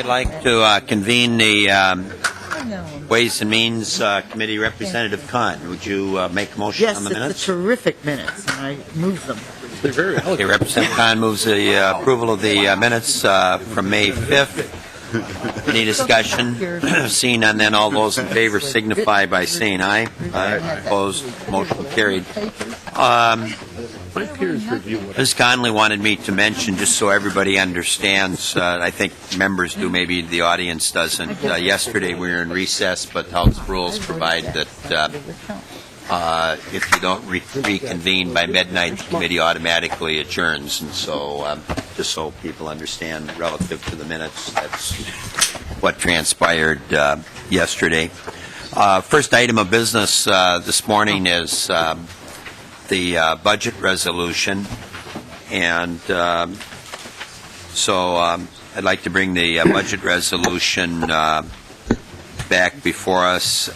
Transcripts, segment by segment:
we'd like to convene the Ways and Means Committee. Representative Khan, would you make a motion on the minutes? Yes, it's a terrific minutes, and I move them. They're very elegant. Okay, Representative Khan moves the approval of the minutes from May 5th. Any discussion? Seeing none, then all those in favor signify by saying aye. Aye. Opposed? Motion carried. My peers review what Ms. Conley wanted me to mention, just so everybody understands, I think members do, maybe the audience doesn't. Yesterday we were in recess, but House rules provide that if you don't reconvene by midnight, the committee automatically adjourns. And so, just so people understand relative to the minutes, that's what transpired yesterday. First item of business this morning is the budget resolution, and so I'd like to bring the budget resolution back before us,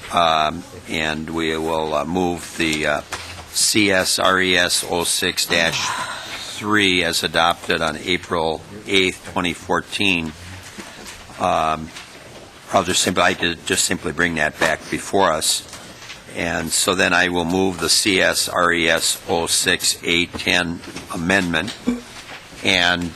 and we will move the CSRES 06-3 as adopted on April 8th, 2014. I'll just simply bring that back before us. And so then I will move the CSRES 06-810 amendment. And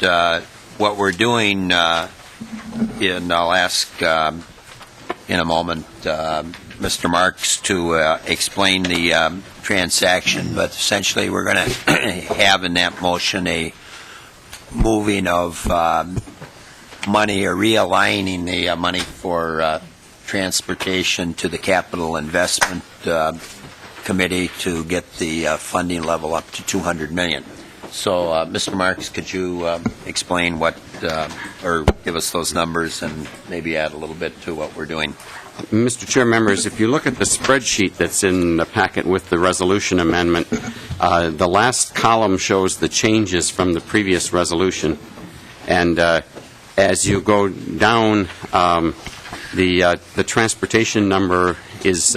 what we're doing, and I'll ask in a moment Mr. Marks to explain the transaction, but essentially we're going to have in that motion a moving of money, or realigning the money for transportation to the capital investment committee to get the funding level up to $200 million. So, Mr. Marks, could you explain what, or give us those numbers and maybe add a little bit to what we're doing? Mr. Chair, members, if you look at the spreadsheet that's in the packet with the resolution amendment, the last column shows the changes from the previous resolution. And as you go down, the transportation number is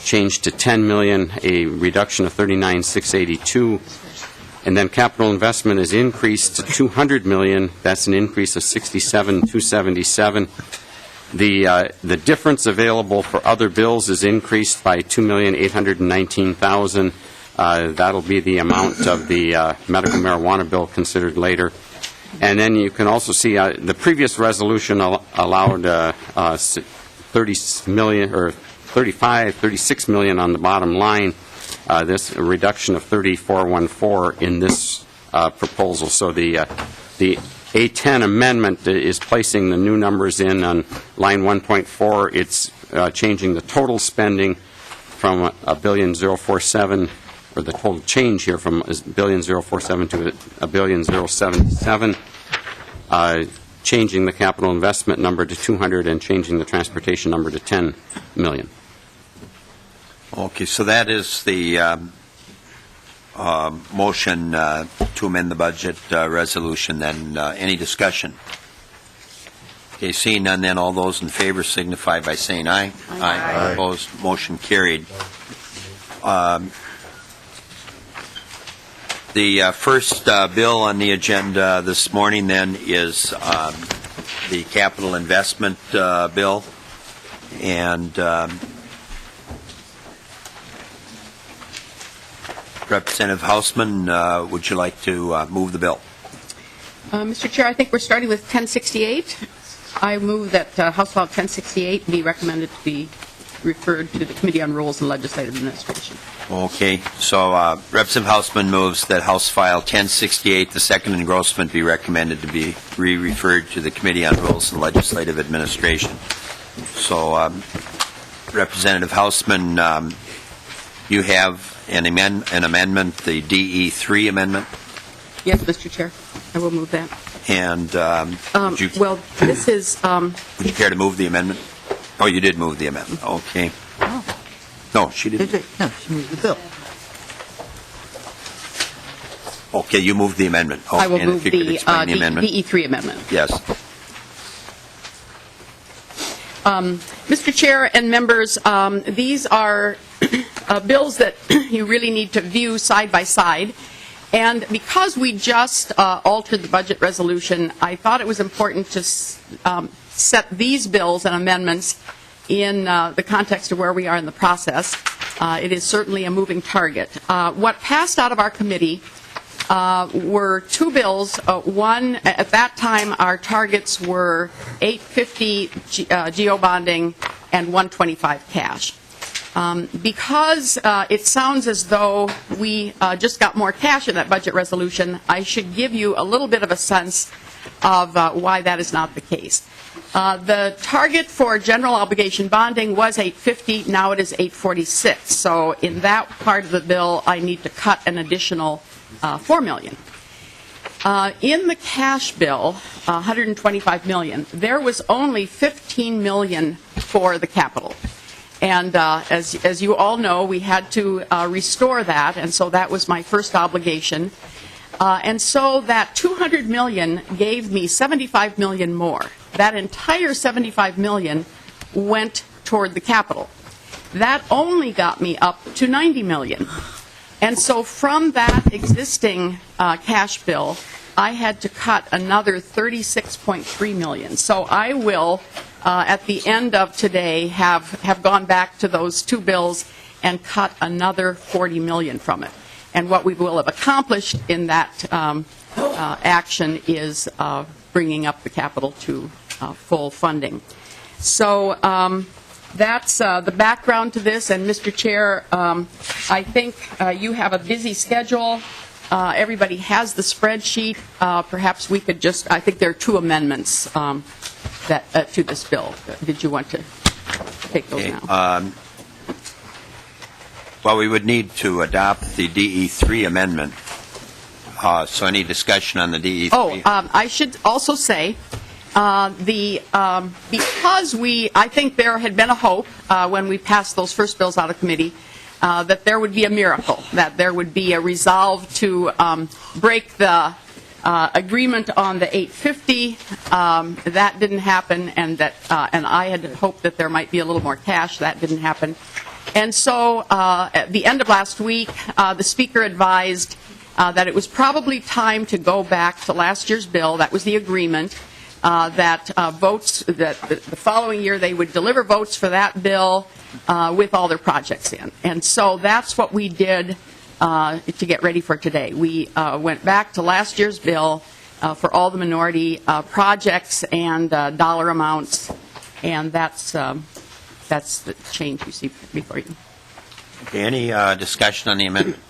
changed to $10 million, a reduction of $39,682. And then capital investment is increased to $200 million. That's an increase of $67,277. The difference available for other bills is increased by $2,819,000. That'll be the amount of the medical marijuana bill considered later. And then you can also see the previous resolution allowed 36 million on the bottom line. This a reduction of 3414 in this proposal. So the A10 amendment is placing the new numbers in on line 1.4. It's changing the total spending from $1,047,000, or the total change here from $1,047,000 to $1,077,000, changing the capital investment number to 200 and changing the transportation number to 10 million. Okay, so that is the motion to amend the budget resolution. Then any discussion? Okay, seeing none, then all those in favor signify by saying aye. Aye. Opposed? Motion carried. The first bill on the agenda this morning, then, is the capital investment bill. And Representative Hausman, would you like to move the bill? Mr. Chair, I think we're starting with 1068. I move that House File 1068 be recommended to be referred to the Committee on Rules and Legislative Administration. Okay, so Representative Hausman moves that House File 1068, the second engrossment, be recommended to be re-referred to the Committee on Rules and Legislative Administration. So, Representative Hausman, you have an amendment, the DE3 amendment? Yes, Mr. Chair. I will move that. And well, this is... would you care to move the amendment? Oh, you did move the amendment. Okay. Oh. No, she didn't. No, she moved the bill. Okay, you moved the amendment. Oh, I will and move if you could explain the amendment. DE3 amendment. Yes. Mr. Chair and members, these are bills that you really need to view side by side. And because we just altered the budget resolution, I thought it was important to set these bills and amendments in the context of where we are in the process. It is certainly a moving target. What passed out of our committee were two bills. One, at that time, our targets were $850 GO bonding and $125 cash. Because it sounds as though we just got more cash in that budget resolution, I should give you a little bit of a sense of why that is not the case. The target for general obligation bonding was $850. Now it is $846. So in that part of the bill, I need to cut an additional $4 million. In the cash bill, $125 million, there was only $15 million for the capital. And as you all know, we had to restore that, and so that was my first obligation. And so that $200 million gave me $75 million more. That entire $75 million went toward the capital. That only got me up to $90 million. And so from that existing cash bill, I had to cut another $36.3 million. So I will, at the end of today, have gone back to those two bills and cut another $40 million from it. And what we will have accomplished in that action is bringing up the capital to full funding. So that's the background to this. And, Mr. Chair, I think you have a busy schedule. Everybody has the spreadsheet. Perhaps we could just, I think there are two amendments that to this bill. Did you want to take those now? Well, we would need to adopt the DE3 amendment. So any discussion on the DE3? Oh, I should also say, because I think there had been a hope when we passed those first bills out of committee that there would be a miracle, that there would be a resolve to break the agreement on the $850. That didn't happen, and I had hoped that there might be a little more cash. That didn't happen. And so at the end of last week, the Speaker advised that it was probably time to go back to last year's bill. That was the agreement, that votes, that the following year they would deliver votes for that bill with all their projects in. And so that's what we did to get ready for today. We went back to last year's bill for all the minority projects and dollar amounts, and that's the change you see before you. Okay, any discussion on the amendment?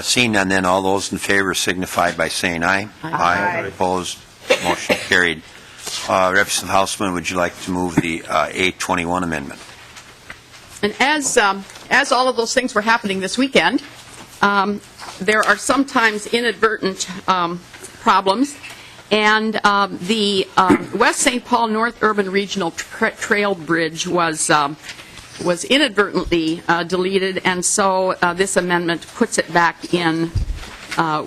Seeing none, then all those in favor signify by saying aye. Aye. Opposed? Motion carried. Representative Hausman, would you like to move the 821 amendment? And as all of those things were happening this weekend, there are sometimes inadvertent problems. And the West St. Paul North Urban Regional Trail Bridge was inadvertently deleted, and so this amendment puts it back in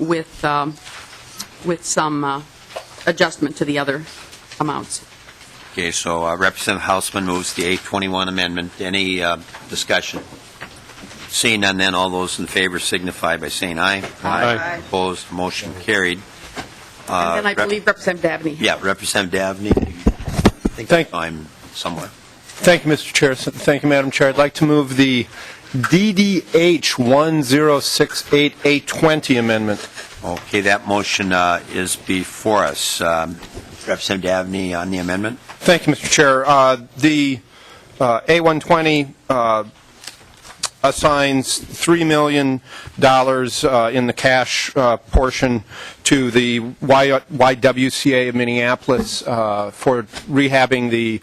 with some adjustment to the other amounts. Okay, so Representative Hausman moves the 821 amendment. Any discussion? Seeing none, then all those in favor signify by saying aye. Aye. Opposed? Motion carried. And then I believe Representative Dabney. Yeah, Representative Dabney. I'm somewhere. Thank you, Mr. Chair. Thank you, Madam Chair. I'd like to move the DDH 1068820 amendment. Okay, that motion is before us. Representative Dabney on the amendment. Thank you, Mr. Chair. The A120 assigns $3 million in the cash portion to the YWCA of Minneapolis for rehabbing the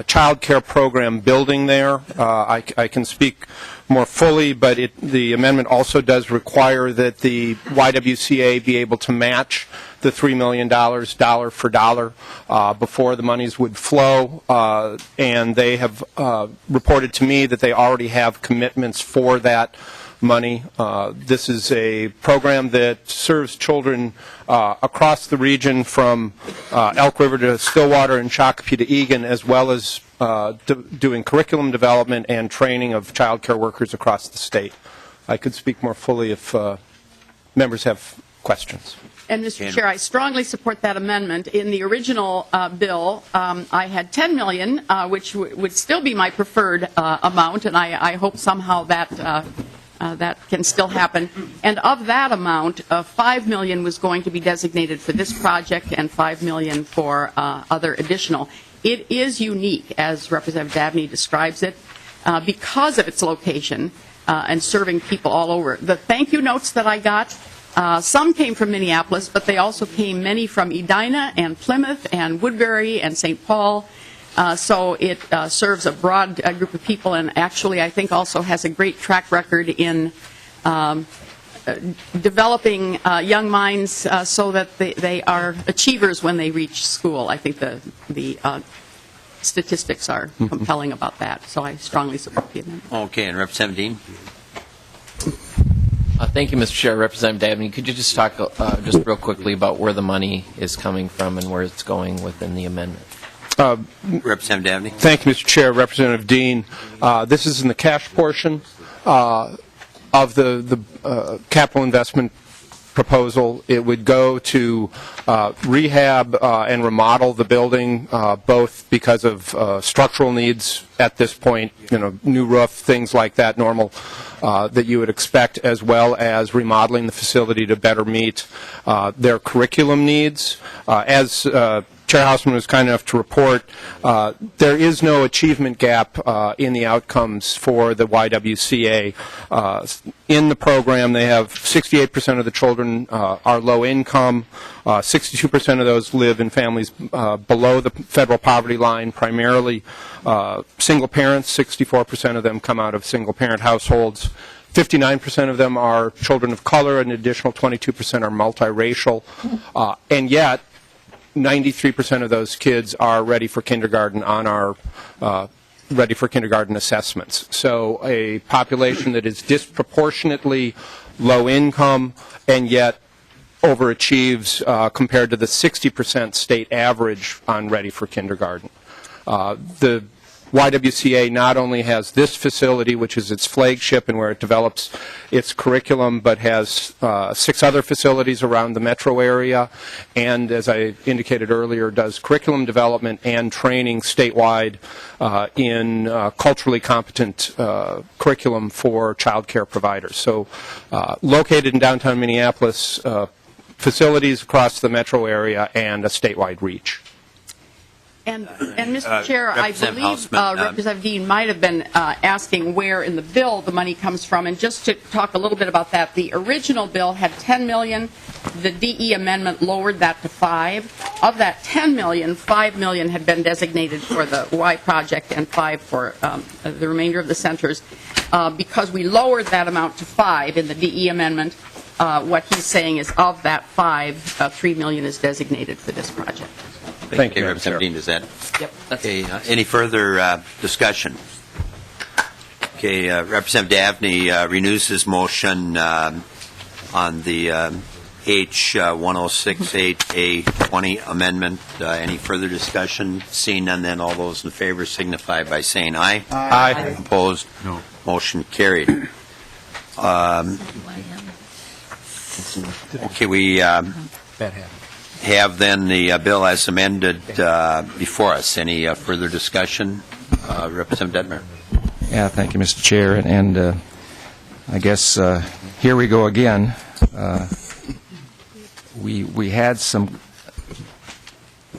child care program building there. I can speak more fully, but the amendment also does require that the YWCA be able to match the $3 million dollar for dollar before the monies would flow, and they have reported to me that they already have commitments for that money. This is a program that serves children across the region from Elk River to Stillwater and Shakopee to Egan, as well as doing curriculum development and training of child care workers across the state. I could speak more fully if members have questions. And, Mr. Jan- Chair, I strongly support that amendment. In the original bill, I had $10 million, which would still be my preferred amount, and I hope somehow that can still happen. And of that amount, $5 million was going to be designated for this project and $5 million for other additional. It is unique, as Representative Dabney describes it, because of its location and serving people all over. The thank you notes that I got, some came from Minneapolis, but they also came many from Edina and Plymouth and Woodbury and St. Paul. So it serves a broad group of people, and actually I think also has a great track record in developing young minds so that they are achievers when they reach school. I think the statistics are compelling about that, so I strongly support the amendment. Okay, and Representative Dean? Thank you, Mr. Chair. Representative Dabney, could you just talk just real quickly about where the money is coming from and where it's going within the amendment? Representative Dabney? Thank you, Mr. Chair. Representative Dean, this is in the cash portion of the capital investment proposal. It would go to rehab and remodel the building, both because of structural needs at this point, new roof, things like that, normal that you would expect, as well as remodeling the facility to better meet their curriculum needs. As Chair Hausman was kind enough to report, there is no achievement gap in the outcomes for the YWCA. In the program, they have 68% of the children are low income. 62% of those live in families below the federal poverty line, primarily single parents. 64% of them come out of single parent households. 59% of them are children of color, and an additional 22% are multiracial. And yet, 93% of those kids are ready for kindergarten on our ready for kindergarten assessments. So a population that is disproportionately low income and yet overachieves compared to the 60% state average on ready for kindergarten. The YWCA not only has this facility, which is its flagship and where it develops its curriculum, but has 6 other facilities around the metro area, and, as I indicated earlier, does curriculum development and training statewide in culturally competent curriculum for child care providers. So located in downtown Minneapolis, facilities across the metro area, and a statewide reach. And Mr. Chair, I Representative believe Hausman, Representative Dean might have been asking where in the bill the money comes from. And just to talk a little bit about that, the original bill had $10 million. The DE amendment lowered that to $5 million. Of that $10 million, $5 million had been designated for the Y project and $5 million for the remainder of the centers. Because we lowered that amount to $5 million in the DE amendment, what he's saying is of that $5 million, $3 million is designated for this project. Thank you, Madam Representative Dean. Is that? Yep. Okay. Any further discussion? Okay. Representative Dabney renews his motion on the H1068A20 amendment. Any further discussion? Seeing none, then all those in favor signify by saying aye. Aye. Opposed? No. Motion carried. Okay. We have then the bill as amended before us. Any further discussion? Representative Detmer. Yeah, thank you, Mr. Chair. And I guess here we go again. We had some,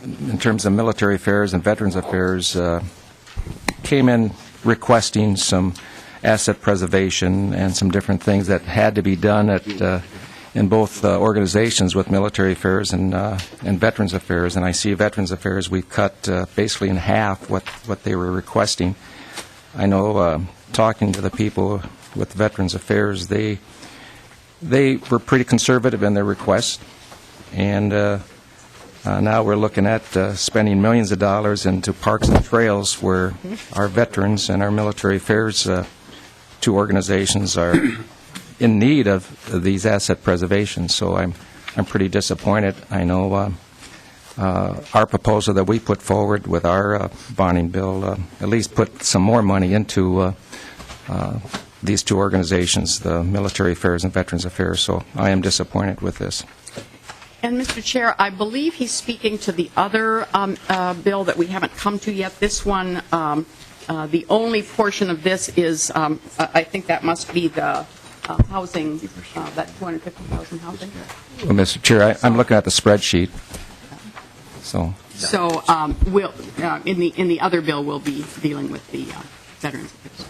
in terms of military affairs and veterans affairs, came in requesting some asset preservation and some different things that had to be done at in both organizations with military affairs and veterans affairs. And I see veterans affairs, we've cut basically in half what they were requesting. I know talking to the people with veterans affairs, they were pretty conservative in their requests. And now we're looking at spending millions of dollars into parks and trails where our veterans and our military affairs two organizations are in need of these asset preservation. So I'm pretty disappointed. I know our proposal that we put forward with our bonding bill at least put some more money into these two organizations, the military affairs and veterans affairs. So I am disappointed with this. And, Mr. Chair, I believe he's speaking to the other bill that we haven't come to yet. This one, the only portion of this is, I think that must be the housing, that 250,000 housing. Well, Mr. Chair, I'm looking at the spreadsheet, so. So we'll, in the other bill, we'll be dealing with the Veterans Affairs.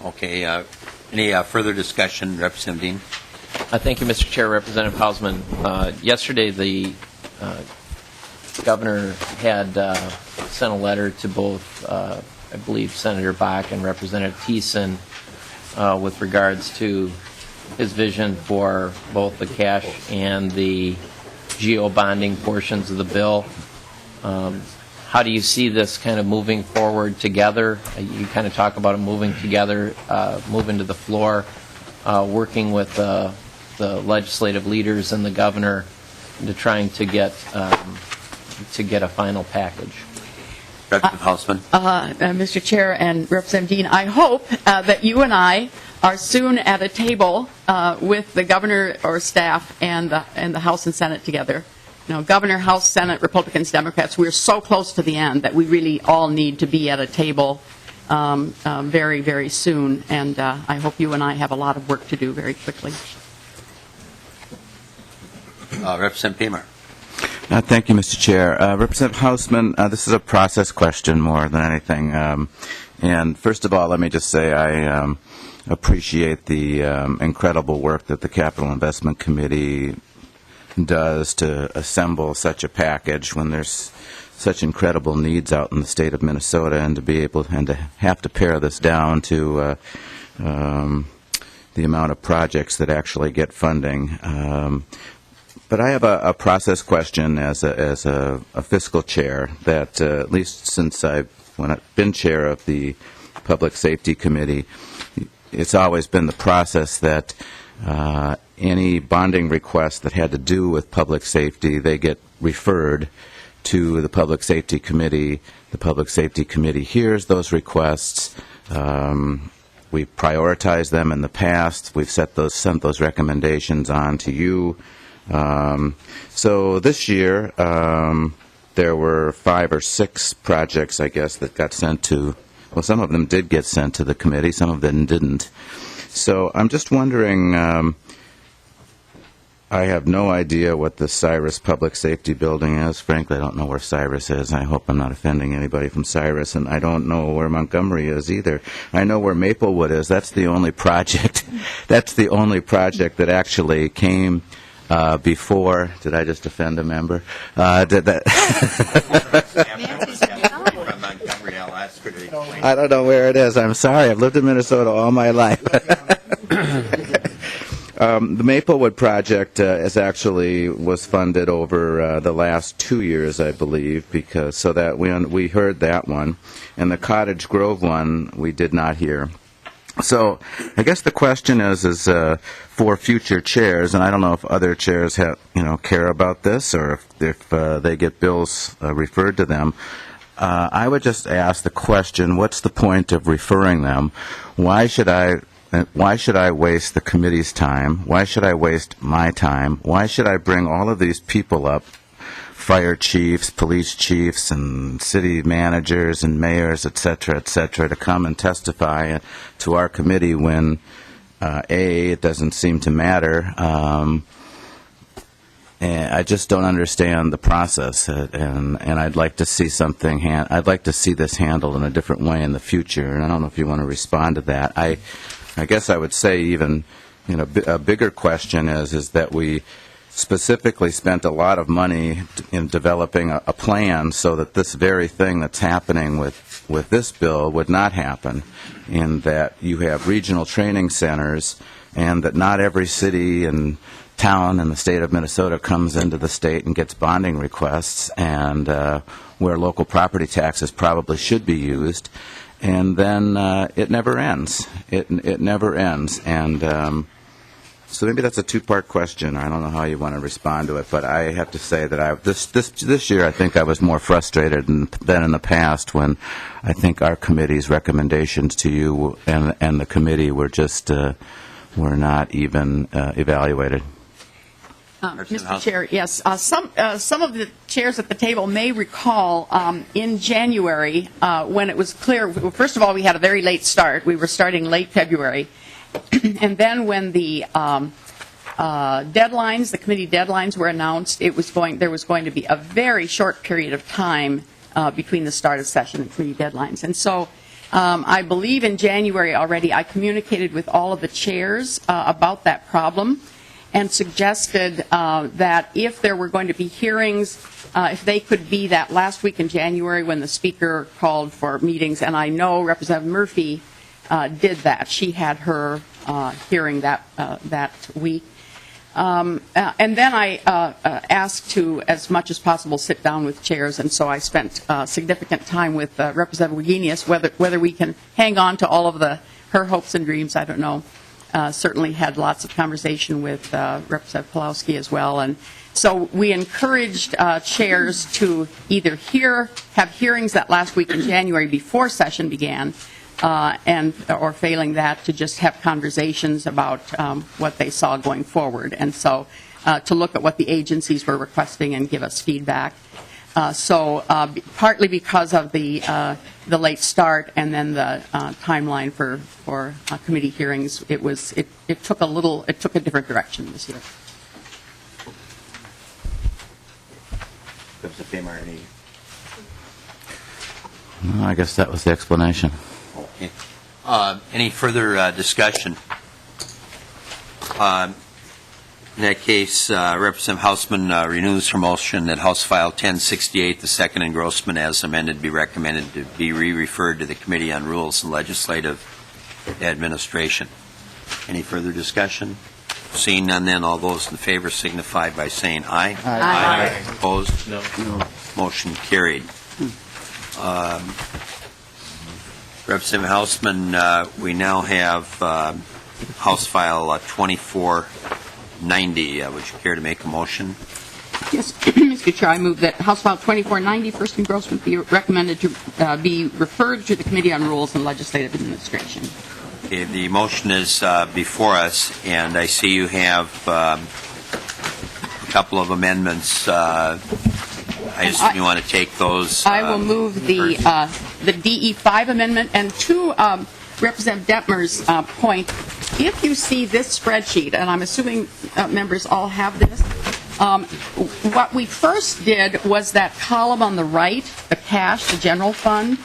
Okay, any further discussion, Representative Dean? Thank you, Mr. Chair. Representative Hausman, yesterday the governor had sent a letter to both, I believe, Senator Bach and Representative Thiessen with regards to his vision for both the cash and the geo-bonding portions of the bill. How do you see this kind of moving forward together? You kind of talk about it moving together, moving to the floor, working with the legislative leaders and the governor to trying to get a final package. Representative Hausman? Mr. Chair and Representative Dean, I hope that you and I are soon at a table with the governor or staff and the House and Senate together. You know, Governor, House, Senate, Republicans, Democrats, we're so close to the end that we really all need to be at a table very, very soon. And I hope you and I have a lot of work to do very quickly. Representative Beamer. Thank you, Mr. Chair. Representative Hausman, this is a process question more than anything. And first of all, let me just say I appreciate the incredible work that the Capital Investment Committee does to assemble such a package when there's such incredible needs out in the state of Minnesota, and to be able and to have to pare this down to the amount of projects that actually get funding. But I have a process question as a fiscal chair that, at least since I've been chair of the Public Safety Committee, it's always been the process that any bonding requests that had to do with public safety, they get referred to the Public Safety Committee. The Public Safety Committee hears those requests. We prioritize them in the past. We've sent those recommendations on to you. So this year, there were 5 or 6 projects, I guess, that got sent to, well, some of them did get sent to the committee, some of them didn't. So I'm just wondering, I have no idea what the Cyrus Public Safety Building is. Frankly, I don't know where Cyrus is. I hope I'm not offending anybody from Cyrus, and I don't know where Montgomery is either. I know where Maplewood is. That's the only project. That's the only project that actually came before. Did I just offend a member? Did that? I don't know where it is. I'm sorry. I've lived in Minnesota all my life. The Maplewood project was funded over the last 2 years, I believe, because so that we heard that one, and the Cottage Grove one we did not hear. So I guess the question is for future chairs, and I don't know if other chairs care about this or if they get bills referred to them. I would just ask the question: what's the point of referring them? Why should I waste the committee's time? Why should I waste my time? Why should I bring all of these people up, fire chiefs, police chiefs, and city managers and mayors, et cetera, to come and testify to our committee when, A, it doesn't seem to matter, and I just don't understand the process, and I'd like to see I'd like to see this handled in a different way in the future, and I don't know if you want to respond to that. I guess I would say even, a bigger question is that we specifically spent a lot of money in developing a plan so that this very thing that's happening with this bill would not happen, in that you have regional training centers, and that not every city and town in the state of Minnesota comes into the state and gets bonding requests, and where local property taxes probably should be used, and then it never ends. It never ends, and so maybe that's a two-part question. I don't know how you want to respond to it, but I have to say that this year I think I was more frustrated than in the past, when I think our committee's recommendations to you and the committee were just were not even evaluated. Representative Mr. Hausman. Chair, yes. Some of the chairs at the table may recall in January when it was clear, well, first of all, we had a very late start. We were starting late February. And then when the deadlines, the committee deadlines were announced, there was going to be a very short period of time between the start of session and committee deadlines. And so I believe in January already I communicated with all of the chairs about that problem and suggested that if there were going to be hearings, if they could be that last week in January when the speaker called for meetings, and I know Representative Murphy did that. She had her hearing that week. And then I asked to, as much as possible, sit down with chairs, and so I spent significant time with Representative Wagenius, whether we can hang on to all of her hopes and dreams, I don't know. Certainly had lots of conversation with Representative Pawlowski as well, and so we encouraged chairs to either have hearings that last week in January before session began, or failing that, to just have conversations about what they saw going forward, and so to look at what the agencies were requesting and give us feedback. So partly because of the late start and then the timeline for committee hearings, it took a different direction this year. I guess that was the explanation. Okay. Any further discussion? In that case, Representative Hausman renews her motion that House File 1068, the second engrossment as amended, be recommended to be re-referred to the Committee on Rules and Legislative Administration. Any further discussion? Seeing none, then all those in favor signify by saying aye. Aye. Opposed? No. Motion carried. Representative Hausman, we now have House File 2490. Would you care to make a motion? Yes, Mr. Chair, I move that House File 2490, first engrossment, be recommended to be referred to the Committee on Rules and Legislative Administration. Okay, the motion is before us, and I see you have a couple of amendments. I assume you want to take those. I will move the DE5 amendment, and to Representative Detmer's point, if you see this spreadsheet, and I'm assuming members all have this, what we first did was that column on the right, the cash, the general fund,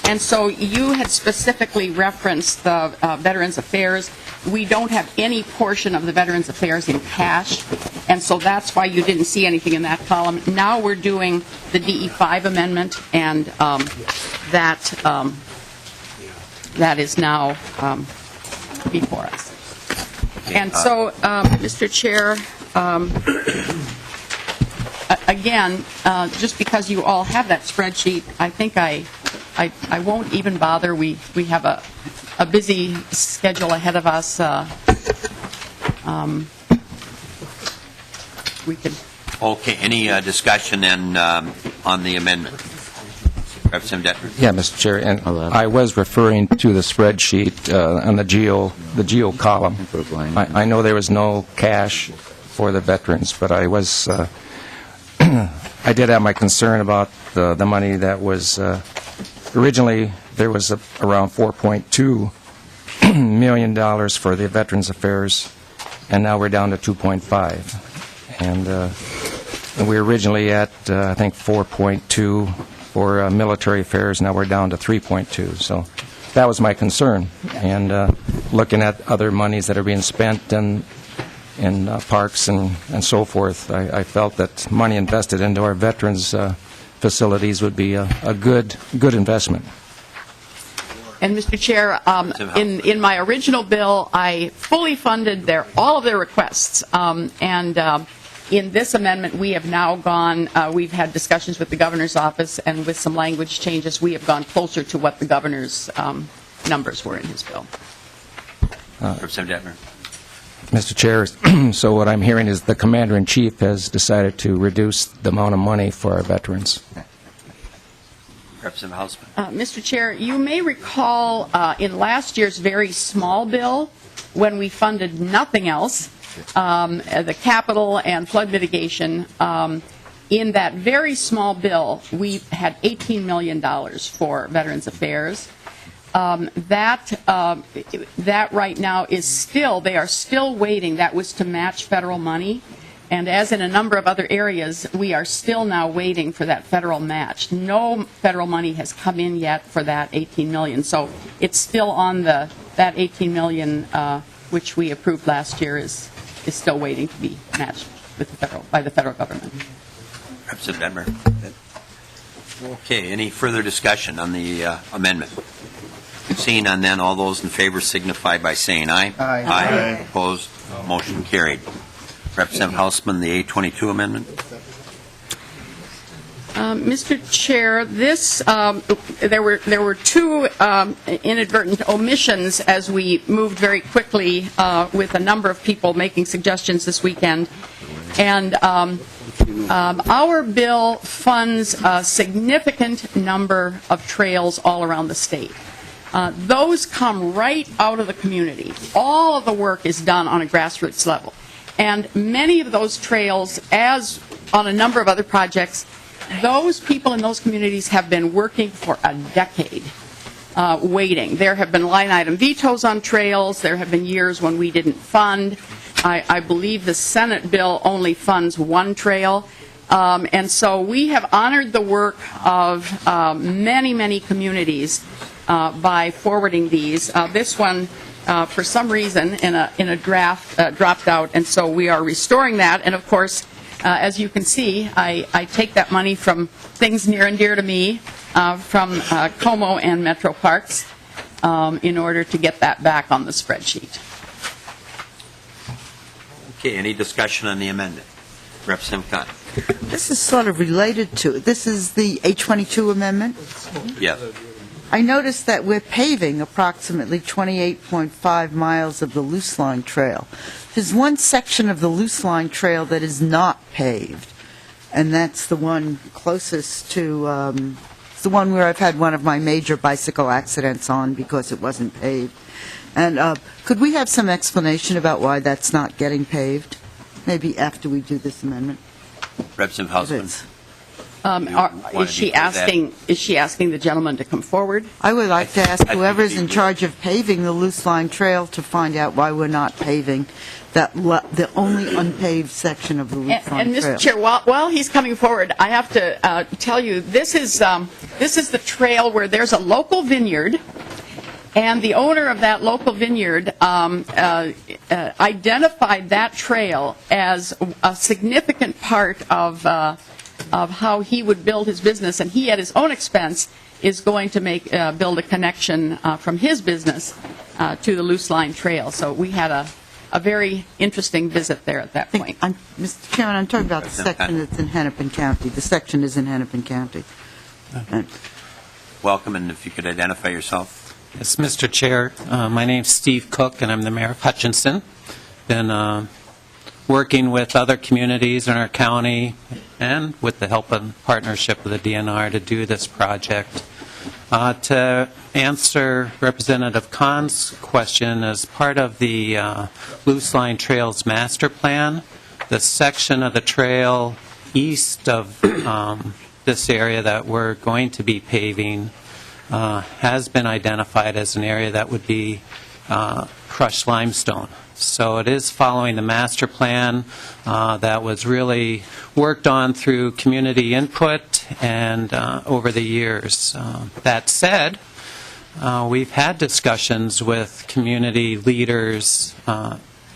and so you had specifically referenced the Veterans Affairs. We don't have any portion of the Veterans Affairs in cash, and so that's why you didn't see anything in that column. Now we're doing the DE5 amendment, and that is now before us. And so, Mr. Chair, again, just because you all have that spreadsheet, I think I won't even bother. We have a busy schedule ahead of us. We can. Okay. Any discussion then on the amendment? Representative Detmer. Yeah, Mr. Chair, and I was referring to the spreadsheet on the geo column. I know there was no cash for the veterans, but I was I did have my concern about the money that was originally there was around $4.2 million for the Veterans Affairs, and now we're down to 2.5, and we were originally at I think 4.2 for military affairs. Now we're down to 3.2. So that was my concern. And looking at other monies that are being spent in parks and so forth, I felt that money invested into our veterans facilities would be a good investment. And Mr. Chair, in my original bill, I fully funded all of their requests, and in this amendment, we have now gone, we've had discussions with the governor's office, and with some language changes, we have gone closer to what the governor's numbers were in his bill. Representative Detmer. Mr. Chair, so what I'm hearing is the Commander-in-Chief has decided to reduce the amount of money for our veterans. Representative Hausman. Mr. Chair, you may recall in last year's very small bill, when we funded nothing else, the capital and flood mitigation, in that very small bill, we had $18 million for Veterans Affairs. That right now is still, they are still waiting. That was to match federal money. And as in a number of other areas, we are still now waiting for that federal match. No federal money has come in yet for that $18 million. So it's still on that $18 million, which we approved last year, is still waiting to be matched with by the federal government. Representative Denmer. Okay, any further discussion on the amendment? Seeing none, then all those in favor signify by saying aye. Aye. Aye. Opposed? Motion carried. Representative Hausman, the A22 amendment. Mr. Chair, there were two inadvertent omissions as we moved very quickly with a number of people making suggestions this weekend. And our bill funds a significant number of trails all around the state. Those come right out of the community. All of the work is done on a grassroots level. And many of those trails, as on a number of other projects, those people in those communities have been working for a decade, waiting. There have been line item vetoes on trails. There have been years when we didn't fund. I believe the Senate bill only funds one trail. And so we have honored the work of many, many communities by forwarding these. This one, for some reason, in a draft, dropped out, and so we are restoring that. And of course, as you can see, I take that money from things near and dear to me, from Como and Metro Parks, in order to get that back on the spreadsheet. Okay, any discussion on the amendment? Representative Khan. This is sort of related to, this is the A22 amendment. Yes. I noticed that we're paving approximately 28.5 miles of the loose line trail. There's one section of the loose line trail that is not paved, and that's the one closest to, it's the one where I've had one of my major bicycle accidents on because it wasn't paved. And could we have some explanation about why that's not getting paved? Maybe after we do this amendment? Representative Hausman. Is she asking the gentleman to come forward? I would like to ask I whoever's think in charge of paving the loose line trail to find out why we're not paving the only unpaved section of the loose line And trail. Mr. Chair, while he's coming forward, I have to tell you, this is the trail where there's a local vineyard, and the owner of that local vineyard identified that trail as a significant part of how he would build his business, and he, at his own expense, is going to build a connection from his business to the loose line trail. So we had a very interesting visit there at that point. Mr. Chairman, I'm talking about the section that's in Hennepin County. The section is in Hennepin County. Welcome, and if you could identify yourself. Yes, Mr. Chair, my name's Steve Cook, and I'm the mayor of Hutchinson. Been working with other communities in our county and with the help and partnership of the DNR to do this project. To answer Representative Kahn's question, as part of the Loose Line Trails Master Plan, the section of the trail east of this area that we're going to be paving has been identified as an area that would be crushed limestone. So it is following the master plan that was really worked on through community input and over the years. That said, we've had discussions with community leaders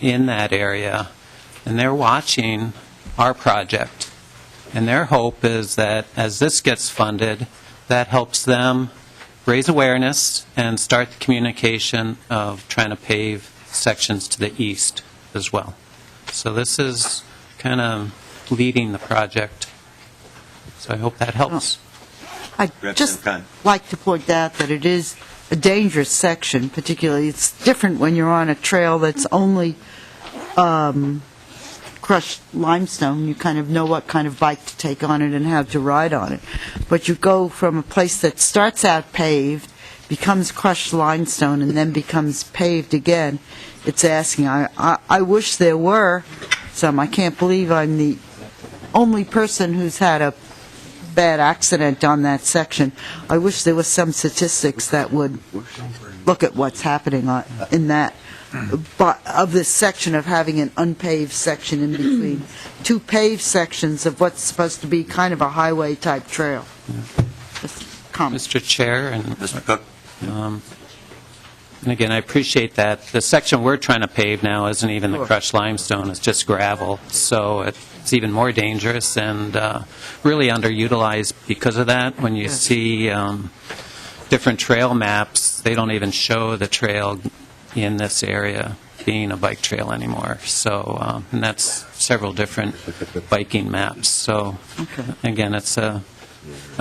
in that area, and they're watching our project. And their hope is that as this gets funded, that helps them raise awareness and start the communication of trying to pave sections to the east as well. So this is kind of leading the project. So I hope that helps. I'd just like to point out that it is a dangerous section, particularly it's different when you're on a trail that's only crushed limestone. You kind of know what kind of bike to take on it and how to ride on it. But you go from a place that starts out paved becomes crushed limestone and then becomes paved again, it's asking, I wish there were some. I can't believe I'm the only person who's had a bad accident on that section. I wish there was some statistics that would look at what's happening in that, but of this section of having an unpaved section in between two paved sections of what's supposed to be kind of a highway-type trail. Just comment. Mr. Chair, and Mr. Cook? and again, I appreciate that. The section we're trying to pave now isn't even the crushed limestone, it's just gravel, so it's even more dangerous and really underutilized because of that. When you see different trail maps, they don't even show the trail in this area being a bike trail anymore. So, and that's several different biking maps. So, again, it's a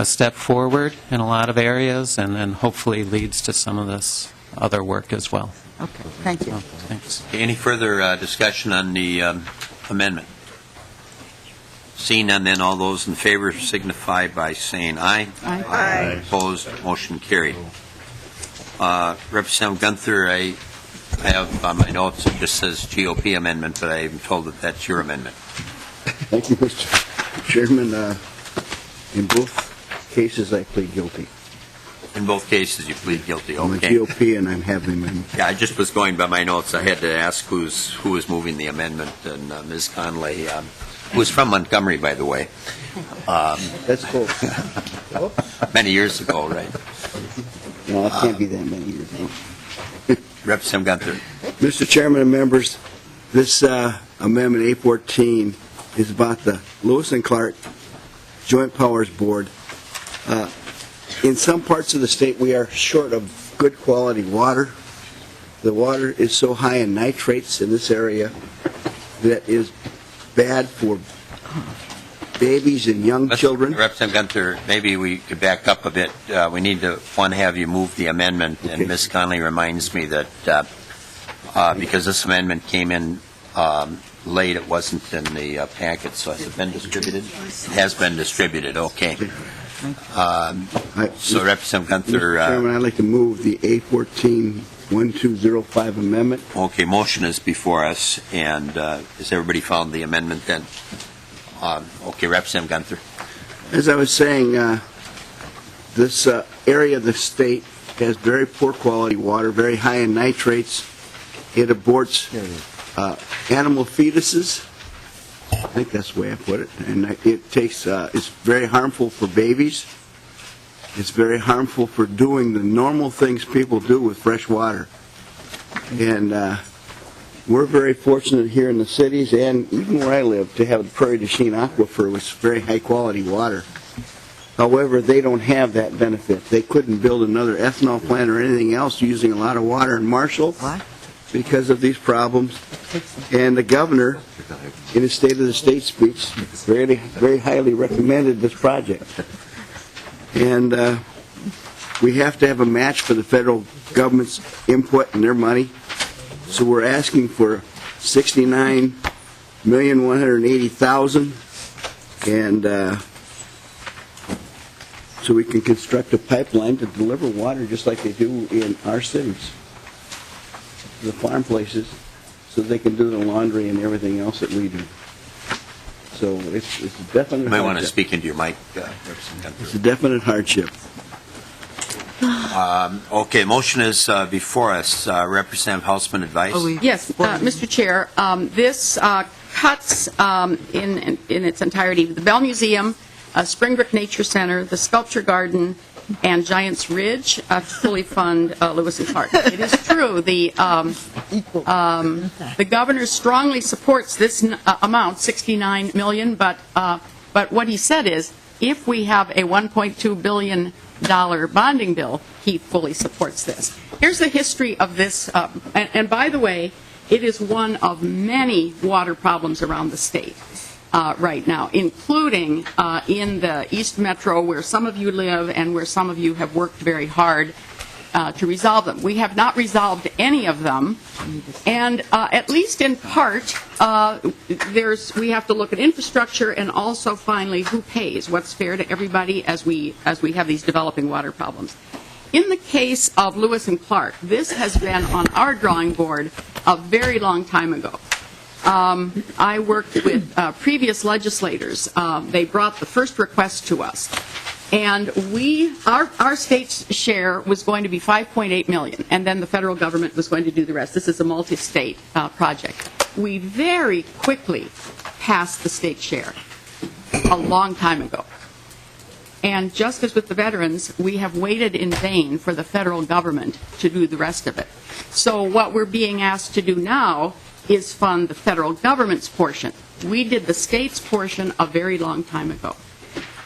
step forward in a lot of areas, and then hopefully leads to some of this other work as well. Okay, thank you. So, thanks. Any further discussion on the amendment? Seeing none, then all those in favor signify by saying aye. Aye. Opposed, motion carried. Representative Gunther, I have on my notes, it just says GOP amendment, but I am told that that's your amendment. Thank you, Mr. Chairman. In both cases, I plead guilty. In both cases, you plead guilty, I'm a okay. GOP, and I'm having the amendment. Yeah, I just was going by my notes. I had to ask who was moving the amendment, and Ms. Conley, who was from Montgomery, by the way. That's close. Many years ago, right? No, it can't be that many years ago. Representative Gunther. Mr. Chairman and members, this Amendment A14 is about the Lewis and Clark Joint Powers Board. In some parts of the state, we are short of good quality water. The water is so high in nitrates in this area that is bad for babies and young children. Representative Gunther, maybe we could back up a bit. We need to, one, have you move the amendment, and Ms. Conley reminds me that because this amendment came in late, it wasn't in the packet, so has it been distributed? It has been distributed, okay. So Representative Gunther... Mr. Chairman, I'd like to move the A14-1205 amendment. Okay, motion is before us, and has everybody found the amendment then? Okay, Representative Gunther. As I was saying, this area of the state has very poor quality water, very high in nitrates. It aborts animal fetuses. I think that's the way I put it. And it's very harmful for babies. It's very harmful for doing the normal things people do with fresh water. And we're very fortunate here in the cities, and even where I live, to have the Prairie du Chien Aquifer, which is very high-quality water. However, they don't have that benefit. They couldn't build another ethanol plant or anything else using a lot of water in Marshall because of these problems. And the governor, in his State of the State speech, very highly recommended this project. And we have to have a match for the federal government's input and their money. So we're asking for $69,180,000, and so we can construct a pipeline to deliver water just like they do in our cities, the farm places, so they can do the laundry and everything else that we do. So it's a definite You might want to hardship. speak into your mic, Representative Gunther. It's a definite hardship. Okay, motion is before us. Representative Hausman, advice? Yes, Mr. Chair, this cuts in its entirety the Bell Museum, Springbrook Nature Center, the Sculpture Garden, and Giants Ridge to fully fund Lewis and Clark. It is true, the governor strongly supports this amount, $69 million, but what he said is, if we have a $1.2 billion bonding bill, he fully supports this. Here's the history of this, and by the way, it is one of many water problems around the state right now, including in the East Metro, where some of you live and where some of you have worked very hard to resolve them. We have not resolved any of them, and at least in part, we have to look at infrastructure and also finally who pays, what's fair to everybody as we have these developing water problems. In the case of Lewis and Clark, this has been on our drawing board a very long time ago. I worked with previous legislators. They brought the first request to us. And our state's share was going to be $5.8 million, and then the federal government was going to do the rest. This is a multi-state project. We very quickly passed the state share a long time ago. And just as with the veterans, we have waited in vain for the federal government to do the rest of it. So what we're being asked to do now is fund the federal government's portion. We did the state's portion a very long time ago.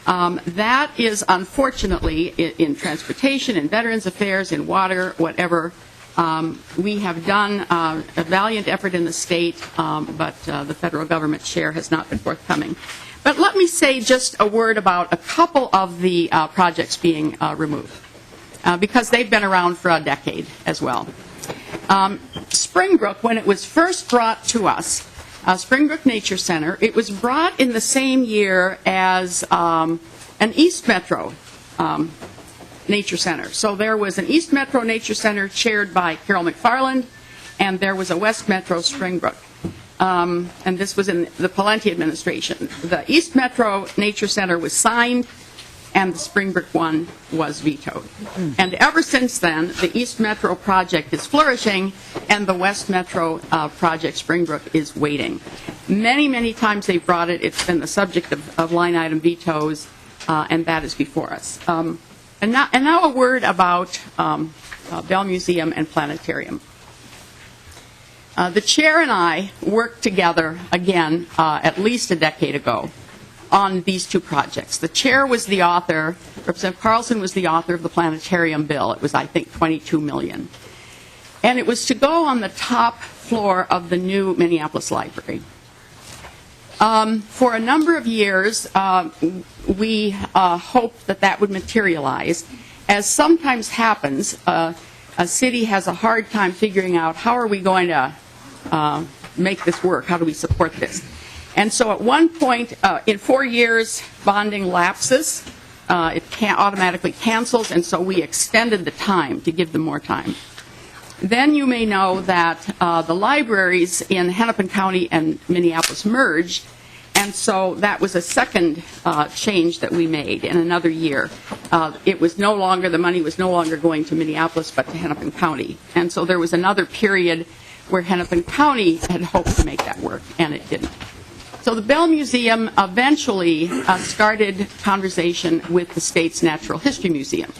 That is unfortunately in transportation, in Veterans Affairs, in water, whatever. We have done a valiant effort in the state, but the federal government share has not been forthcoming. But let me say just a word about a couple of the projects being removed, because they've been around for a decade as well. Springbrook, when it was first brought to us, Springbrook Nature Center, it was brought in the same year as an East Metro Nature Center. So there was an East Metro Nature Center chaired by Carol McFarland, and there was a West Metro Springbrook. And this was in the Pawlenty administration. The East Metro Nature Center was signed, and the Springbrook one was vetoed. And ever since then, the East Metro project is flourishing, and the West Metro project, Springbrook, is waiting. Many, many times they've brought it. It's been the subject of line item vetoes, and that is before us. And now a word about Bell Museum and Planetarium. The chair and I worked together, again, at least a decade ago, on these two projects. The chair was the author, Representative Carlson was the author of the planetarium bill. It was, I think, $22 million. And it was to go on the top floor of the new Minneapolis Library. For a number of years, we hoped that that would materialize. As sometimes happens, a city has a hard time figuring out how are we going to make this work, how do we support this. And so at one point, in 4 years, bonding lapses. It automatically cancels, and so we extended the time to give them more time. Then you may know that the libraries in Hennepin County and Minneapolis merged, and so that was a second change that we made in another year. It was no longer, the money was no longer going to Minneapolis, but to Hennepin County. And so there was another period where Hennepin County had hoped to make that work, and it didn't. So the Bell Museum eventually started conversation with the state's Natural History Museum.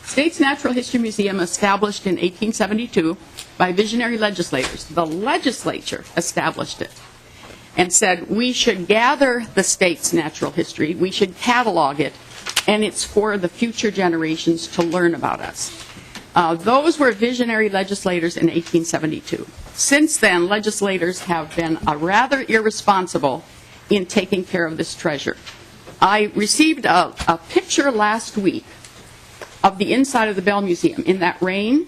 State's Natural History Museum, established in 1872 by visionary legislators. The legislature established it and said we should gather the state's natural history, we should catalog it, and it's for the future generations to learn about us. Those were visionary legislators in 1872. Since then, legislators have been rather irresponsible in taking care of this treasure. I received a picture last week of the inside of the Bell Museum in that rain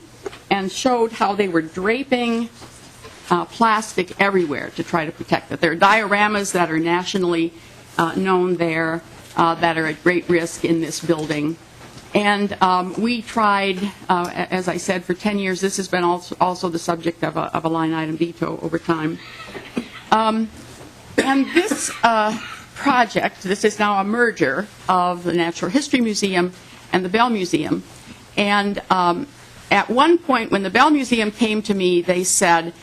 and showed how they were draping plastic everywhere to try to protect it. There are dioramas that are nationally known there that are at great risk in this building. And we tried, as I said, for 10 years. This has been also the subject of a line item veto over time. And this project, this is now a merger of the Natural History Museum and the Bell Museum. And at one point, when the Bell Museum came to me, they said,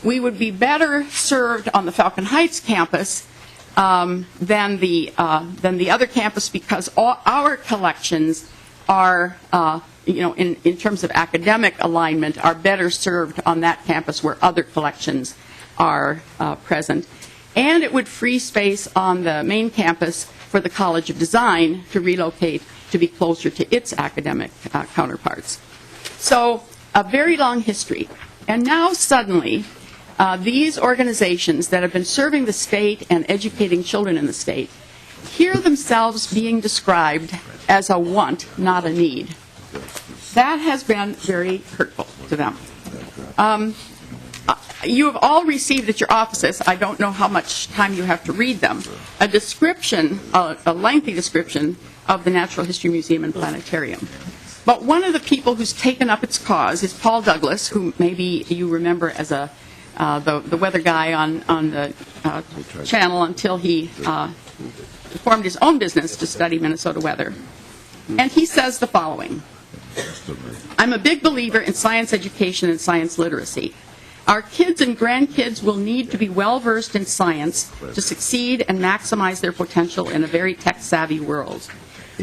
we would be better served on the Falcon Heights campus than the other campus because all our collections are, in terms of academic alignment, are better served on that campus where other collections are present. And it would free space on the main campus for the College of Design to relocate to be closer to its academic counterparts. So a very long history. And now suddenly, these organizations that have been serving the state and educating children in the state hear themselves being described as a want, not a need. That has been very hurtful to them. You have all received at your offices, I don't know how much time you have to read them, a description, a lengthy description of the Natural History Museum and Planetarium. But one of the people who's taken up its cause is Paul Douglas, who maybe you remember as the weather guy on the channel until he formed his own business to study Minnesota weather. And he says the following: I'm a big believer in science education and science literacy. Our kids and grandkids will need to be well-versed in science to succeed and maximize their potential in a very tech-savvy world.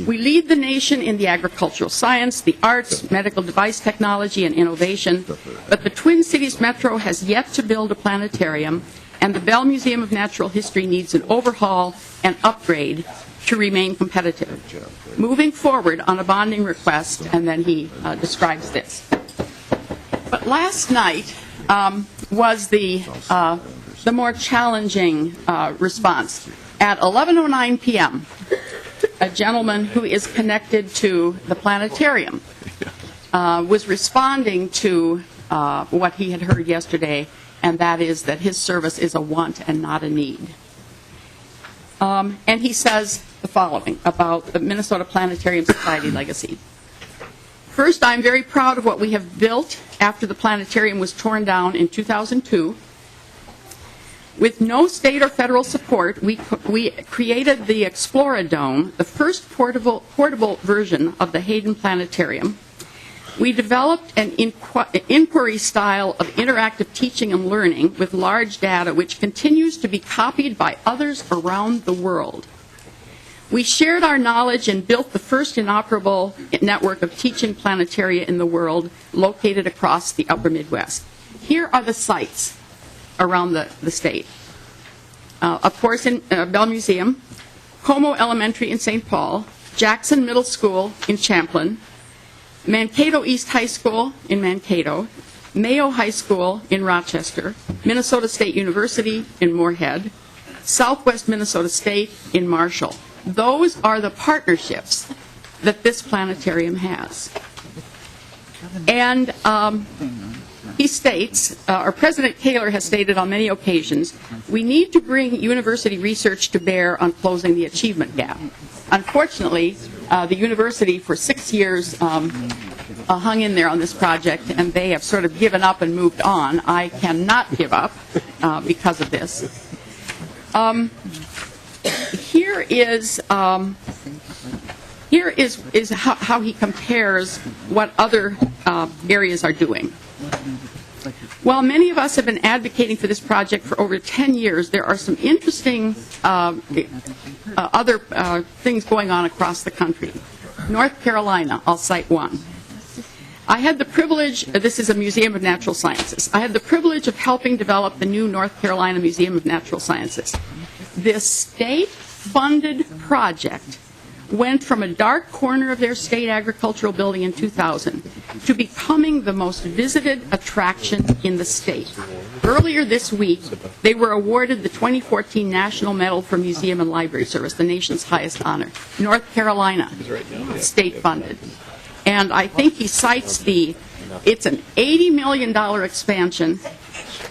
We lead the nation in the agricultural science, the arts, medical device technology, and innovation, but the Twin Cities Metro has yet to build a planetarium, and the Bell Museum of Natural History needs an overhaul and upgrade to remain competitive. Moving forward on a bonding request, and then he describes this. But last night was the more challenging response. At 11:09 p.m., a gentleman who is connected to the planetarium was responding to what he had heard yesterday, and that is that his service is a want and not a need. And he says the following about the Minnesota Planetarium Society legacy. First, I'm very proud of what we have built after the planetarium was torn down in 2002. With no state or federal support, we created the Exploradome, the first portable version of the Hayden Planetarium. We developed an inquiry style of interactive teaching and learning with large data, which continues to be copied by others around the world. We shared our knowledge and built the first inoperable network of teaching planetaria in the world, located across the upper Midwest. Here are the sites around the state. Of course, in Bell Museum, Como Elementary in St. Paul, Jackson Middle School in Champlin, Mankato East High School in Mankato, Mayo High School in Rochester, Minnesota State University in Moorhead, Southwest Minnesota State in Marshall. Those are the partnerships that this planetarium has. And he states, or President Kaler has stated on many occasions, we need to bring university research to bear on closing the achievement gap. Unfortunately, the university for 6 years hung in there on this project, and they have sort of given up and moved on. I cannot give up because of this. Here is how he compares what other areas are doing. While many of us have been advocating for this project for over 10 years, there are some interesting other things going on across the country. North Carolina, I'll cite one. I had the privilege, this is a Museum of Natural Sciences, I had the privilege of helping develop the new North Carolina Museum of Natural Sciences. This state-funded project went from a dark corner of their state agricultural building in 2000 to becoming the most visited attraction in the state. Earlier this week, they were awarded the 2014 National Medal for Museum and Library Service, the nation's highest honor. North Carolina, state-funded. And I think he cites it's an $80 million expansion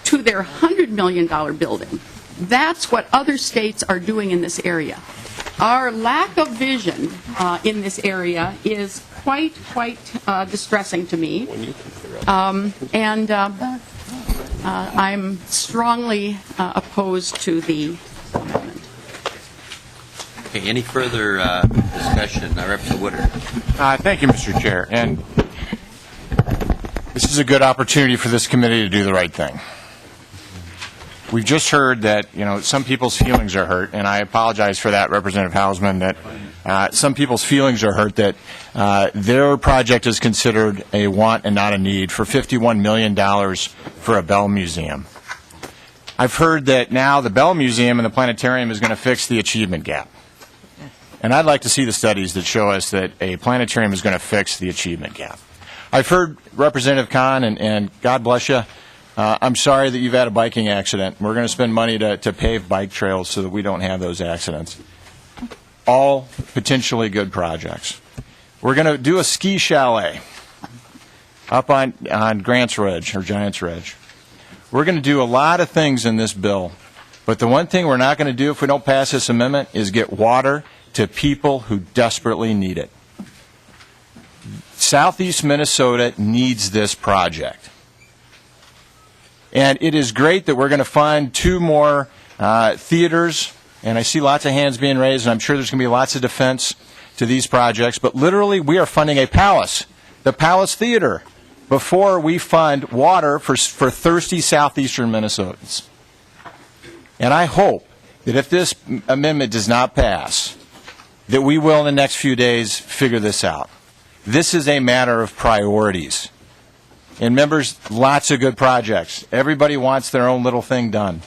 to their $100 million building. That's what other states are doing in this area. Our lack of vision in this area is quite distressing to me, and I'm strongly opposed to the amendment. Okay, any further discussion? Representative Woodard. Thank you, Mr. Chair. And this is a good opportunity for this committee to do the right thing. We've just heard that, some people's feelings are hurt, and I apologize for that, Representative Hausman, that some people's feelings are hurt that their project is considered a want and not a need for $51 million for a Bell Museum. I've heard that now the Bell Museum and the planetarium is going to fix the achievement gap. And I'd like to see the studies that show us that a planetarium is going to fix the achievement gap. I've heard Representative Kahn, and God bless you, I'm sorry that you've had a biking accident. We're going to spend money to pave bike trails so that we don't have those accidents. All potentially good projects. We're going to do a ski chalet up on Grants Ridge, or Giants Ridge. We're going to do a lot of things in this bill, but the one thing we're not going to do if we don't pass this amendment is get water to people who desperately need it. Southeast Minnesota needs this project. And it is great that we're going to fund 2 more theaters, and I see lots of hands being raised, and I'm sure there's going to be lots of defense to these projects, but literally we are funding a palace, the Palace Theater, before we fund water for thirsty southeastern Minnesotans. And I hope that if this amendment does not pass, that we will in the next few days figure this out. This is a matter of priorities. And members, lots of good projects. Everybody wants their own little thing done.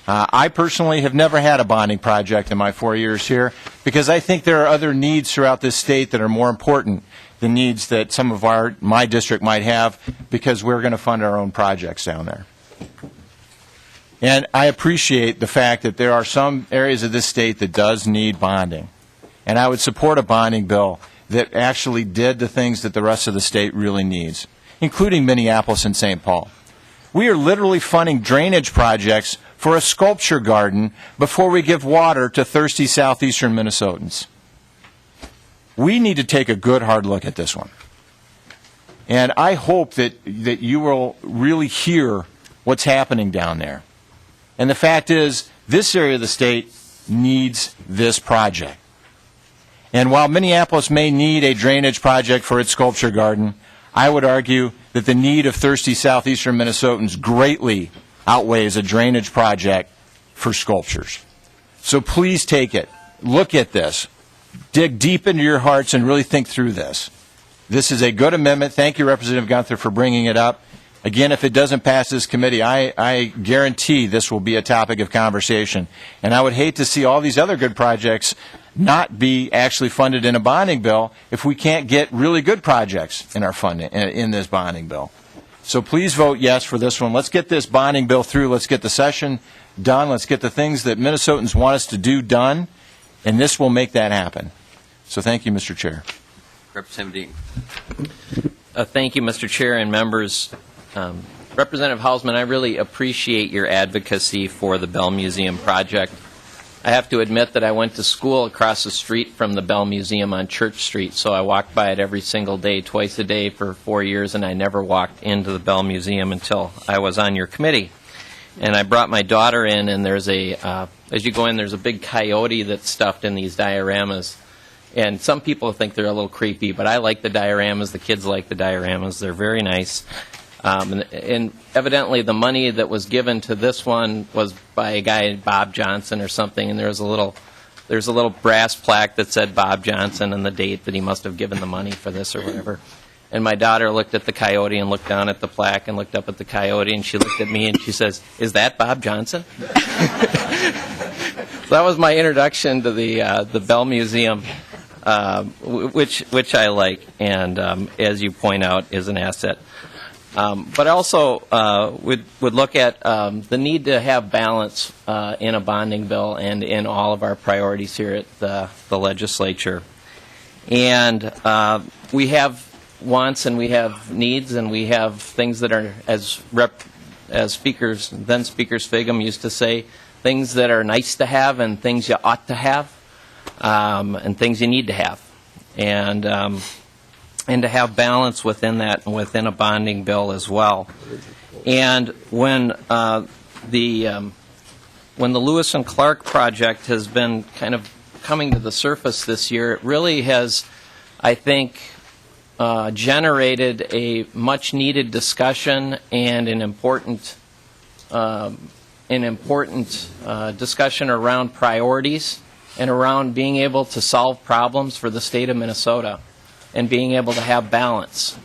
I personally have never had a bonding project in my 4 years here because I think there are other needs throughout this state that are more important than needs that some of my district might have because we're going to fund our own projects down there. And I appreciate the fact that there are some areas of this state that does need bonding. And I would support a bonding bill that actually did the things that the rest of the state really needs, including Minneapolis and St. Paul. We are literally funding drainage projects for a sculpture garden before we give water to thirsty southeastern Minnesotans. We need to take a good hard look at this one. And I hope that you will really hear what's happening down there. And the fact is, this area of the state needs this project. And while Minneapolis may need a drainage project for its sculpture garden, I would argue that the need of thirsty southeastern Minnesotans greatly outweighs a drainage project for sculptures. So please take it. Look at this. Dig deep into your hearts and really think through this. This is a good amendment. Thank you, Representative Gunther, for bringing it up. Again, if it doesn't pass this committee, I guarantee this will be a topic of conversation. And I would hate to see all these other good projects not be actually funded in a bonding bill if we can't get really good projects in our funding in this bonding bill. So please vote yes for this one. Let's get this bonding bill through. Let's get the session done. Let's get the things that Minnesotans want us to do done, and this will make that happen. So thank you, Mr. Chair. Representative Dean. Thank you, Mr. Chair and members. Representative Hausman, I really appreciate your advocacy for the Bell Museum project. I have to admit that I went to school across the street from the Bell Museum on Church Street, so I walked by it every single day, twice a day for 4 years, and I never walked into the Bell Museum until I was on your committee. And I brought my daughter in, and there's as you go in, there's a big coyote that's stuffed in these dioramas. And some people think they're a little creepy, but I like the dioramas. The kids like the dioramas. They're very nice. And evidently the money that was given to this one was by a guy, Bob Johnson or something, and there's a little brass plaque that said Bob Johnson and the date that he must have given the money for this or whatever. And my daughter looked at the coyote and looked down at the plaque and looked up at the coyote, and she looked at me and she says, "Is that Bob Johnson?" So that was my introduction to the Bell Museum, which I like, and as you point out, is an asset. But also would look at the need to have balance in a bonding bill and in all of our priorities here at the legislature. And we have wants and we have needs and we have things that are, as speakers, then Speaker Sviggum used to say, things that are nice to have and things you ought to have and things you need to have. And to have balance within that and within a bonding bill as well. And when the Lewis and Clark project has been kind of coming to the surface this year, it really has, I think, generated a much-needed discussion and an important discussion around priorities and around being able to solve problems for the state of Minnesota and being able to have balance.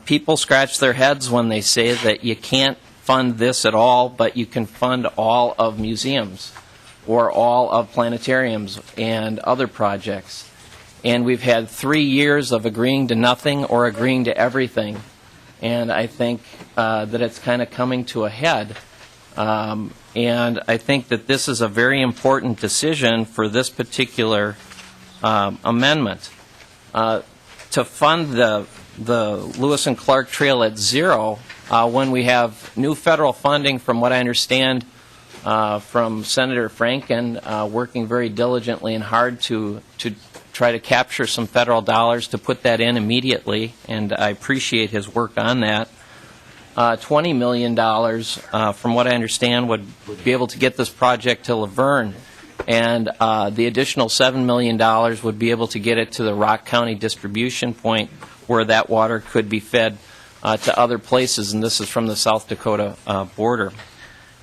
People scratch their heads when they say that you can't fund this at all, but you can fund all of museums or all of planetariums and other projects. And we've had 3 years of agreeing to nothing or agreeing to everything. And I think that it's kind of coming to a head. And I think that this is a very important decision for this particular amendment. To fund the Lewis and Clark Trail at zero when we have new federal funding, from what I understand from Senator Franken, working very diligently and hard to try to capture some federal dollars to put that in immediately, and I appreciate his work on that. $20 million, from what I understand, would be able to get this project to Laverne, and the additional $7 million would be able to get it to the Rock County distribution point where that water could be fed to other places, and this is from the South Dakota border.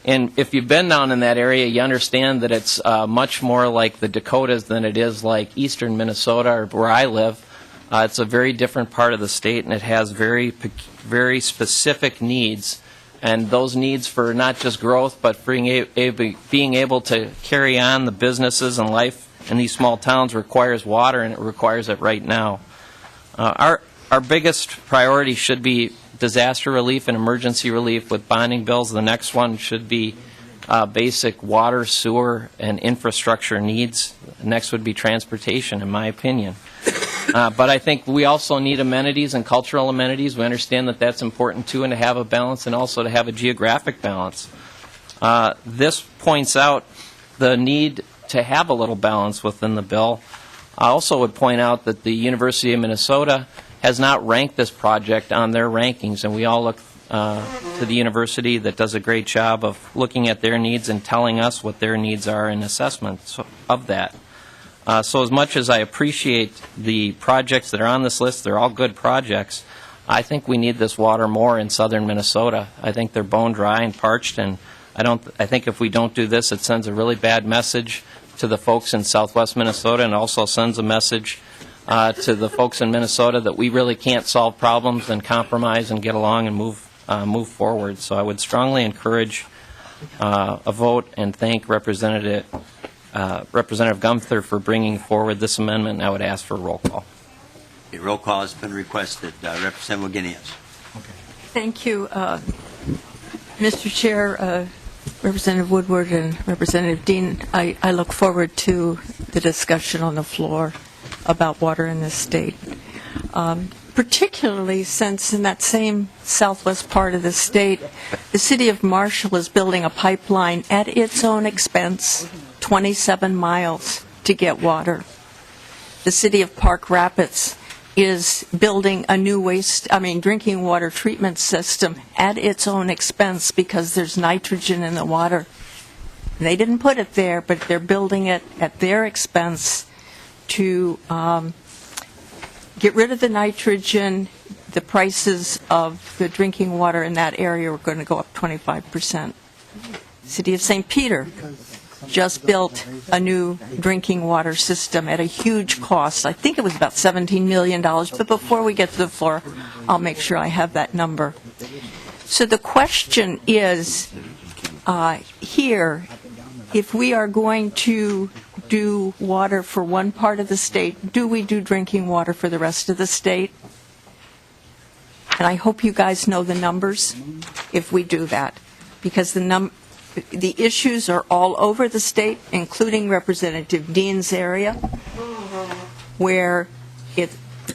And if you've been down in that area, you understand that it's much more like the Dakotas than it is like eastern Minnesota or where I live. It's a very different part of the state, and it has very specific needs. And those needs for not just growth, but being able to carry on the businesses and life in these small towns requires water, and it requires it right now. Our biggest priority should be disaster relief and emergency relief with bonding bills. The next one should be basic water, sewer, and infrastructure needs. Next would be transportation, in my opinion. But I think we also need amenities and cultural amenities. We understand that that's important, too, and to have a balance and also to have a geographic balance. This points out the need to have a little balance within the bill. I also would point out that the University of Minnesota has not ranked this project on their rankings, and we all look to the university that does a great job of looking at their needs and telling us what their needs are in assessments of that. So as much as I appreciate the projects that are on this list, they're all good projects, I think we need this water more in southern Minnesota. I think they're bone dry and parched, and I think if we don't do this, it sends a really bad message to the folks in southwest Minnesota, and also sends a message to the folks in Minnesota that we really can't solve problems and compromise and get along and move forward. So I would strongly encourage a vote and thank Representative Gumther for bringing forward this amendment, and I would ask for a roll call. A roll call has been requested. Representative Wagenius. Thank you, Mr. Chair, Representative Woodward, and Representative Dean. I look forward to the discussion on the floor about water in this state, particularly since in that same southwest part of the state, the city of Marshall is building a pipeline at its own expense, 27 miles to get water. The city of Park Rapids is building a new drinking water treatment system at its own expense because there's nitrogen in the water. They didn't put it there, but they're building it at their expense to get rid of the nitrogen. The prices of the drinking water in that area are going to go up 25%. The city of St. Peter just built a new drinking water system at a huge cost. I think it was about $17 million, but before we get to the floor, I'll make sure I have that number. So the question is, here, if we are going to do water for one part of the state, do we do drinking water for the rest of the state? And I hope you guys know the numbers if we do that, because the issues are all over the state, including Representative Dean's area, where it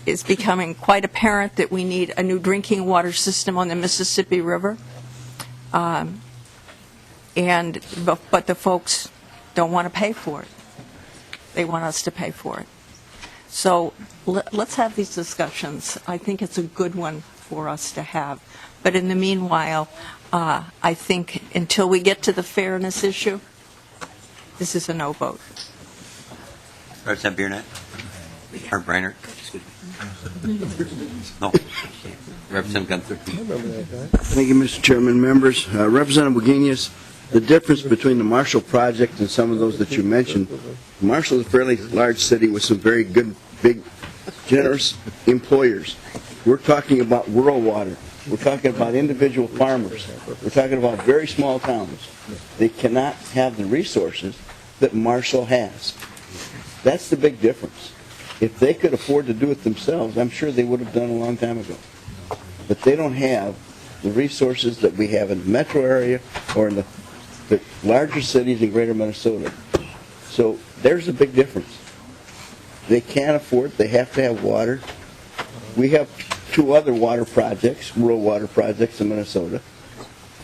is becoming quite apparent that we need a new drinking water system on the Mississippi River. But the folks don't want to pay for it. They want us to pay for it. So let's have these discussions. I think it's a good one for us to have. But in the meanwhile, I think until we get to the fairness issue, this is a no vote. Representative Burnett? Or Brainerd? Excuse me. No. Representative Gunther. Thank you, Mr. Chairman. Members, Representative Wagenius, the difference between the Marshall project and some of those that you mentioned, Marshall is a fairly large city with some very good, big, generous employers. We're talking about rural water. We're talking about individual farmers. We're talking about very small towns. They cannot have the resources that Marshall has. That's the big difference. If they could afford to do it themselves, I'm sure they would have done a long time ago. But they don't have the resources that we have in the metro area or in the larger cities in greater Minnesota. So there's a big difference. They can't afford it. They have to have water. We have 2 other water projects, rural water projects in Minnesota.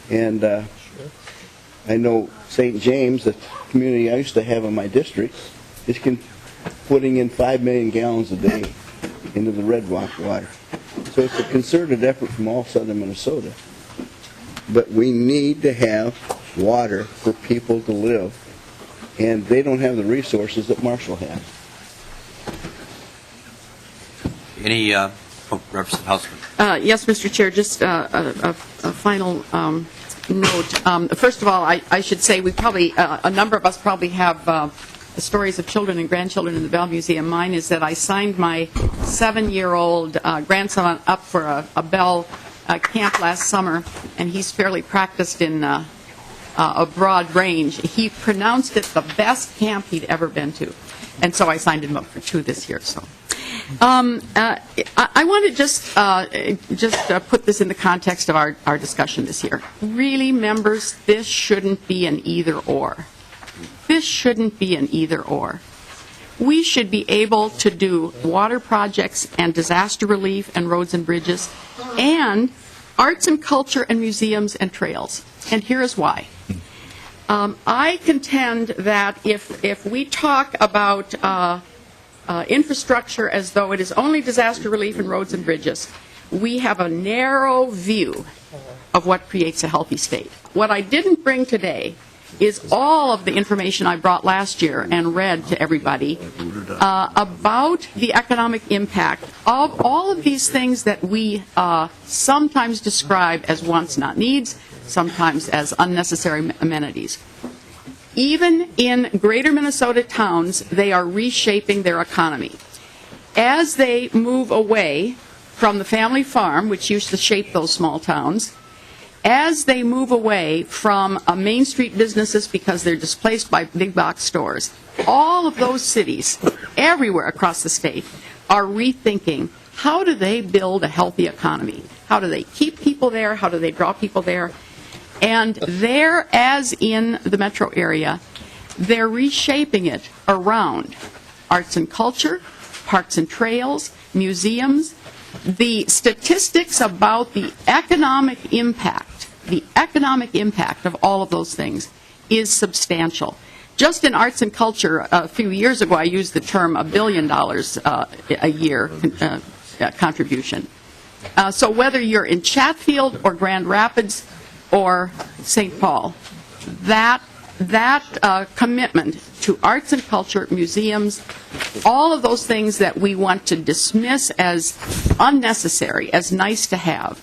And I know St. James, the community I used to have in my district, is putting in 5 million gallons a day into the Red Rock water. So it's a concerted effort from all southern Minnesota. But we need to have water for people to live, and they don't have the resources that Marshall has. Any, Representative Hausman? Yes, Mr. Chair, just a final note. First of all, I should say we probably, a number of us probably have the stories of children and grandchildren in the Bell Museum. Mine is that I signed my 7-year-old grandson up for a Bell camp last summer, and he's fairly practiced in a broad range. He pronounced it the best camp he'd ever been to, and so I signed him up for 2 this year. So. I want to just put this in the context of our discussion this year. Really, members, this shouldn't be an either-or. This shouldn't be an either-or. We should be able to do water projects and disaster relief and roads and bridges and arts and culture and museums and trails. And here is why. I contend that if we talk about infrastructure as though it is only disaster relief and roads and bridges, we have a narrow view of what creates a healthy state. What I didn't bring today is all of the information I brought last year and read to everybody about the economic impact of all of these things that we sometimes describe as wants, not needs, sometimes as unnecessary amenities. Even in greater Minnesota towns, they are reshaping their economy. As they move away from the family farm, which used to shape those small towns, as they move away from Main Street businesses because they're displaced by big box stores, all of those cities, everywhere across the state, are rethinking how do they build a healthy economy? How do they keep people there? How do they draw people there? And there, as in the metro area, they're reshaping it around arts and culture, parks and trails, museums. The statistics about the economic impact of all of those things is substantial. Just in arts and culture, a few years ago, I used the term $1 billion a year contribution. So whether you're in Chatfield or Grand Rapids or St. Paul, that commitment to arts and culture, museums, all of those things that we want to dismiss as unnecessary, as nice to have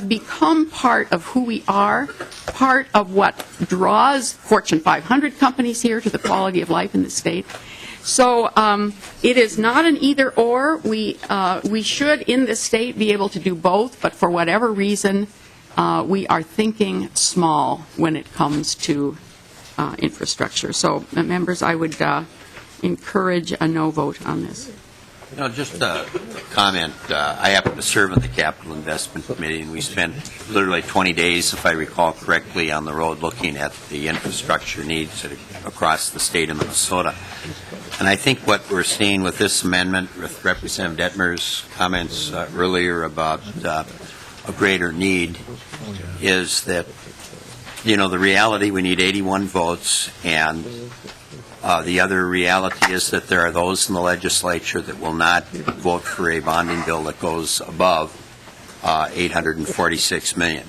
become part of who we are, part of what draws Fortune 500 companies here to the quality of life in the state. So it is not an either-or. We should, in this state, be able to do both, but for whatever reason, we are thinking small when it comes to infrastructure. So, members, I would encourage a no vote on this. You know, just a comment. I happen to serve on the Capital Investment Committee, and we spent literally 20 days, if I recall correctly, on the road looking at the infrastructure needs across the state of Minnesota. And I think what we're seeing with this amendment, with Representative Detmer's comments earlier about a greater need, is that, you know, the reality, we need 81 votes, and the other reality is that there are those in the legislature that will not vote for a bonding bill that goes above $846 million.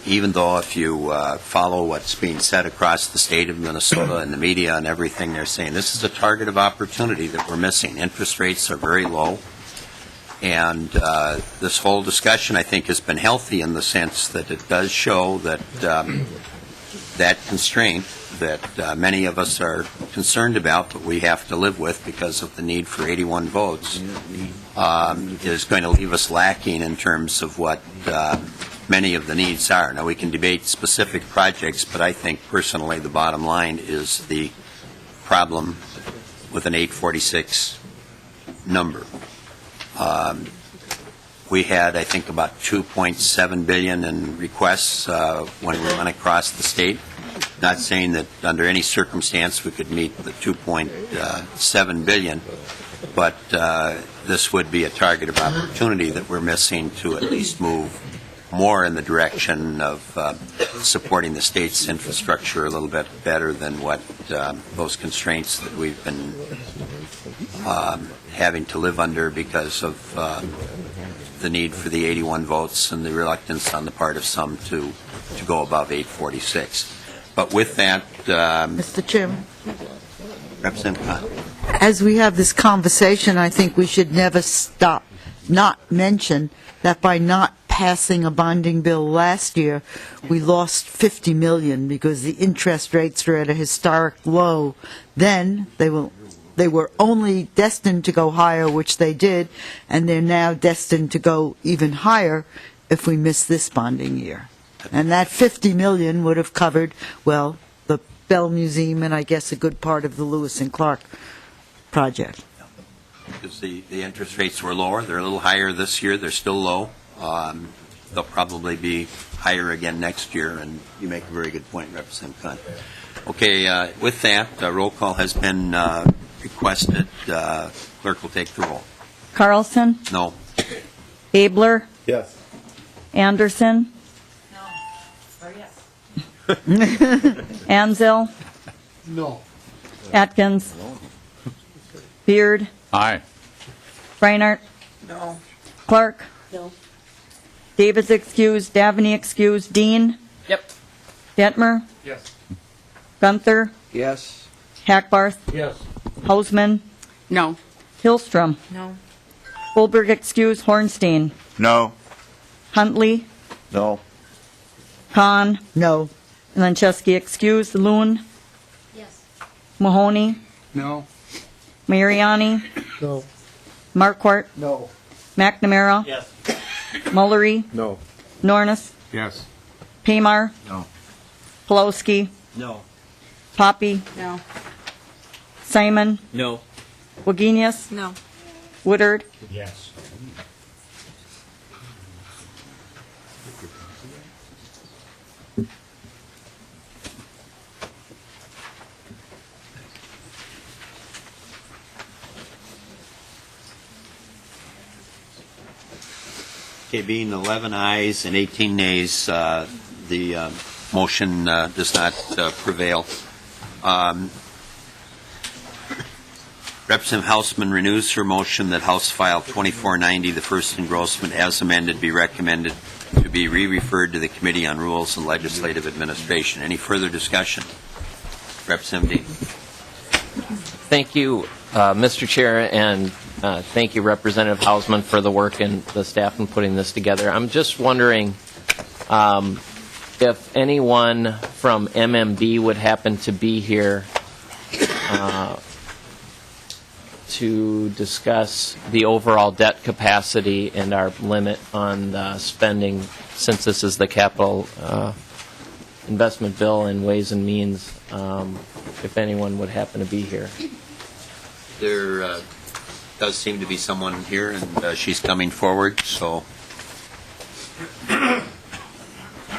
Even though if you follow what's being said across the state of Minnesota and the media and everything, they're saying this is a target of opportunity that we're missing. Interest rates are very low. And this whole discussion, I think, has been healthy in the sense that it does show that that constraint that many of us are concerned about, but we have to live with because of the need for 81 votes, is going to leave us lacking in terms of what many of the needs are. Now, we can debate specific projects, but I think personally the bottom line is the problem with an 846 number. We had, I think, about $2.7 billion in requests when we went across the state. Not saying that under any circumstance we could meet the $2.7 billion, but this would be a target of opportunity that we're missing to at least move more in the direction of supporting the state's infrastructure a little bit better than what those constraints that we've been having to live under because of the need for the 81 votes and the reluctance on the part of some to go above 846. But with that, Mr. Chairman, Representative Khan. as we have this conversation, I think we should never stop, not mention that by not passing a bonding bill last year, we lost $50 million because the interest rates were at a historic low. Then they were only destined to go higher, which they did, and they're now destined to go even higher if we miss this bonding year. And that $50 million would have covered, well, the Bell Museum and I guess a good part of the Lewis and Clark project. Because the interest rates were lower. They're a little higher this year. They're still low. They'll probably be higher again next year, and you make a very good point, Representative Khan. Okay, with that, roll call has been requested. Clerk will take the roll. Carlson? No. Abler? Yes. Anderson? No. Or yes. Anzel? No. Atkins? Beard? Aye. Reinhardt? No. Clark? No. Davis excused, Davany excused, Dean? Yep. Detmer? Yes. Gunther? Yes. Hackbarth? Yes. Hausman? No. Hillstrom? No. Goldberg excused, Hornstein? No. Huntley? No. Khan? No. Lancheski excused, Loon? Yes. Mahoney? No. Mariani? No. Marquardt? No. McNamara? Yes. Mullery? No. Nornis? Yes. Pamar? No. Pulowski? No. Poppy? No. Simon? No. Wagenius? No. Woodard? Yes. Okay, being 11 ayes and 18 nays, the motion does not prevail. Representative Hausman renews her motion that House File 2490, the first engrossment as amended, be recommended to be re-referred to the Committee on Rules and Legislative Administration. Any further discussion? Representative Dean. Thank you, Mr. Chair, and thank you, Representative Hausman, for the work and the staff in putting this together. I'm just wondering if anyone from MMB would happen to be here to discuss the overall debt capacity and our limit on the spending, since this is the capital investment bill and Ways and Means, if anyone would happen to be here. There does seem to be someone here, and she's coming forward, so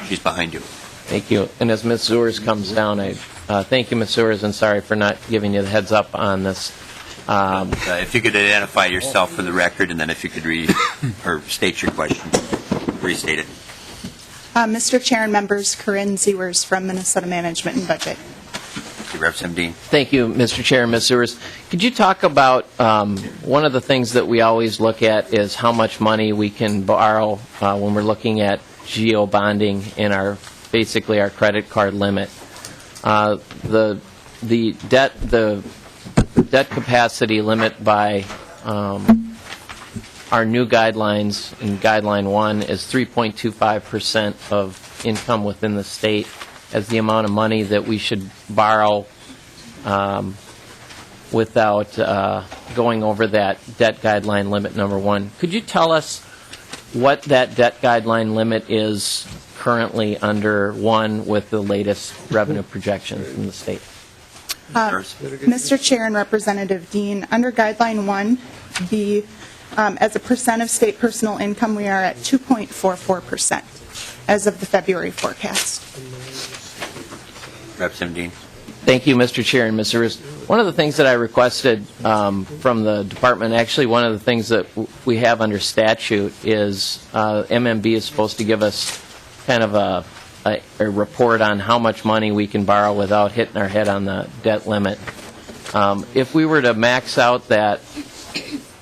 she's behind you. Thank you. And as Ms. Zures comes down, I thank you, Ms. Zures, and sorry for not giving you the heads up on this. If you could identify yourself for the record, and then if you could or state your question, restate it. Mr. Chair and members, Corinne Zewers from Minnesota Management and Budget. Thank you, Representative Dean. Thank you, Mr. Chair and Ms. Zures. Could you talk about one of the things that we always look at is how much money we can borrow when we're looking at geo-bonding in basically our credit card limit. The debt capacity limit by our new guidelines in Guideline 1 is 3.25% of income within the state as the amount of money that we should borrow without going over that debt guideline limit number 1. Could you tell us what that debt guideline limit is currently under 1 with the latest revenue projections from the state? Mr. Chair and Representative Dean, under Guideline 1, as a percent of state personal income, we are at 2.44% as of the February forecast. Representative Dean. Thank you, Mr. Chair and Ms. Zures. One of the things that I requested from the department, actually one of the things that we have under statute is MMB is supposed to give us kind of a report on how much money we can borrow without hitting our head on the debt limit. If we were to max out that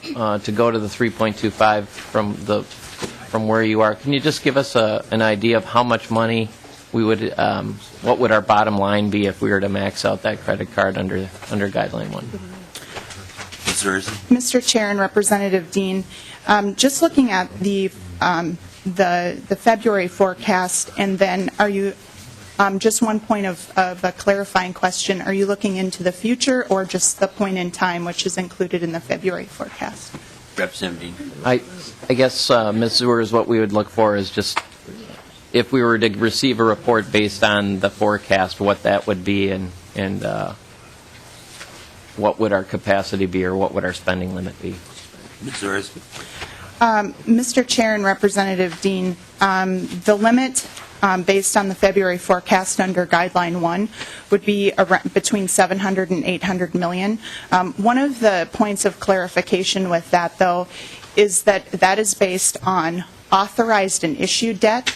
to go to the 3.25 from where you are, can you just give us an idea of how much money we would, what would our bottom line be if we were to max out that credit card under Guideline 1? Mr. Chair and Representative Dean, just looking at the February forecast, and then are you, just one point of a clarifying question, are you looking into the future or just the point in time which is included in the February forecast? Representative. I guess, Ms. Zewers, what we would look for is just if we were to receive a report based on the forecast, what that would be and what would our capacity be or what would our spending limit be? Ms. Zewers. Mr. Chair and Representative Dean, the limit based on the February forecast under Guideline 1 would be around between 700 and 800 million. One of the points of clarification with that, though, is that that is based on authorized and issued debt,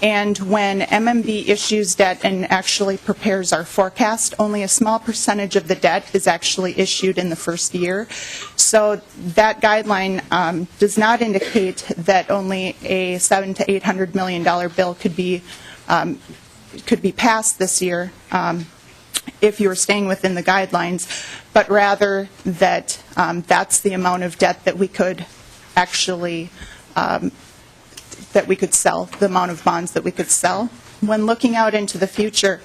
and when MMB issues debt and actually prepares our forecast, only a small percentage of the debt is actually issued in the first year. So that guideline does not indicate that only a $700 to $800 million bill could be passed this year if you were staying within the guidelines, but rather that that's the amount of debt that we could actually sell, the amount of bonds that we could sell. When looking out into the future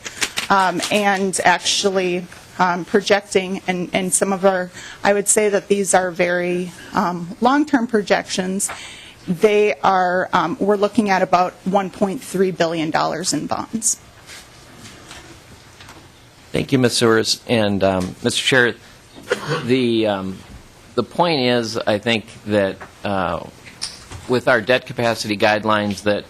and actually projecting, and some of our, I would say that these are very long-term projections, they are, we're looking at about $1.3 billion in bonds. Thank you, Ms. Sewers. And Mr. Chair, the point is, I think that with our debt capacity guidelines that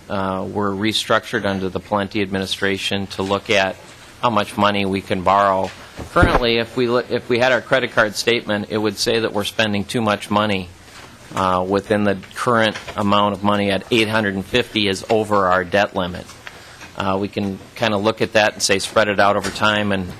were restructured under the Plenty administration to look at how much money we can borrow. Currently, if we had our credit card statement, it would say that we're spending too much money within the current amount of money at 850 is over our debt limit. We can kind of look at that and say spread it out over time and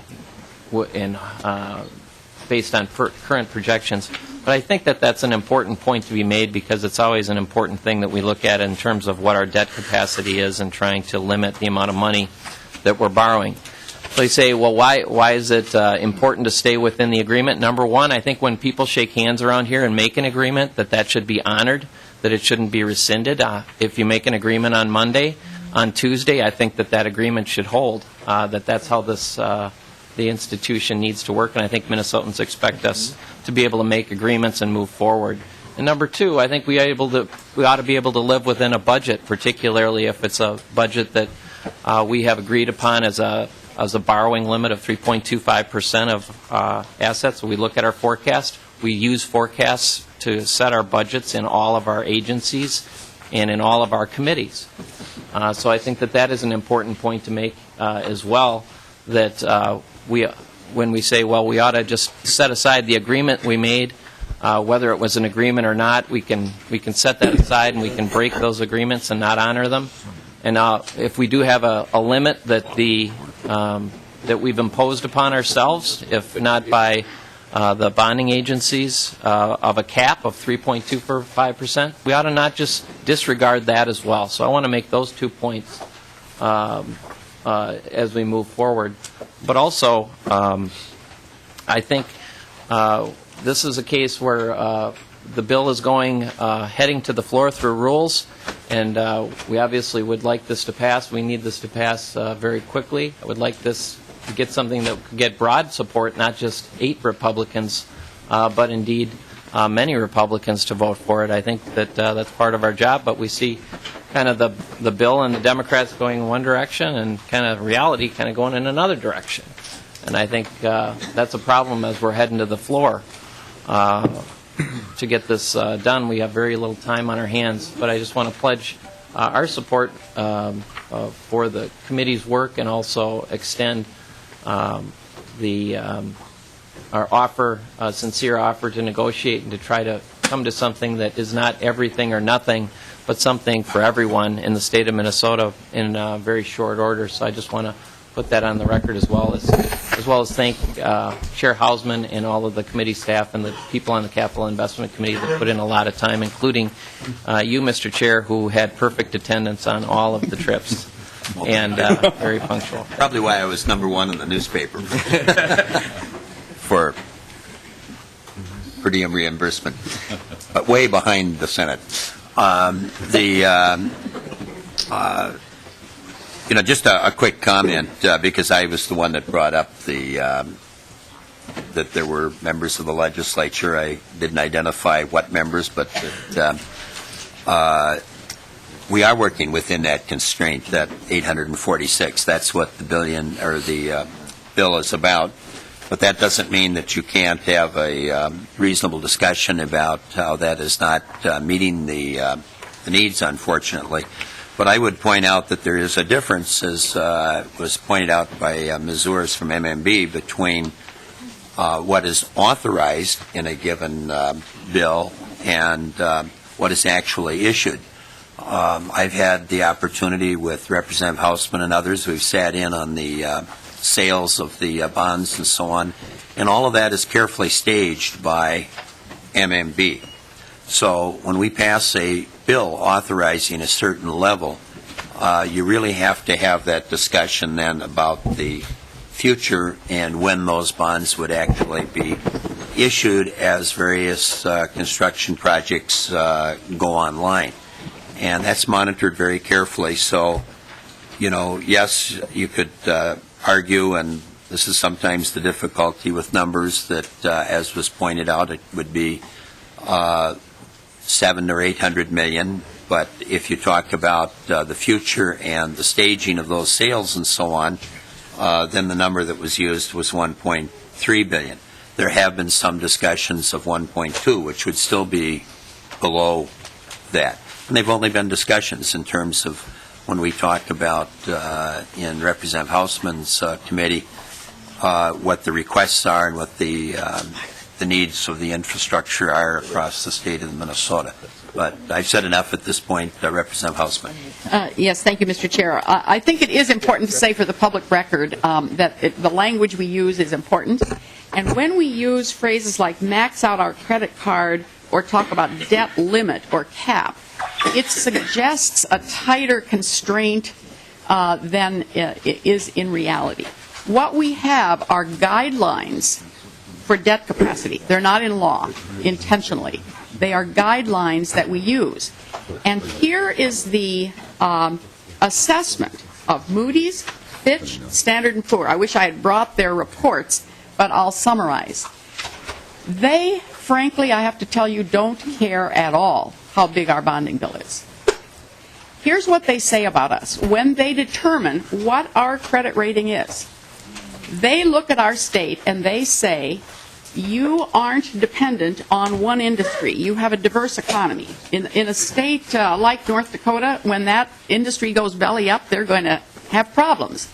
based on current projections. But I think that that's an important point to be made because it's always an important thing that we look at in terms of what our debt capacity is and trying to limit the amount of money that we're borrowing. So you say, well, why is it important to stay within the agreement? Number one, I think when people shake hands around here and make an agreement, that should be honored, that it shouldn't be rescinded. If you make an agreement on Monday, on Tuesday, I think that agreement should hold, that's how this the institution needs to work, and I think Minnesotans expect us to be able to make agreements and move forward. And number two, I think we ought to be able to live within a budget, particularly if it's a budget that we have agreed upon as a borrowing limit of 3.25% of assets. We look at our forecast. We use forecasts to set our budgets in all of our agencies and in all of our committees. So I think that is an important point to make as well, that when we say, well, we ought to just set aside the agreement we made, whether it was an agreement or not, we can set that aside and we can break those agreements and not honor them. And if we do have a limit that that we've imposed upon ourselves, if not by the bonding agencies, of a cap of 3.25%, we ought to not just disregard that as well. So I want to make those 2 points as we move forward. But also, I think this is a case where the bill is heading to the floor through rules, and we obviously would like this to pass. We need this to pass very quickly. I would like this to get something that could get broad support, not just 8 Republicans, but indeed many Republicans to vote for it. I think that that's part of our job, but we see kind of the bill and the Democrats going in one direction and kind of reality kind of going in another direction. And I think that's a problem as we're heading to the floor. To get this done, we have very little time on our hands, but I just want to pledge our support for the committee's work and also extend the offer, a sincere offer to negotiate and to try to come to something that is not everything or nothing, but something for everyone in the state of Minnesota in very short order. So I just want to put that on the record, as well as thank Chair Hausman and all of the committee staff and the people on the Capital Investment Committee that put in a lot of time, including you, Mr. Chair, who had perfect attendance on all of the trips and very punctual. Probably why I was number one in the newspaper for per diem reimbursement, but way behind the Senate. Just a quick comment, because I was the one that brought up that there were members of the legislature. I didn't identify what members, but that we are working within that constraint, that 846. That's what the billion or the bill is about. But that doesn't mean that you can't have a reasonable discussion about how that is not meeting the needs, unfortunately. But I would point out that there is a difference, as was pointed out by Ms. Urs from MMB, between what is authorized in a given bill and what is actually issued. I've had the opportunity with Representative Hausman and others. We've sat in on the sales of the bonds and so on, and all of that is carefully staged by MMB. So when we pass a bill authorizing a certain level, you really have to have that discussion then about the future and when those bonds would actually be issued as various construction projects go online. And that's monitored very carefully. So, yes, you could argue, and this is sometimes the difficulty with numbers, that, as was pointed out, it would be 700 or 800 million. But if you talk about the future and the staging of those sales and so on, then the number that was used was 1.3 billion. There have been some discussions of 1.2, which would still be below that. And they've only been discussions in terms of when we talked about in Representative Hausman's committee what the requests are and what the needs of the infrastructure are across the state of Minnesota. But I've said enough at this point. Representative Hausman. Yes, thank you, Mr. Chair. I think it is important to say for the public record that the language we use is important. And when we use phrases like max out our credit card or talk about debt limit or cap, it suggests a tighter constraint than it is in reality. What we have are guidelines for debt capacity. They're not in law intentionally. They are guidelines that we use. And here is the assessment of Moody's, Fitch, Standard & Poor's. I wish I had brought their reports, but I'll summarize. They, frankly, I have to tell you, don't care at all how big our bonding bill is. Here's what they say about us when they determine what our credit rating is. They look at our state and they say, you aren't dependent on one industry. You have a diverse economy. In a state like North Dakota, when that industry goes belly up, they're going to have problems.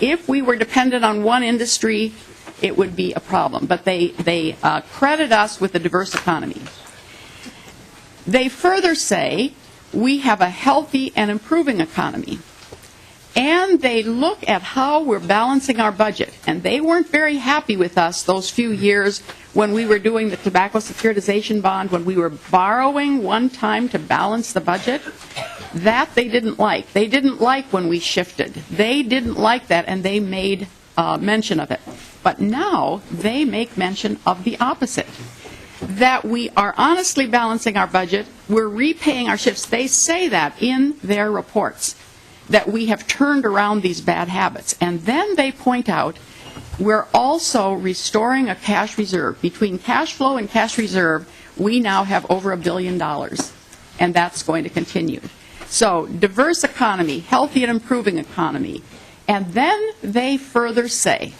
If we were dependent on one industry, it would be a problem. But they credit us with a diverse economy. They further say we have a healthy and improving economy. And they look at how we're balancing our budget. And they weren't very happy with us those few years when we were doing the tobacco securitization bond, when we were borrowing one time to balance the budget. That they didn't like. They didn't like when we shifted. They didn't like that, and they made mention of it. But now they make mention of the opposite. That we are honestly balancing our budget, we're repaying our shifts. They say that in their reports, that we have turned around these bad habits. And then they point out we're also restoring a cash reserve. Between cash flow and cash reserve, we now have over $1 billion, and that's going to continue. So diverse economy, healthy and improving economy. And then they further say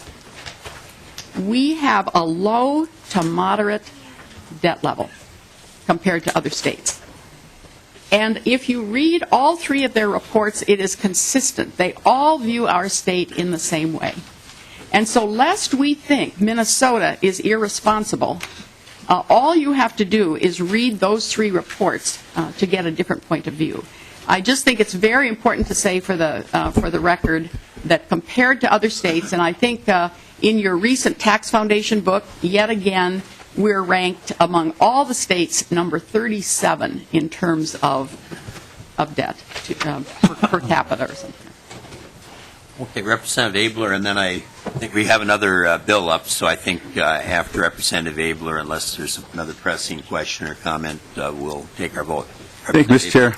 we have a low to moderate debt level compared to other states. And if you read all three of their reports, it is consistent. They all view our state in the same way. And so lest we think Minnesota is irresponsible, all you have to do is read those 3 reports to get a different point of view. I just think it's very important to say for the record that compared to other states, and I think in your recent Tax Foundation book, yet again, we're ranked among all the states number 37 in terms of debt per capita or something. Okay, Representative Abler, and then I think we have another bill up, so I think after Representative Abler, unless there's another pressing question or comment, we'll take our vote. Thank you, Mr. Chair.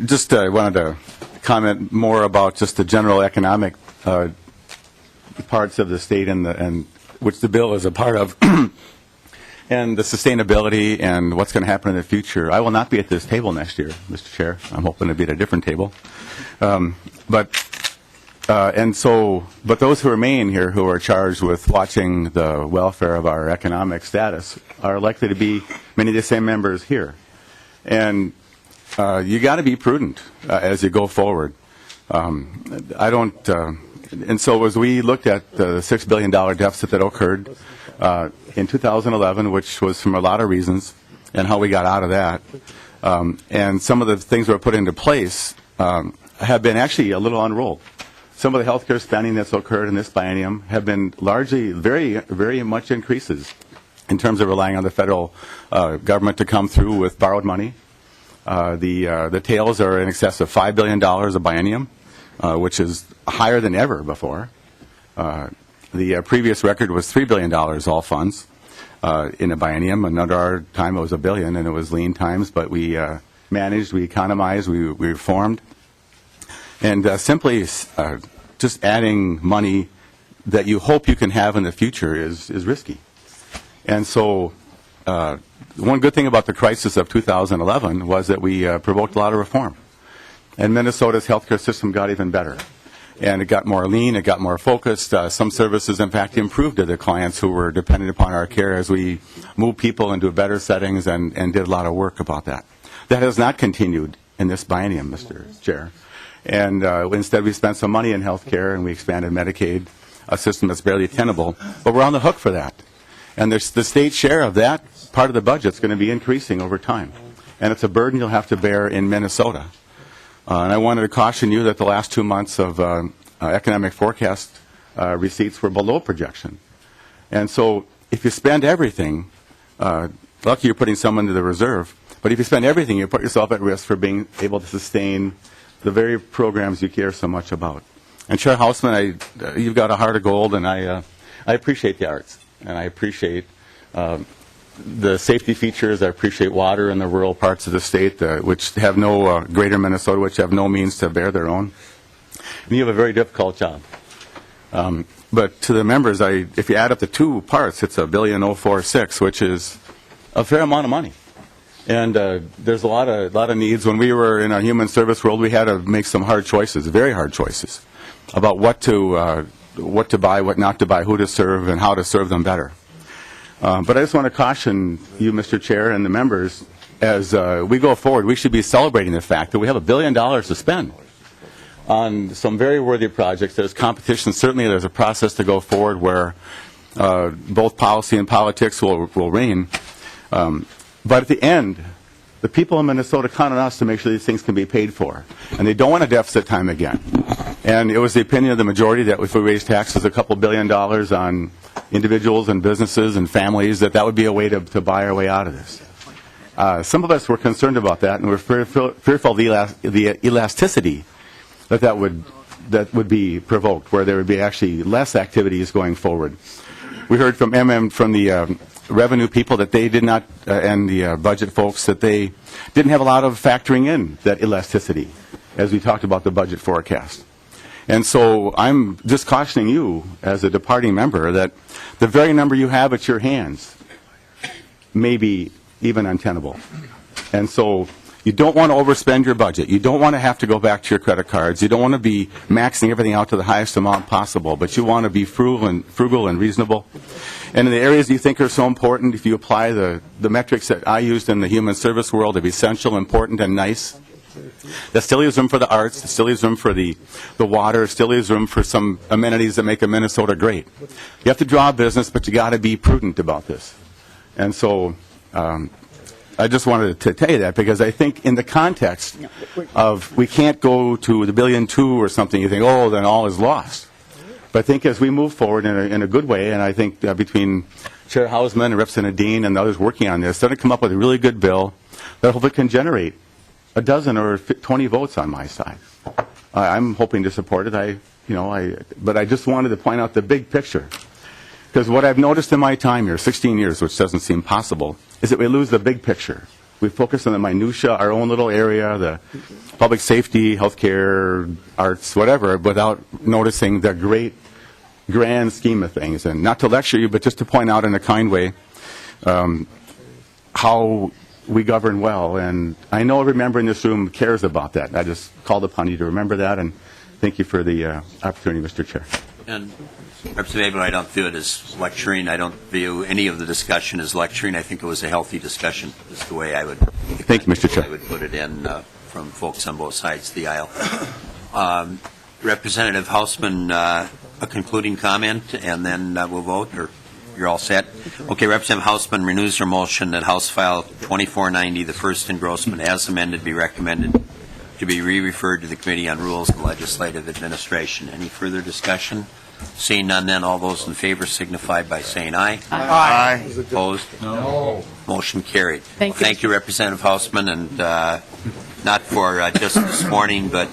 Just wanted to comment more about just the general economic parts of the state and which the bill is a part of, and the sustainability and what's going to happen in the future. I will not be at this table next year, Mr. Chair. I'm hoping to be at a different table. But those who remain here who are charged with watching the welfare of our economic status are likely to be many of the same members here. And you got to be prudent as you go forward. And so as we looked at the $6 billion deficit that occurred in 2011, which was from a lot of reasons, and how we got out of that, and some of the things that were put into place have been actually a little unrolled. Some of the health care spending that's occurred in this biennium have been largely very, very much increases in terms of relying on the federal government to come through with borrowed money. The tails are in excess of $5 billion a biennium, which is higher than ever before. The previous record was $3 billion all funds in a biennium, and under our time it was $1 billion, and it was lean times, but we managed, we economized, we reformed. And simply just adding money that you hope you can have in the future is risky. And so one good thing about the crisis of 2011 was that we provoked a lot of reform. And Minnesota's healthcare system got even better. And it got more lean, it got more focused. Some services, in fact, improved to the clients who were dependent upon our care as we moved people into better settings and did a lot of work about that. That has not continued in this biennium, Mr. Chair. And instead we spent some money in health care and we expanded Medicaid, a system that's barely tenable. But we're on the hook for that. And the state share of that part of the budget is going to be increasing over time. And it's a burden you'll have to bear in Minnesota. And I wanted to caution you that the last 2 months of economic forecast receipts were below projection. And so if you spend everything, lucky you're putting some into the reserve, but if you spend everything, you put yourself at risk for being able to sustain the very programs you care so much about. And Chair Hausman, you've got a heart of gold, and I appreciate the arts, and I appreciate the safety features. I appreciate water in the rural parts of the state, which have no greater Minnesota, which have no means to bear their own. And you have a very difficult job. But to the members, if you add up the 2 parts, it's $1.046 billion, which is a fair amount of money. And there's a lot of needs. When we were in our human service world, we had to make some hard choices, very hard choices, about what to buy, what not to buy, who to serve, and how to serve them better. But I just want to caution you, Mr. Chair, and the members, as we go forward, we should be celebrating the fact that we have $1 billion to spend on some very worthy projects. There's competition. Certainly there's a process to go forward where both policy and politics will reign. But at the end, the people in Minnesota count on us to make sure these things can be paid for. And they don't want a deficit time again. And it was the opinion of the majority that if we raise taxes a couple $1 billion on individuals and businesses and families, that would be a way to buy our way out of this. Some of us were concerned about that, and we're fearful of the elasticity that would be provoked, where there would be actually less activities going forward. We heard from the revenue people that they did not, and the budget folks, that they didn't have a lot of factoring in that elasticity as we talked about the budget forecast. And so I'm just cautioning you as a departing member that the very number you have at your hands may be even untenable. And so you don't want to overspend your budget. You don't want to have to go back to your credit cards. You don't want to be maxing everything out to the highest amount possible, but you want to be frugal and reasonable. And in the areas you think are so important, if you apply the metrics that I used in the human service world of essential, important, and nice, That still leaves room for the arts, that still leaves room for the water, still leaves room for some amenities that make a Minnesota great. You have to draw a business, but you got to be prudent about this. And so I just wanted to tell you that, because I think in the context of we can't go to the $1.2 billion or something, you think, oh, then all is lost. But I think as we move forward in a good way, and I think between Chair Hausman and Representative Dean and others working on this, they're going to come up with a really good bill that hopefully can generate a dozen or 20 votes on my side. I'm hoping to support it. But I just wanted to point out the big picture. Because what I've noticed in my time here, 16 years, which doesn't seem possible, is that we lose the big picture. We focus on the minutia, our own little area, the public safety, healthcare, arts, whatever, without noticing the great, grand scheme of things. And not to lecture you, but just to point out in a kind way how we govern well. And I know every member in this room cares about that. I just called upon you to remember that, and thank you for the opportunity, Mr. Chair. And Representative Abel, I don't view it as lecturing. I don't view any of the discussion as lecturing. I think it was a healthy discussion, is the way I would. Thank you, Mr. Chair. I would put it in from folks on both sides of the aisle. Representative Hausman, a concluding comment, and then we'll vote, or you're all set? Okay, Representative Hausman renews her motion that House File 2490, the first engrossment as amended, be recommended to be re-referred to the Committee on Rules and Legislative Administration. Any further discussion? Seeing none, then all those in favor signify by saying aye. Aye. Opposed? No. Motion carried. Thank you. Thank you, Representative Hausman, and not for just this morning, but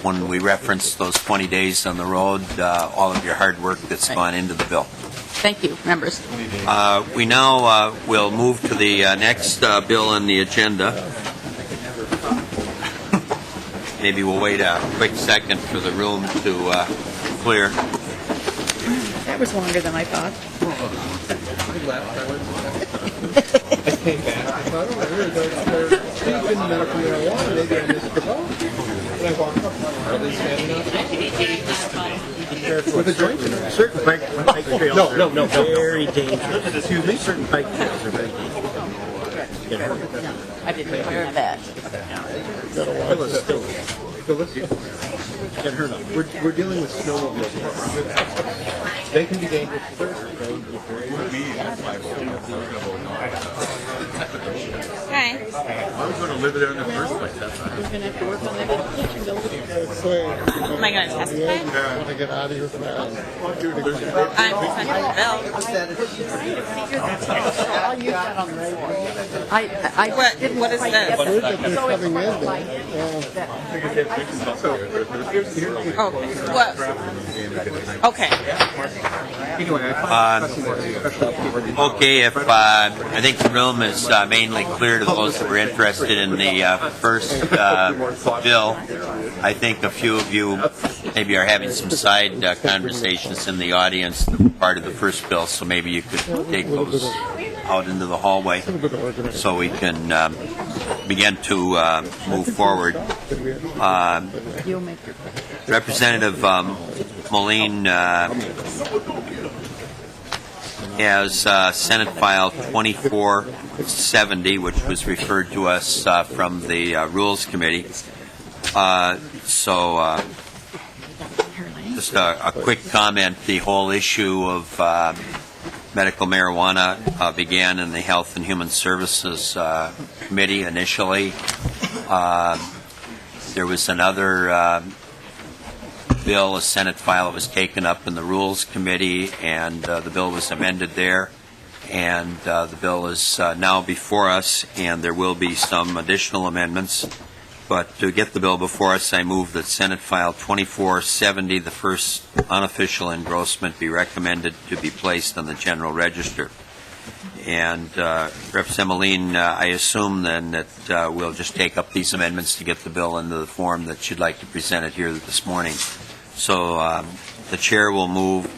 when we referenced those 20 days on the road, all of your hard work that's gone into the bill. Thank you, members. We now will move to the next bill on the agenda. Maybe we'll wait a quick second for the room to clear. That was longer than I thought. I came back. I thought, oh, I really don't speak in medical marijuana. Maybe I missed the vote. And I walk up, are they standing up? With a joint in it. Certain bike trails No. are very dangerous. Excuse me? Certain bike trails are very dangerous. Get hurt. I didn't hear that. Well, it's still Get hurt. We're dealing with snowmobiles. They can be dangerous. Okay. I was going to live there in the first place. That's why. We're going to have to work on that education bill. Am I going to testify? Yeah, I get out of here for that. I'm presenting the bill. What is this? Oh, what? Okay. Okay, if I think the room is mainly clear to those that were interested in the first bill. I think a few of you maybe are having some side conversations in the audience that were part of the first bill, so maybe you could take those out into the hallway so we can begin to move forward. Representative Melin has Senate File 2470, which was referred to us from the Rules Committee. Just a quick comment. The whole issue of medical marijuana began in the Health and Human Services Committee initially. There was another bill, a Senate file that was taken up in the Rules Committee, and the bill was amended there. And the bill is now before us, and there will be some additional amendments. But to get the bill before us, I move that Senate File 2470, the first unofficial engrossment, be recommended to be placed on the General Register. And Representative Melin, I assume then that we'll just take up these amendments to get the bill into the form that you'd like to present it here this morning. So the chair will move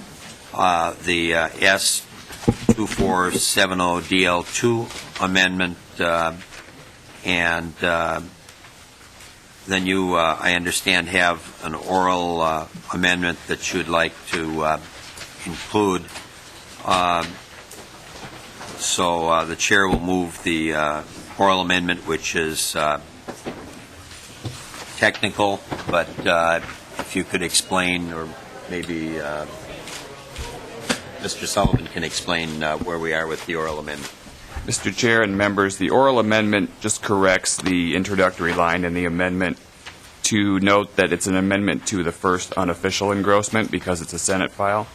the S2470DL2 amendment, and then you, I understand, have an oral amendment that you'd like to include. So the chair will move the oral amendment, which is technical, but if you could explain, or maybe Mr. Sullivan can explain where we are with the oral amendment. Mr. Chair and members, the oral amendment just corrects the introductory line in the amendment to note that it's an amendment to the first unofficial engrossment because it's a Senate file.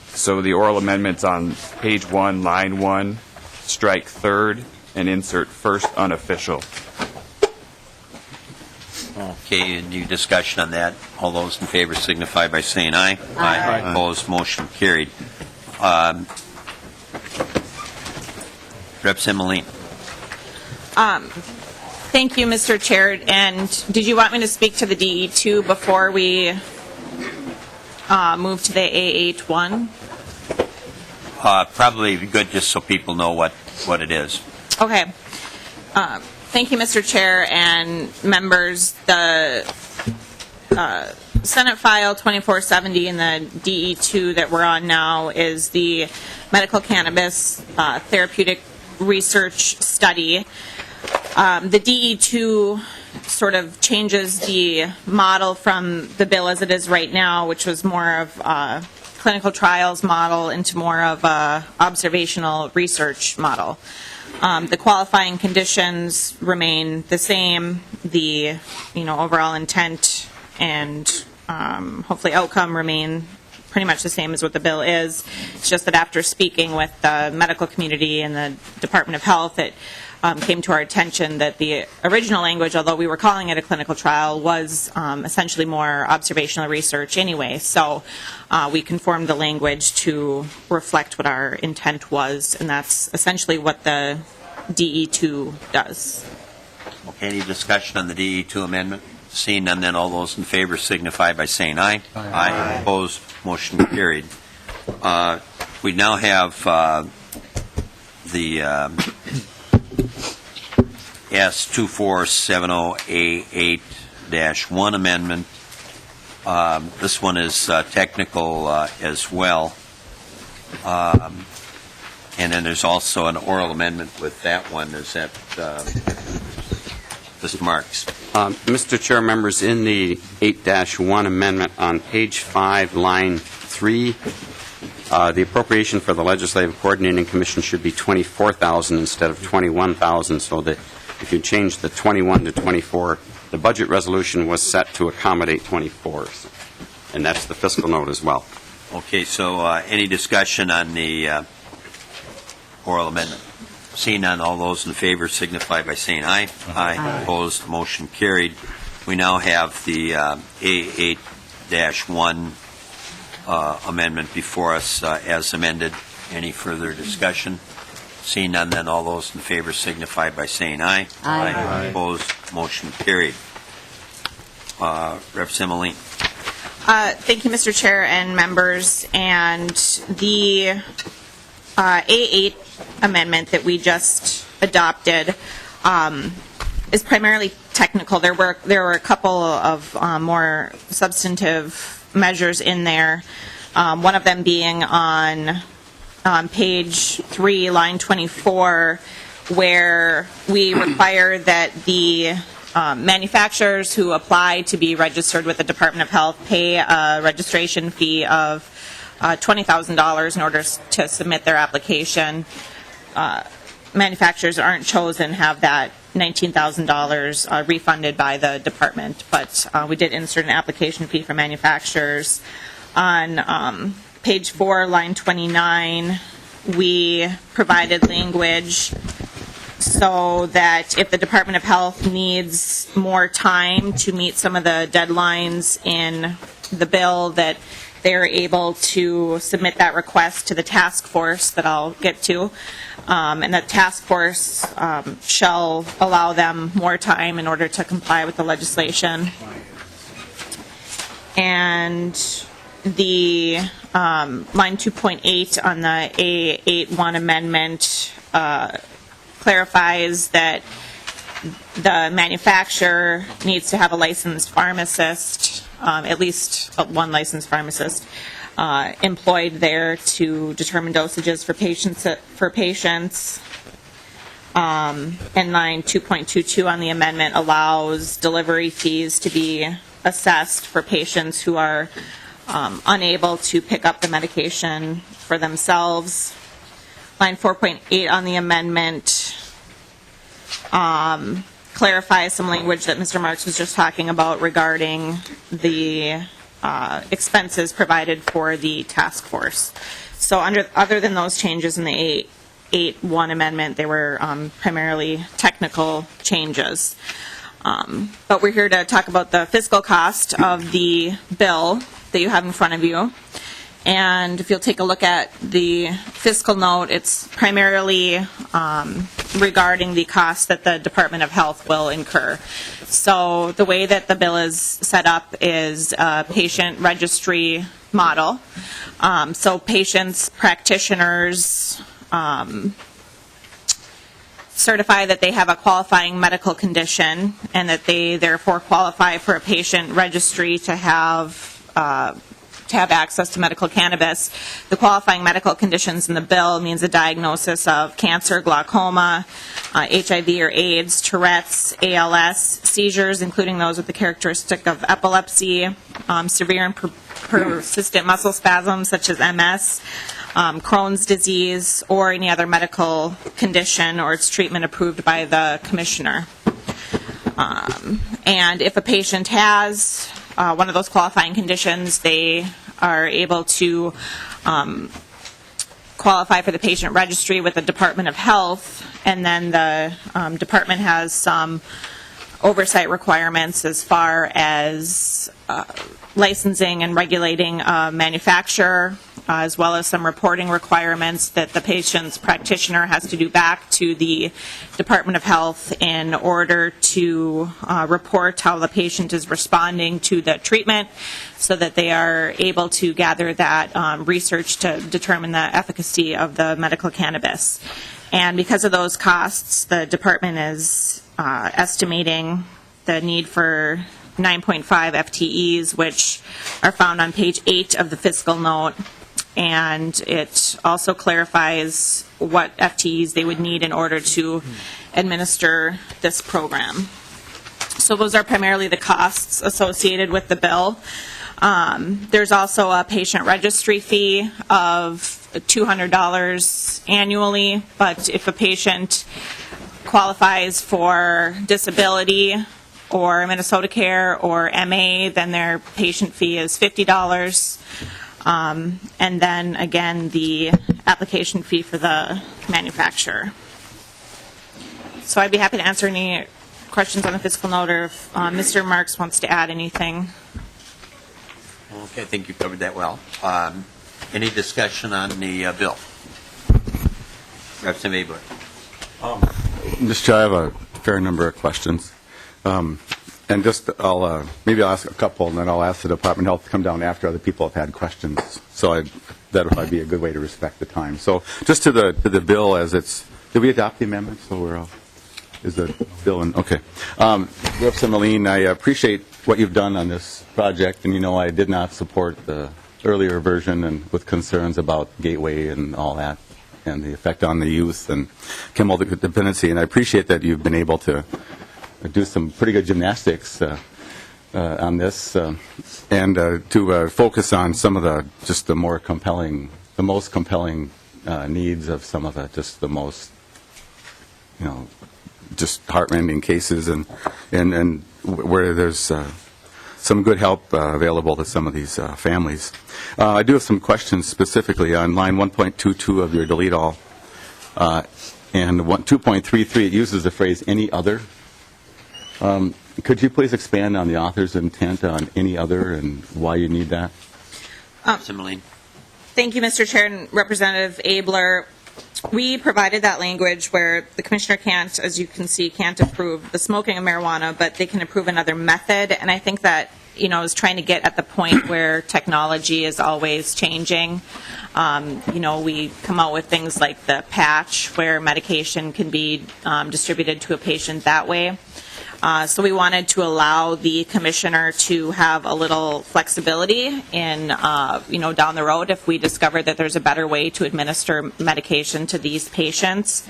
So the oral amendment's on page 1, line 1, strike third, and insert first unofficial. Okay, any discussion on that? All those in favor signify by saying aye. Aye. Opposed, motion carried. Representative Melin. Thank you, Mr. Chair. And did you want me to speak to the DE2 before we move to the A81? Probably good just so people know what it is. Okay. Thank you, Mr. Chair and members. The Senate File 2470 and the DE2 that we're on now is the medical cannabis therapeutic research study. The DE2 sort of changes the model from the bill as it is right now, which was more of a clinical trials model, into more of a observational research model. The qualifying conditions remain the same. The overall intent and hopefully outcome remain pretty much the same as what the bill is. It's just that after speaking with the medical community and the Department of Health, it came to our attention that the original language, although we were calling it a clinical trial, was essentially more observational research anyway. So we conformed the language to reflect what our intent was, and that's essentially what the DE2 does. Okay, any discussion on the DE2 amendment? Seeing none, then all those in favor signify by saying aye. Aye. Opposed, motion carried. We now have the S2470A8-1 amendment. This one is technical as well. And then there's also an oral amendment with that one. Is that Mr. Marks? Mr. Chair, members, in the 8-1 amendment on page 5, line 3, the appropriation for the Legislative Coordinating Commission should be $24,000 instead of $21,000, so that if you change the 21 to 24, the budget resolution was set to accommodate 24, and that's the fiscal note as well. Okay, so any discussion on the oral amendment? Seeing none, all those in favor signify by saying aye. Aye. Opposed, motion carried. We now have the A8-1 amendment before us as amended. Any further discussion? Seeing none, then all those in favor signify by saying aye. Aye. Opposed, motion carried. Representative Melin. Thank you, Mr. Chair and members. And the A8 amendment that we just adopted is primarily technical. There were a couple of more substantive measures in there. One of them being on page 3, line 24, where we require that the manufacturers who apply to be registered with the Department of Health pay a registration fee of $20,000 in order to submit their application. Manufacturers aren't chosen, have that $19,000 refunded by the department, but we did insert an application fee for manufacturers. On page 4, line 29, we provided language so that if the Department of Health needs more time to meet some of the deadlines in the bill, that they're able to submit that request to the task force that I'll get to. And that task force shall allow them more time in order to comply with the legislation. And the line 2.8 on the A81 amendment clarifies that the manufacturer needs to have a licensed pharmacist, at least one licensed pharmacist, employed there to determine dosages for patients. and line 2.22 on the amendment allows delivery fees to be assessed for patients who are unable to pick up the medication for themselves. Line 4.8 on the amendment clarifies some language that Mr. Marks was just talking about regarding the expenses provided for the task force. So other than those changes in the 8.1 amendment, they were primarily technical changes. But we're here to talk about the fiscal cost of the bill that you have in front of you. And if you'll take a look at the fiscal note, it's primarily regarding the cost that the Department of Health will incur. So the way that the bill is set up is a patient registry model. So patients, practitioners, certify that they have a qualifying medical condition and that they therefore qualify for a patient registry to have access to medical cannabis. The qualifying medical conditions in the bill means a diagnosis of cancer, glaucoma, HIV or AIDS, Tourette's, ALS, seizures, including those with the characteristic of epilepsy, severe and persistent muscle spasms such as MS, Crohn's disease, or any other medical condition or its treatment approved by the commissioner. And if a patient has one of those qualifying conditions, they are able to qualify for the patient registry with the Department of Health, and then the department has some oversight requirements as far as licensing and regulating a manufacturer, as well as some reporting requirements that the patient's practitioner has to do back to the Department of Health in order to report how the patient is responding to the treatment, so that they are able to gather that research to determine the efficacy of the medical cannabis. And because of those costs, the department is estimating the need for 9.5 FTEs, which are found on page 8 of the fiscal note. And it also clarifies what FTEs they would need in order to administer this program. So those are primarily the costs associated with the bill. There's also a patient registry fee of $200 annually, but if a patient qualifies for disability or Minnesota Care or MA, then their patient fee is $50. And then again, the application fee for the manufacturer. So I'd be happy to answer any questions on the fiscal note, or if Mr. Marks wants to add anything. Okay, I think you covered that well. Any discussion on the bill? Representative Abler. Mr. Chair, I have a fair number of questions. And just, maybe I'll ask a couple, and then I'll ask the Department of Health to come down after other people have had questions. So that might be a good way to respect the time. So just to the bill as it's, did we adopt the amendment? So we're all, is the bill in, okay. Representative Melin, I appreciate what you've done on this project, and I did not support the earlier version, and with concerns about gateway and all that, and the effect on the youth and chemical dependency. And I appreciate that you've been able to do some pretty good gymnastics on this, and to focus on some of the most compelling needs of some of the most just heartrending cases, and where there's some good help available to some of these families. I do have some questions specifically on line 1.22 of your delete all, and 2.33. It uses the phrase "any other." Could you please expand on the author's intent on any other and why you need that? Thank you, Mr. Chair and Representative Abler. We provided that language where the commissioner can't, as you can see, can't approve the smoking of marijuana, but they can approve another method. And I think that, is trying to get at the point where technology is always changing. We come out with things like the patch where medication can be distributed to a patient that way. So we wanted to allow the commissioner to have a little flexibility in, down the road if we discover that there's a better way to administer medication to these patients.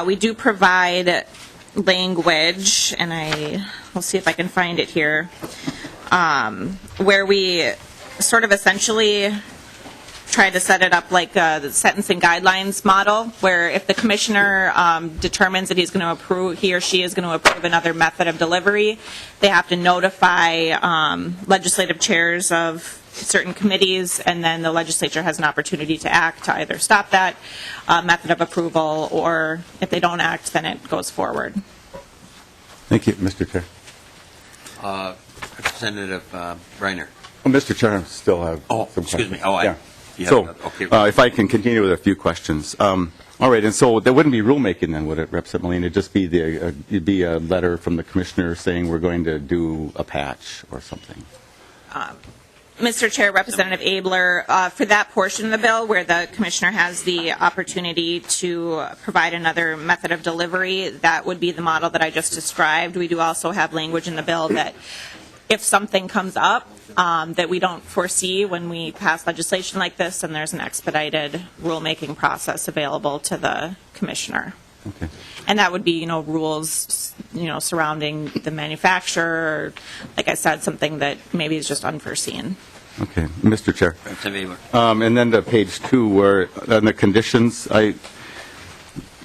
We do provide language, and we'll see if I can find it here, where we sort of essentially try to set it up like the sentencing guidelines model, where if the commissioner determines that he or she is going to approve another method of delivery, they have to notify legislative chairs of certain committees, and then the legislature has an opportunity to act to either stop that method of approval, or if they don't act, then it goes forward. Thank you, Mr. Chair. Representative Reiner. Well, Mr. Chair, I still have some excuse questions. me. So, if I can continue with a few questions. All right, and so there wouldn't be rulemaking then, would it, Representative Melin? It'd just be it'd be a letter from the commissioner saying we're going to do a patch or something. Mr. Chair, Representative Abler, for that portion of the bill where the commissioner has the opportunity to provide another method of delivery, that would be the model that I just described. We do also have language in the bill that if something comes up that we don't foresee when we pass legislation like this, then there's an expedited rulemaking process available to the commissioner. Okay. And that would be, rules, surrounding the manufacturer, or, like I said, something that maybe is just unforeseen. Okay, Mr. Chair. Representative Abler. And then to page 2, where on the conditions,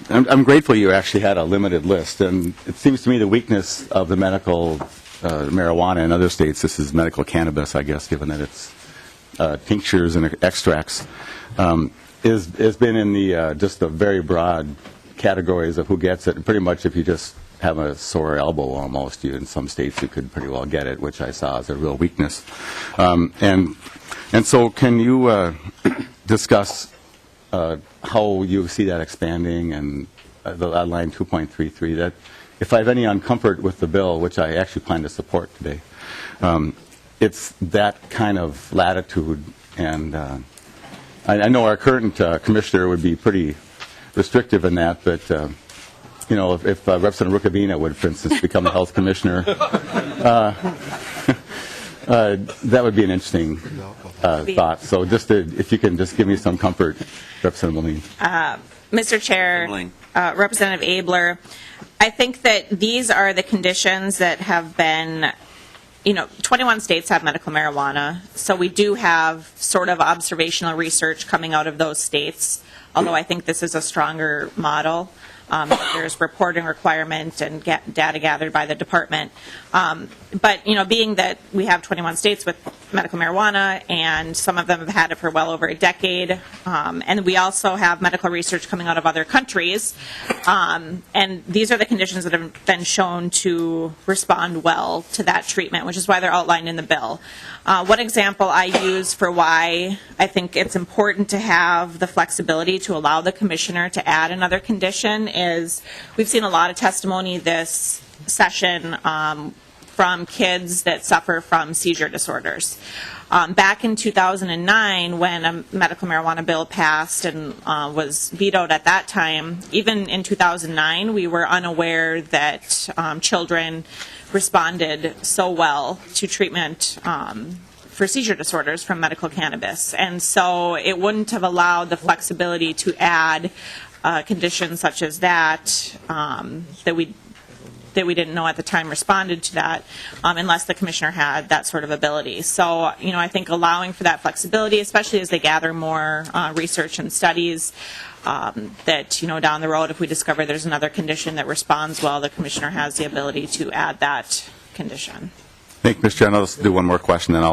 I'm grateful you actually had a limited list, and it seems to me the weakness of the medical marijuana in other states, this is medical cannabis, I guess, given that it's tinctures and extracts, has been in the just the very broad categories of who gets it. Pretty much if you just have a sore elbow almost, in some states you could pretty well get it, which I saw as a real weakness. And so can you discuss how you see that expanding, and the line 2.33, that if I have any uncomfort with the bill, which I actually plan to support today, it's that kind of latitude. And I know our current commissioner would be pretty restrictive in that, but if Representative Rukavina would, for instance, become the health commissioner, that would be an interesting thought. So if you can just give me some comfort, Representative Melin. Mr. Chair, Representative Abler, I think that these are the conditions that have been, 21 states have medical marijuana, so we do have sort of observational research coming out of those states, although I think this is a stronger model. There's reporting requirement and data gathered by the department. But, being that we have 21 states with medical marijuana, and some of them have had it for well over a decade, and we also have medical research coming out of other countries, and these are the conditions that have been shown to respond well to that treatment, which is why they're outlined in the bill. One example I use for why I think it's important to have the flexibility to allow the commissioner to add another condition is we've seen a lot of testimony this session from kids that suffer from seizure disorders. Back in 2009, when a medical marijuana bill passed and was vetoed at that time, even in 2009, we were unaware that children responded so well to treatment for seizure disorders from medical cannabis. And so it wouldn't have allowed the flexibility to add conditions such as that, that we didn't know at the time responded to that, unless the commissioner had that sort of ability. So, I think allowing for that flexibility, especially as they gather more research and studies, that, down the road, if we discover there's another condition that responds well, the commissioner has the ability to add that condition. Thank you, Mr. Chair. I'll just do one more question, then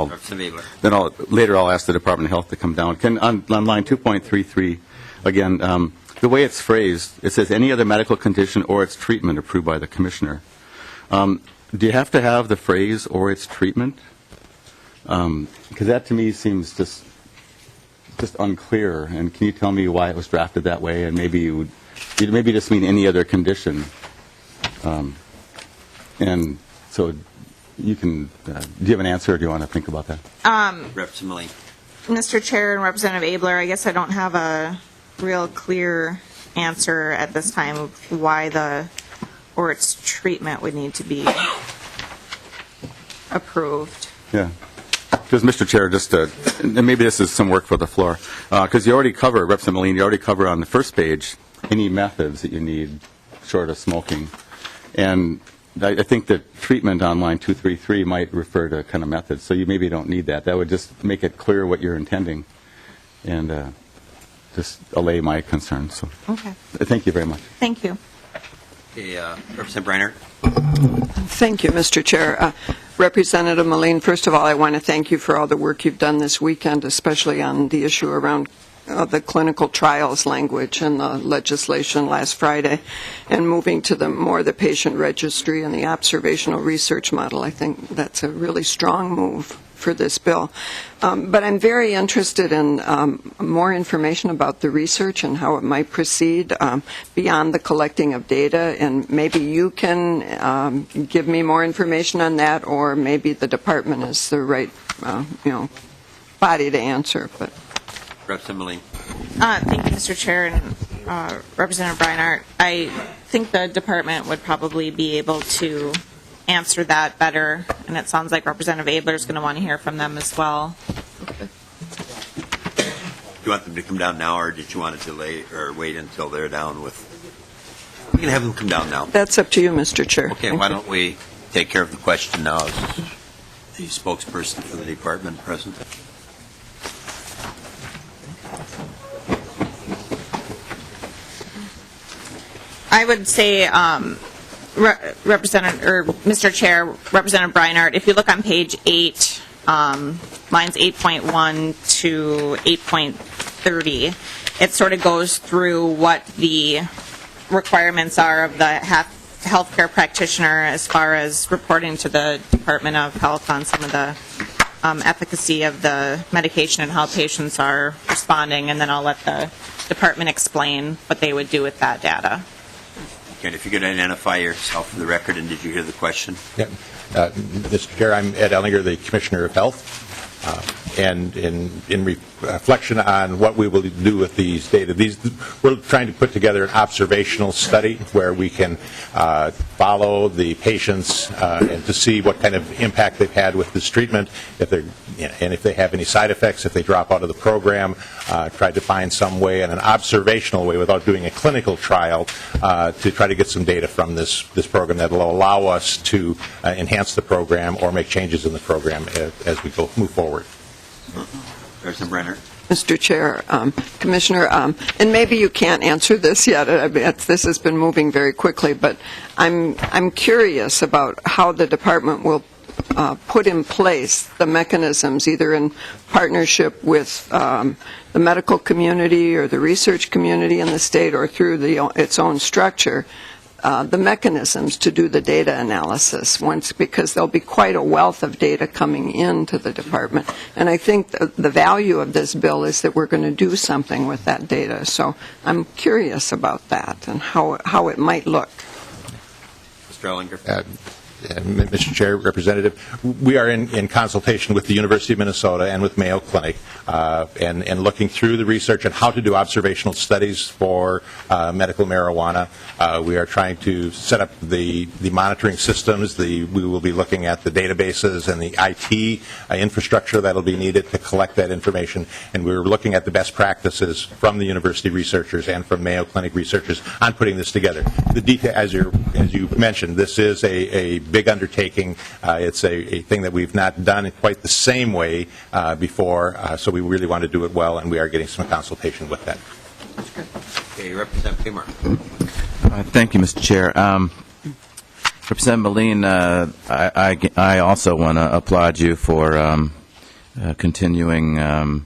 later I'll ask the Department of Health to come down. On line 2.33, again, the way it's phrased, it says any other medical condition or its treatment approved by the commissioner. Do you have to have the phrase or its treatment? Because that to me seems just unclear. And can you tell me why it was drafted that way? And maybe you just mean any other condition. And so you can. Do you have an answer, or do you want to think about that? Representative Melin. Mr. Chair and Representative Abler, I guess I don't have a real clear answer at this time of why the or its treatment would need to be approved. Yeah. Because, Mr. Chair, just and maybe this is some work for the floor, because you already cover, Representative Melin, you already cover on the first page any methods that you need short of smoking. And I think that treatment on line 233 might refer to kind of methods, so you maybe don't need that. That would just make it clear what you're intending and just allay my concerns. So, Okay. thank you very much. Thank you. Okay, Representative Briner. Thank you, Mr. Chair. Representative Melin, first of all, I want to thank you for all the work you've done this weekend, especially on the issue around the clinical trials language and the legislation last Friday, and moving to the patient registry and the observational research model. I think that's a really strong move for this bill. But I'm very interested in more information about the research and how it might proceed beyond the collecting of data, and maybe you can give me more information on that, or maybe the department is the right body to answer. But Representative Melin. Thank you, Mr. Chair, and Representative Breinart. I think the department would probably be able to answer that better, and it sounds like Representative Abler is going to want to hear from them as well. Do you want them to come down now, or did you want to delay or wait until they're down with? We can have them come down now. That's up to you, Mr. Chair. Okay, why don't we take care of the question now? Is the spokesperson for the department present? I would say, Mr. Chair, Representative Breinart, if you look on page 8, lines 8.1 to 8.30, it sort of goes through what the requirements are of the healthcare practitioner as far as reporting to the Department of Health on some of the efficacy of the medication and how patients are responding, and then I'll let the department explain what they would do with that data. And if you could identify yourself for the record, and did you hear the question? Yeah. Mr. Chair, I'm Ed Ellinger, the Commissioner of Health. And in reflection on what we will do with these data, we're trying to put together an observational study where we can follow the patients and to see what kind of impact they've had with this treatment, and if they have any side effects, if they drop out of the program, try to find some way, in an observational way, without doing a clinical trial, to try to get some data from this program that will allow us to enhance the program or make changes in the program as we move forward. President Brenner. Mr. Chair, Commissioner, and maybe you can't answer this yet. This has been moving very quickly, but I'm curious about how the department will put in place the mechanisms, either in partnership with the medical community or the research community in the state, or through its own structure, the mechanisms to do the data analysis because there'll be quite a wealth of data coming into the department. And I think the value of this bill is that we're going to do something with that data. So I'm curious about that and how it might look. Mr. Ellinger. Mr. Chair, Representative, we are in consultation with the University of Minnesota and with Mayo Clinic and looking through the research on how to do observational studies for medical marijuana. We are trying to set up the monitoring systems. We will be looking at the databases and the IT infrastructure that will be needed to collect that information. And we're looking at the best practices from the university researchers and from Mayo Clinic researchers on putting this together. The detail, as you mentioned, this is a big undertaking. It's a thing that we've not done in quite the same way before, so we really want to do it well, and we are getting some consultation with that. Okay, Representative Kumar. Thank you, Mr. Chair. Representative Melin, I also want to applaud you for continuing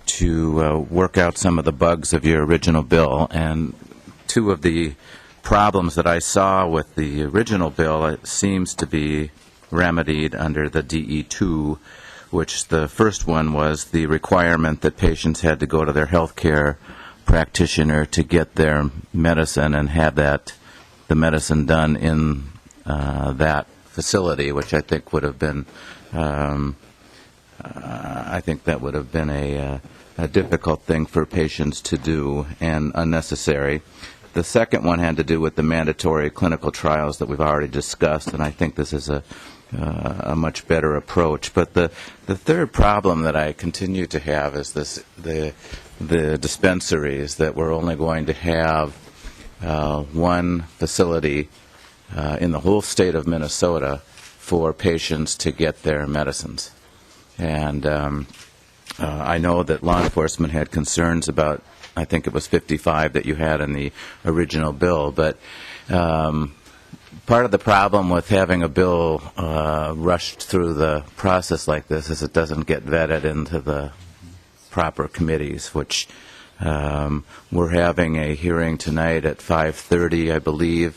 to work out some of the bugs of your original bill. And two of the problems that I saw with the original bill, it seems to be remedied under the DE2, which the first one was the requirement that patients had to go to their health care practitioner to get their medicine and have the medicine done in that facility, which I think would have been a difficult thing for patients to do and unnecessary. the second one had to do with the mandatory clinical trials that we've already discussed, and I think this is a much better approach. But the third problem that I continue to have is the dispensaries, that we're only going to have one facility in the whole state of Minnesota for patients to get their medicines. And I know that law enforcement had concerns about, I think it was 55 that you had in the original bill, but part of the problem with having a bill rushed through the process like this is it doesn't get vetted into the proper committees, which we're having a hearing tonight at 5:30, I believe,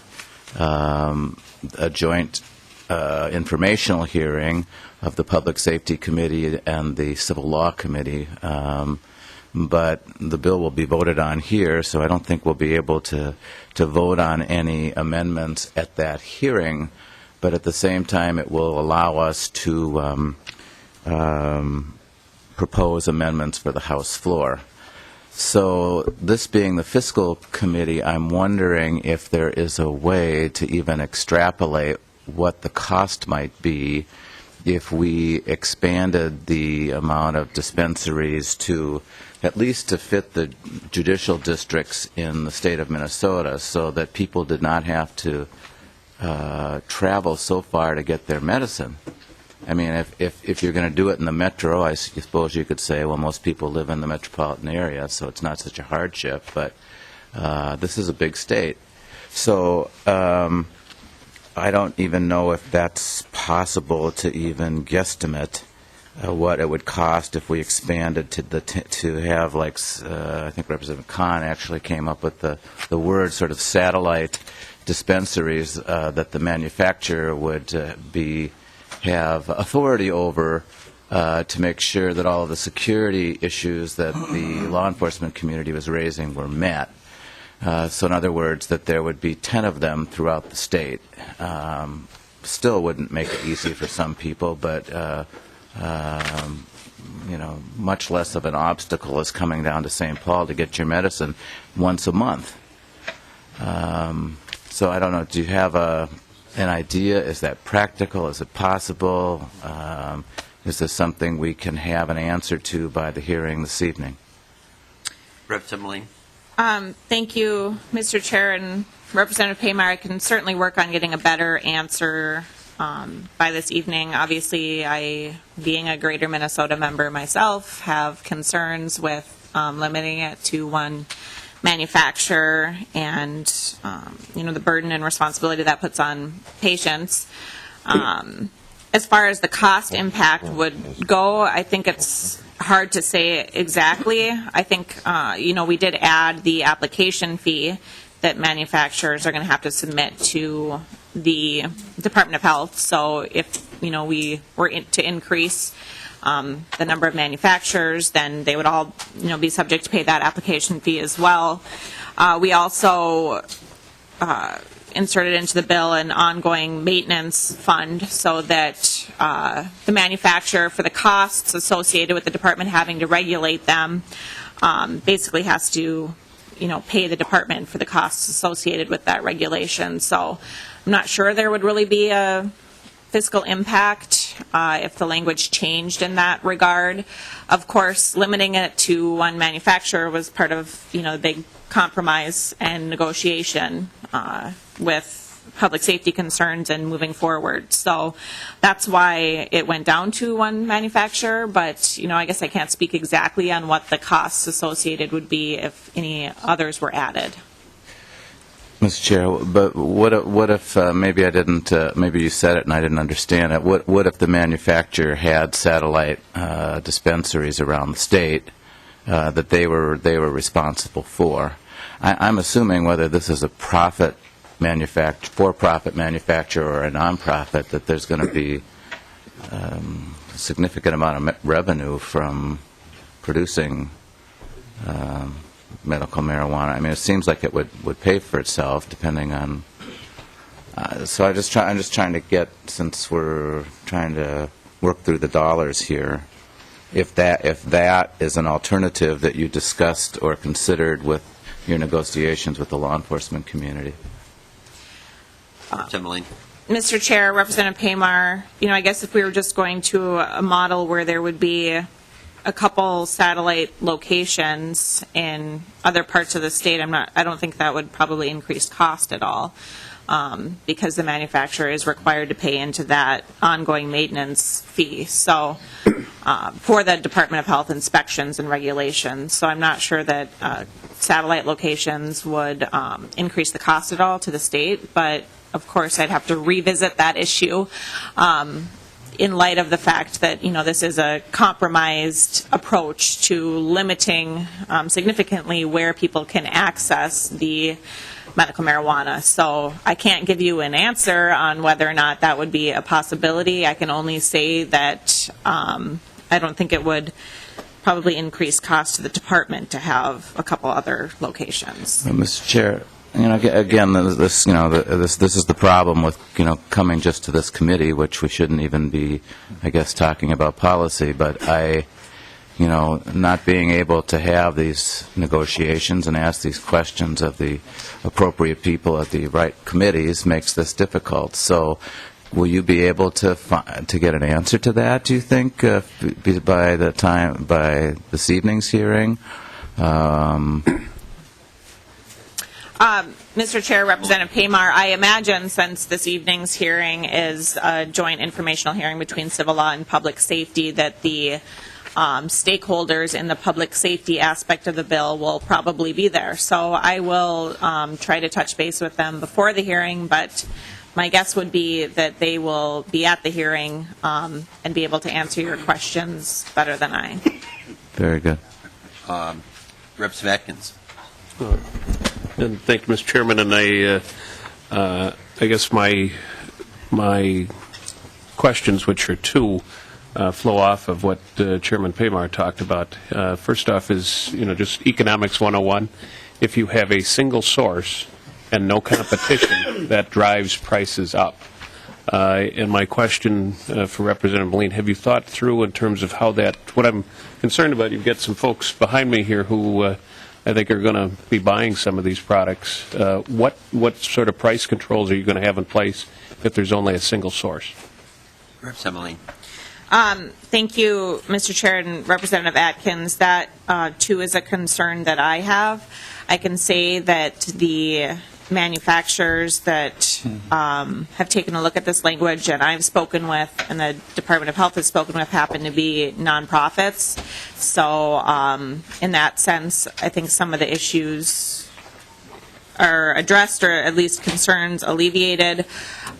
a joint informational hearing of the Public Safety Committee and the Civil Law Committee. But the bill will be voted on here, so I don't think we'll be able to vote on any amendments at that hearing. But at the same time, it will allow us to propose amendments for the House floor. So this being the Fiscal Committee, I'm wondering if there is a way to even extrapolate what the cost might be if we expanded the amount of dispensaries to at least to fit the judicial districts in the state of Minnesota, so that people did not have to travel so far to get their medicine. I mean, if you're going to do it in the metro, I suppose you could say, well, most people live in the metropolitan area, so it's not such a hardship, but this is a big state. So I don't even know if that's possible to even guesstimate what it would cost if we expanded to have, like, I think Representative Kahn actually came up with the word sort of satellite dispensaries that the manufacturer would have authority over to make sure that all of the security issues that the law enforcement community was raising were met. So in other words, that there would be 10 of them throughout the state. Still wouldn't make it easy for some people, but much less of an obstacle as coming down to St. Paul to get your medicine once a month. So I don't know, do you have an idea? Is that practical? Is it possible? Is this something we can have an answer to by the hearing this evening? Representative Melin. Thank you, Mr. Chair, and Representative Paymar. I can certainly work on getting a better answer by this evening. Obviously, I, being a Greater Minnesota member myself, have concerns with limiting it to one manufacturer and, the burden and responsibility that puts on patients. As far as the cost impact would go, I think it's hard to say exactly. I think, we did add the application fee that manufacturers are going to have to submit to the Department of Health. So if, we were to increase the number of manufacturers, then they would all, be subject to pay that application fee as well. We also inserted into the bill an ongoing maintenance fund so that the manufacturer, for the costs associated with the department having to regulate them, basically has to, pay the department for the costs associated with that regulation. So I'm not sure there would really be a fiscal impact if the language changed in that regard. Of course, limiting it to one manufacturer was part of, the big compromise and negotiation with public safety concerns and moving forward. So that's why it went down to one manufacturer, but, I guess I can't speak exactly on what the costs associated would be if any others were added. Mr. Chair, but what if maybe I didn't, maybe you said it and I didn't understand it. What if the manufacturer had satellite dispensaries around the state that they were responsible for? I'm assuming whether this is a for-profit manufacturer or a nonprofit, that there's going to be a significant amount of revenue from producing medical marijuana. I mean, it seems like it would pay for itself, depending on. So I'm just trying to get, since we're trying to work through the dollars here, if that is an alternative that you discussed or considered with your negotiations with the law enforcement community. Melin. Mr. Chair, Representative Paymar, I guess if we were just going to a model where there would be a couple satellite locations in other parts of the state, I don't think that would probably increase cost at all, because the manufacturer is required to pay into that ongoing maintenance fee. So, for the Department of Health inspections and regulations. So I'm not sure that satellite locations would increase the cost at all to the state, but of course I'd have to revisit that issue in light of the fact that, this is a compromised approach to limiting significantly where people can access the medical marijuana. So I can't give you an answer on whether or not that would be a possibility. I can only say that I don't think it would probably increase cost to the department to have a couple other locations. Mr. Chair, again, this is the problem with coming just to this committee, which we shouldn't even be, I guess, talking about policy. But not being able to have these negotiations and ask these questions of the appropriate people at the right committees makes this difficult. So, will you be able to get an answer to that, do you think, by this evening's hearing? Mr. Chair, Representative Paymar, I imagine since this evening's hearing is a joint informational hearing between civil law and public safety, that the stakeholders in the public safety aspect of the bill will probably be there. So I will try to touch base with them before the hearing, but my guess would be that they will be at the hearing and be able to answer your questions better than I. Very good. Representative Atkins. And thank you, Mr. Chairman. And I guess my questions, which are two, flow off of what Chairman Paymar talked about. First off is, just economics 101. If you have a single source and no competition, that drives prices up. And my question for Representative Melin, have you thought through in terms of how what I'm concerned about, you've got some folks behind me here who I think are going to be buying some of these products. What sort of price controls are you going to have in place if there's only a single source? Representative Melin. Thank you, Mr. Chair and Representative Atkins. That, too, is a concern that I have. I can say that the manufacturers that have taken a look at this language and I've spoken with and the Department of Health has spoken with happen to be nonprofits. So in that sense, I think some of the issues are addressed, or at least concerns alleviated,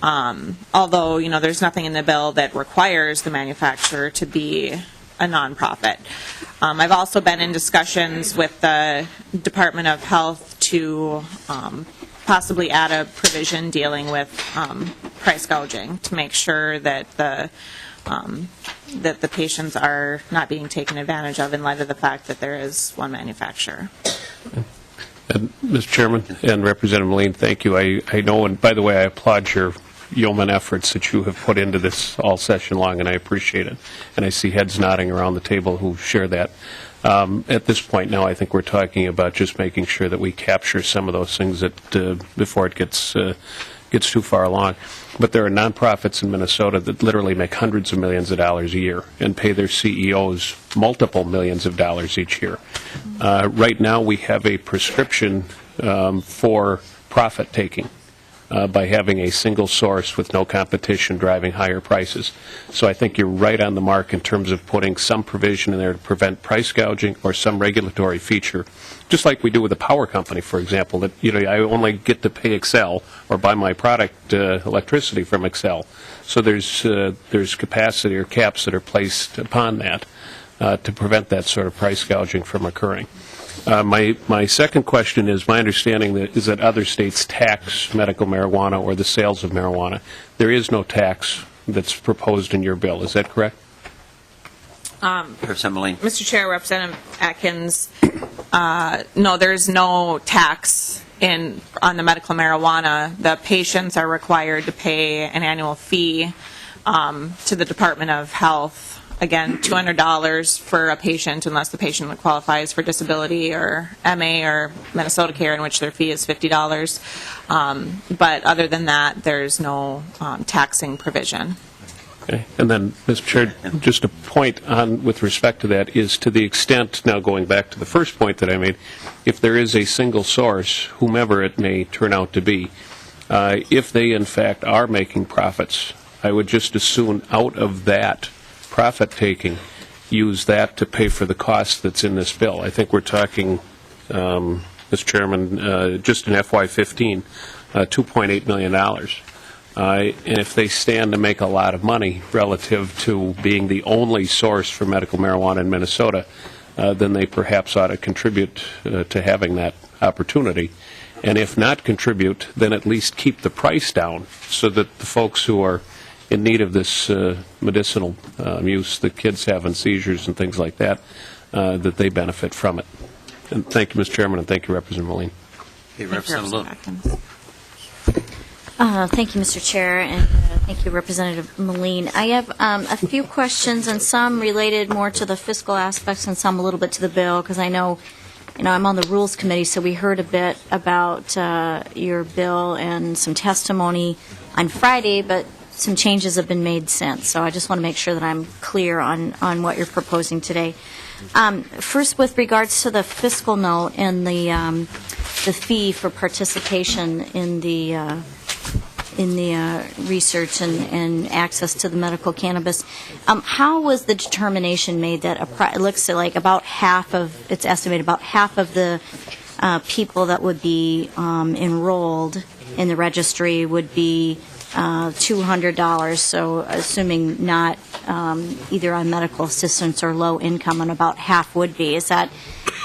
although, there's nothing in the bill that requires the manufacturer to be a nonprofit. I've also been in discussions with the Department of Health to possibly add a provision dealing with price gouging to make sure that the patients are not being taken advantage of in light of the fact that there is one manufacturer. And, Mr. Chairman and Representative Melin, thank you. I know, and by the way, I applaud your yeoman efforts that you have put into this all session long, and I appreciate it. And I see heads nodding around the table who share that. At this point now, I think we're talking about just making sure that we capture some of those things that before it gets too far along. But there are nonprofits in Minnesota that literally make hundreds of millions of dollars a year and pay their CEOs multiple millions of dollars each year. Right now, we have a prescription for profit taking. By having a single source with no competition driving higher prices. So I think you're right on the mark in terms of putting some provision in there to prevent price gouging or some regulatory feature, just like we do with the power company, for example, that I only get to pay Excel or buy my product electricity from Excel. So there's capacity or caps that are placed upon that to prevent that sort of price gouging from occurring. My second question is, my understanding is that other states tax medical marijuana or the sales of marijuana. There is no tax that's proposed in your bill. Is that correct? Mr. Chair, Representative Atkins, no, there's no tax on the medical marijuana. The patients are required to pay an annual fee to the Department of Health again, $200 for a patient unless the patient qualifies for disability or MA or Minnesota Care, in which their fee is $50. But other than that, there's no taxing provision. Okay. And then, Mr. Chair, just a point on with respect to that is to the extent, now going back to the first point that I made, if there is a single source, whomever it may turn out to be, if they in fact are making profits, I would just as soon out of that profit-taking use that to pay for the cost that's in this bill. I think we're talking, Mr. Chairman, just in FY15, $2.8 million. And if they stand to make a lot of money relative to being the only source for medical marijuana in Minnesota, then they perhaps ought to contribute to having that opportunity. And if not contribute, then at least keep the price down so that the folks who are in need of this medicinal use that kids having seizures and things like that, that they benefit from it. And thank you, Mr. Chairman, and thank you, Representative Melin. Okay, Representative Lewin. Thank you, Mr. Chair, and thank you, Representative Melin. I have a few questions, and some related more to the fiscal aspects and some a little bit to the bill, because I know, I'm on the Rules Committee, so we heard a bit about your bill and some testimony on Friday, but some changes have been made since. So I just want to make sure that I'm clear on what you're proposing today. First, with regards to the fiscal note and the fee for participation in the research and access to the medical cannabis, how was the determination made that it looks like it's estimated about half of the people that would be enrolled in the registry would be $200, so assuming not either on medical assistance or low income, and about half would be.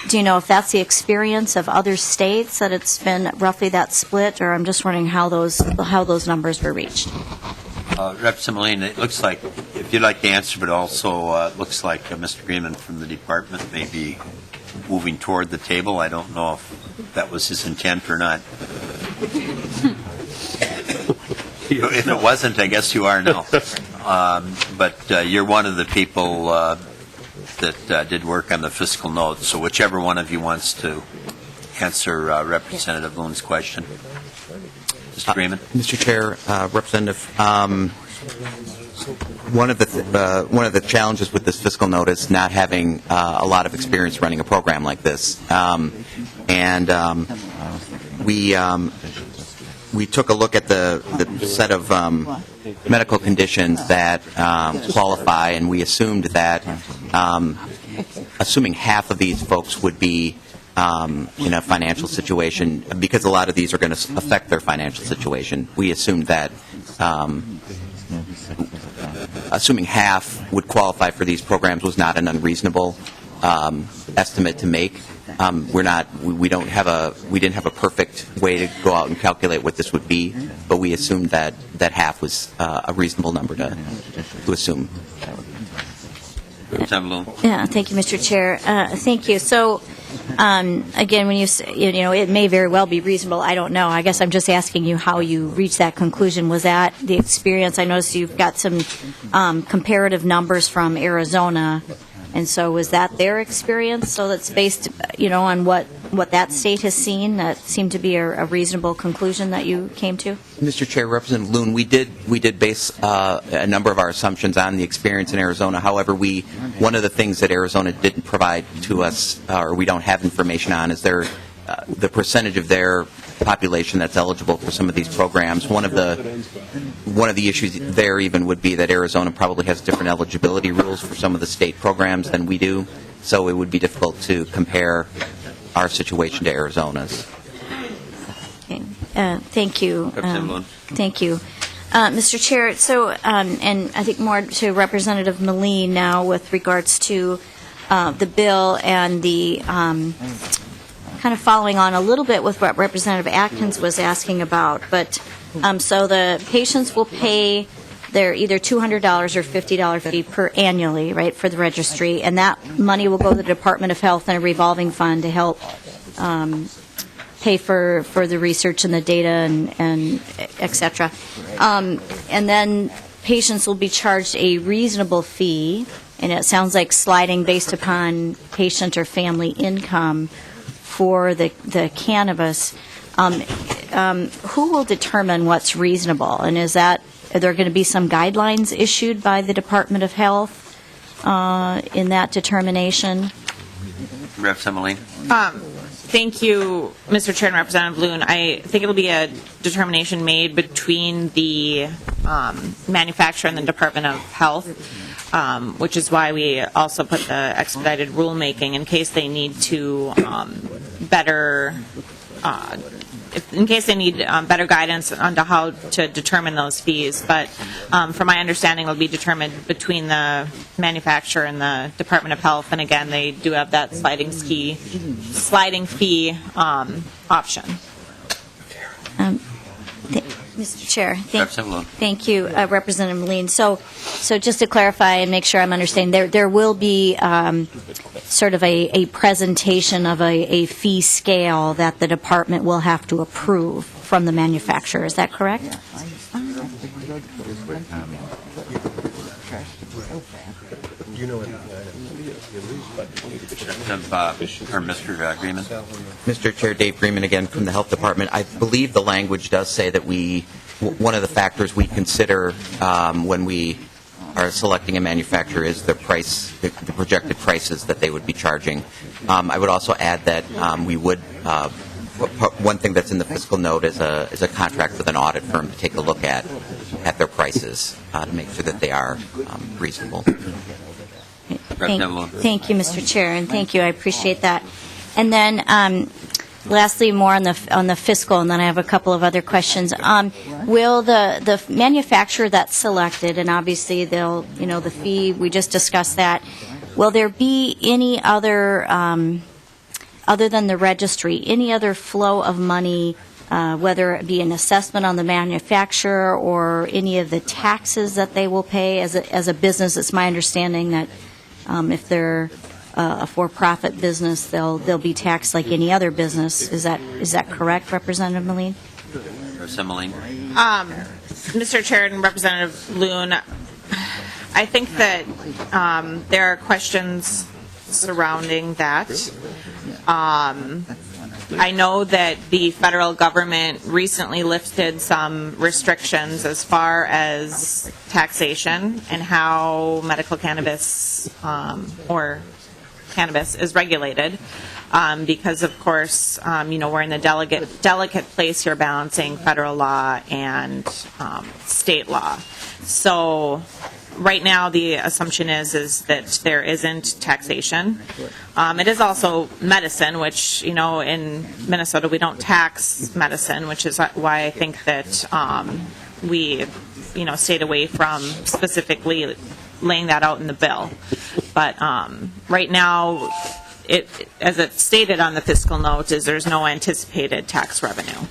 Do you know if that's the experience of other states, that it's been roughly that split, or I'm just wondering how those numbers were reached? Representative Melin, it looks like, if you'd like to answer, but also it looks like Mr. Greenman from the department may be moving toward the table. I don't know if that was his intent or not. If it wasn't, I guess you are now. But you're one of the people that did work on the fiscal note, so whichever one of you wants to answer Representative Loon's question. Mr. Greenman. Mr. Chair, Representative, one of the challenges with this fiscal note is not having a lot of experience running a program like this. We took a look at the set of medical conditions that qualify, and we assumed that, assuming half of these folks would be in a financial situation, because a lot of these are going to affect their financial situation, we assumed that assuming half would qualify for these programs was not an unreasonable estimate to make. We didn't have a perfect way to go out and calculate what this would be, but we assumed that half was a reasonable number to assume. Yeah, thank you, Mr. Chair. Thank you. So, again, when you say, it may very well be reasonable, I don't know. I guess I'm just asking you how you reached that conclusion. Was that the experience? I noticed you've got some comparative numbers from Arizona. And so was that their experience? So that's based, on what that state has seen. That seemed to be a reasonable conclusion that you came to. Mr. Chair, Representative Loon, we did base a number of our assumptions on the experience in Arizona. However, one of the things that Arizona didn't provide to us, or we don't have information on, is the percentage of their population that's eligible for some of these programs. One of the issues there even would be that Arizona probably has different eligibility rules for some of the state programs than we do, so it would be difficult to compare our situation to Arizona's. Okay. Thank you. Thank you. Mr. Chair, so, and I think more to Representative Melin now with regards to the bill and the kind of following on a little bit with what Representative Atkins was asking about. But so the patients will pay their either $200 or $50 fee per annually, right, for the registry, and that money will go to the Department of Health and a revolving fund to help pay for the research and the data and et cetera. And then patients will be charged a reasonable fee and it sounds like sliding based upon patient or family income for the cannabis. Who will determine what's reasonable? And are there going to be some guidelines issued by the Department of Health in that determination? Representative Melin. Thank you, Mr. Chair and Representative Loon. I think it'll be a determination made between the manufacturer and the Department of Health, which is why we also put the expedited rulemaking in case they need to better guidance on how to determine those fees. But from my understanding, it'll be determined between the manufacturer and the Department of Health. And again, they do have that sliding fee option. Mr. Chair, thank you, Representative Melin. So just to clarify and make sure I'm understanding, there will be sort of a presentation of a fee scale that the department will have to approve from the manufacturer. Is that correct? Mr. Greenman. Mr. Chair, Dave Greenman again from the Health Department. I believe the language does say that one of the factors we consider when we are selecting a manufacturer is the price, the projected prices that they would be charging. I would also add that we would, one thing that's in the fiscal note is a contract with an audit firm to take a look at their prices to make sure that they are reasonable. Thank you, Mr. Chair, and thank you. I appreciate that. And then, lastly, more on the fiscal, and then I have a couple of other questions. Will the manufacturer that's selected, and obviously the fee, we just discussed that. Will there be any other, other than the registry, any other flow of money, whether it be an assessment on the manufacturer or any of the taxes that they will pay as a business? It's my understanding that if they're a for-profit business, they'll be taxed like any other business. Is that correct, Representative Melin? Representative Melin. Mr. Chair and Representative Loon, I think that there are questions surrounding that. I know that the federal government recently lifted some restrictions as far as taxation and how medical cannabis or cannabis is regulated, because of course, we're in the delicate place here balancing federal law and state law. So right now the assumption is that there isn't taxation. It is also medicine, which, in Minnesota we don't tax medicine, which is why I think that we, stayed away from specifically laying that out in the bill. But right now, as it's stated on the fiscal note, there's no anticipated tax revenue.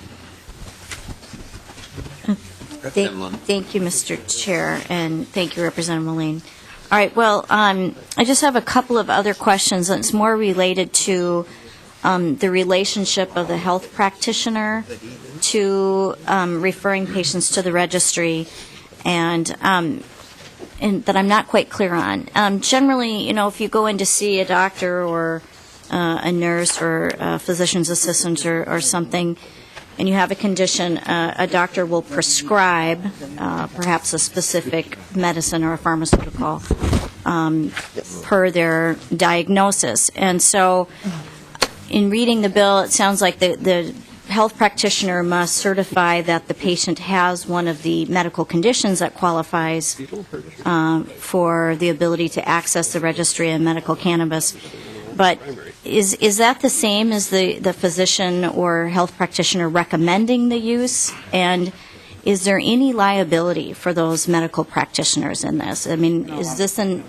Thank you, Mr. Chair, and thank you, Representative Melin. All right, well, I just have a couple of other questions, and it's more related to the relationship of the health practitioner to referring patients to the registry, and that I'm not quite clear on. Generally, if you go in to see a doctor or a nurse or a physician's assistant or something, and you have a condition, a doctor will prescribe perhaps a specific medicine or a pharmaceutical per their diagnosis. And so in reading the bill, it sounds like the health practitioner must certify that the patient has one of the medical conditions that qualifies for the ability to access the registry of medical cannabis. But is that the same as the physician or health practitioner recommending the use? And is there any liability for those medical practitioners in this? I mean, is this an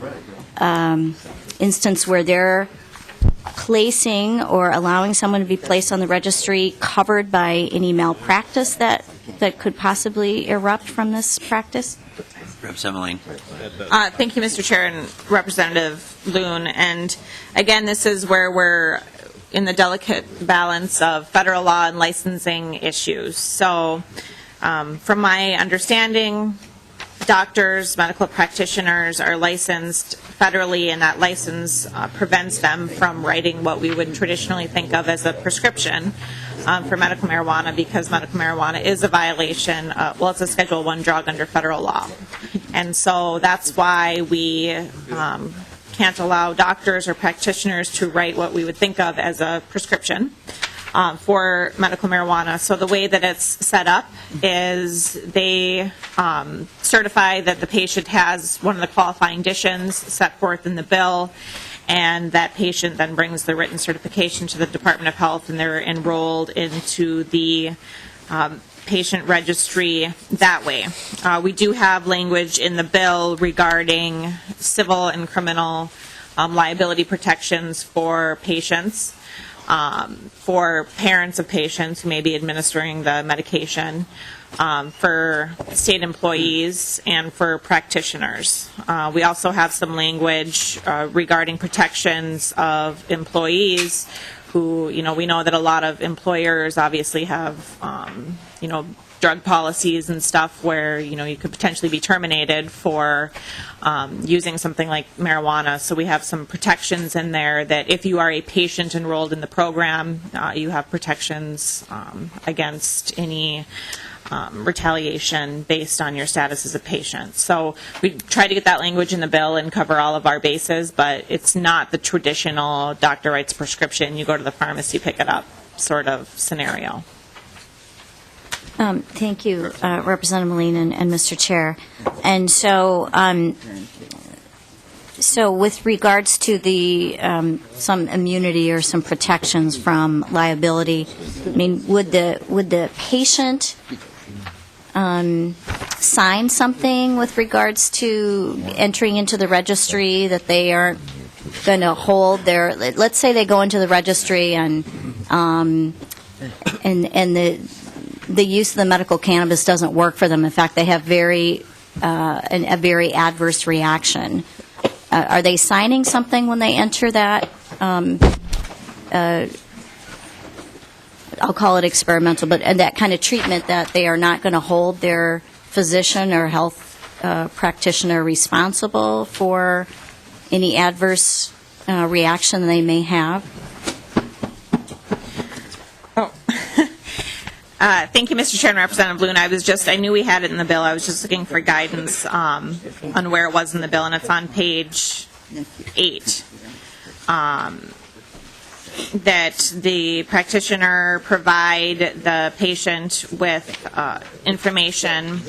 instance where they're placing or allowing someone to be placed on the registry covered by any malpractice that could possibly erupt from this practice? Representative Melin. Thank you, Mr. Chair and Representative Loon. And again, this is where we're in the delicate balance of federal law and licensing issues. So from my understanding, doctors, medical practitioners are licensed federally, and that license prevents them from writing what we would traditionally think of as a prescription for medical marijuana, because medical marijuana is a violation, it's a Schedule I drug under federal law. And so that's why we can't allow doctors or practitioners to write what we would think of as a prescription for medical marijuana. So the way that it's set up is they certify that the patient has one of the qualifying conditions set forth in the bill, and that patient then brings the written certification to the Department of Health, and they're enrolled into the patient registry that way. We do have language in the bill regarding civil and criminal liability protections for patients, for parents of patients who may be administering the medication, for state employees, and for practitioners. We also have some language regarding protections of employees who, we know that a lot of employers obviously have, drug policies and stuff where, you could potentially be terminated for using something like marijuana. So we have some protections in there that if you are a patient enrolled in the program, you have protections against any retaliation based on your status as a patient. So we try to get that language in the bill and cover all of our bases, but it's not the traditional doctor writes prescription, you go to the pharmacy, pick it up sort of scenario. Thank you, Representative Melin and Mr. Chair. And so, so with regards to the some immunity or some protections from liability, I mean, would the patient sign something with regards to entering into the registry that they aren't going to hold their? Let's say they go into the registry and the use of the medical cannabis doesn't work for them. In fact, they have a very adverse reaction. Are they signing something when they enter that? I'll call it experimental, but that kind of treatment that they are not going to hold their physician or health practitioner responsible for any adverse reaction they may have? Thank you, Mr. Chair and Representative Bloom. I knew we had it in the bill. I was just looking for guidance on where it was in the bill, and it's on page 8. That the practitioner provide the patient with information,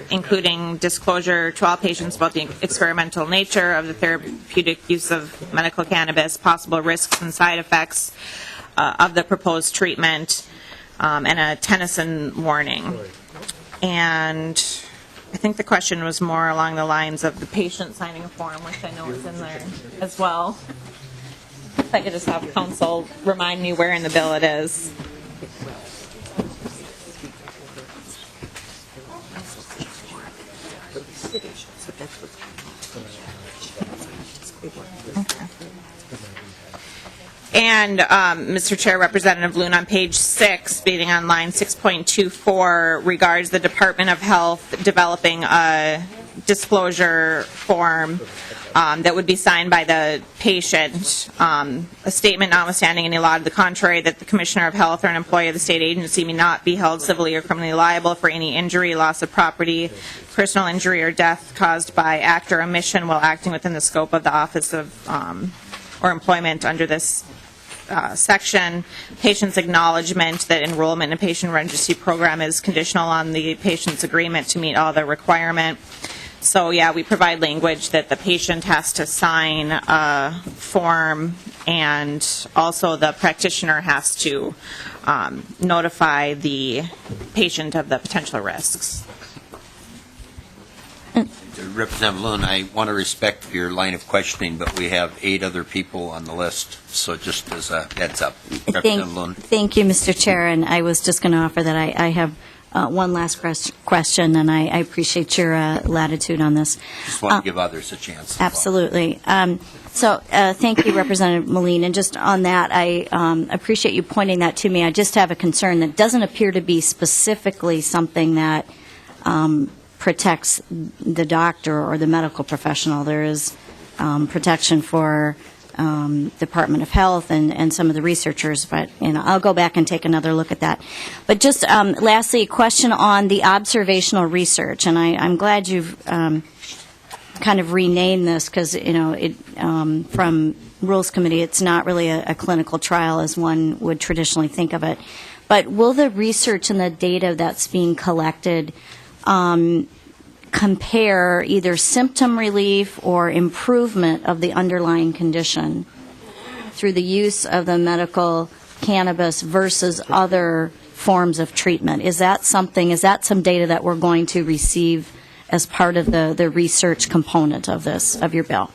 including disclosure to all patients about the experimental nature of the therapeutic use of medical cannabis, possible risks and side effects of the proposed treatment, and a Tennyson warning. And I think the question was more along the lines of the patient signing a form, which I know is in there as well. If I could just have counsel remind me where in the bill it is. And Mr. Chair, Representative Loon, on page 6, beginning on line 6.24, regards the Department of Health developing a disclosure form that would be signed by the patient. A statement notwithstanding any law to the contrary, that the Commissioner of Health or an employee of the state agency may not be held civilly or criminally liable for any injury, loss of property, personal injury, or death caused by act or omission while acting within the scope of the office of or employment under this section. Patient's acknowledgement that enrollment in a patient registry program is conditional on the patient's agreement to meet all the requirement. So, yeah, we provide language that the patient has to sign a form, and also the practitioner has to notify the patient of the potential risks. Representative Lund, I want to respect your line of questioning, but we have 8 other people on the list, so just as a heads up. Representative Lund. Thank you, Mr. Chair, and I was just going to offer that I have one last question, and I appreciate your latitude on this. Just want to give others a chance. Absolutely. So thank you, Representative Melin. And just on that, I appreciate you pointing that to me. I just have a concern that doesn't appear to be specifically something that protects the doctor or the medical professional. There is protection for Department of Health and some of the researchers, but I'll go back and take another look at that. But just lastly, a question on the observational research, and I'm glad you've kind of renamed this because from Rules Committee, it's not really a clinical trial as one would traditionally think of it. But will the research and the data that's being collected compare either symptom relief or improvement of the underlying condition through the use of the medical cannabis versus other forms of treatment? Is that some data that we're going to receive as part of the research component of your bill?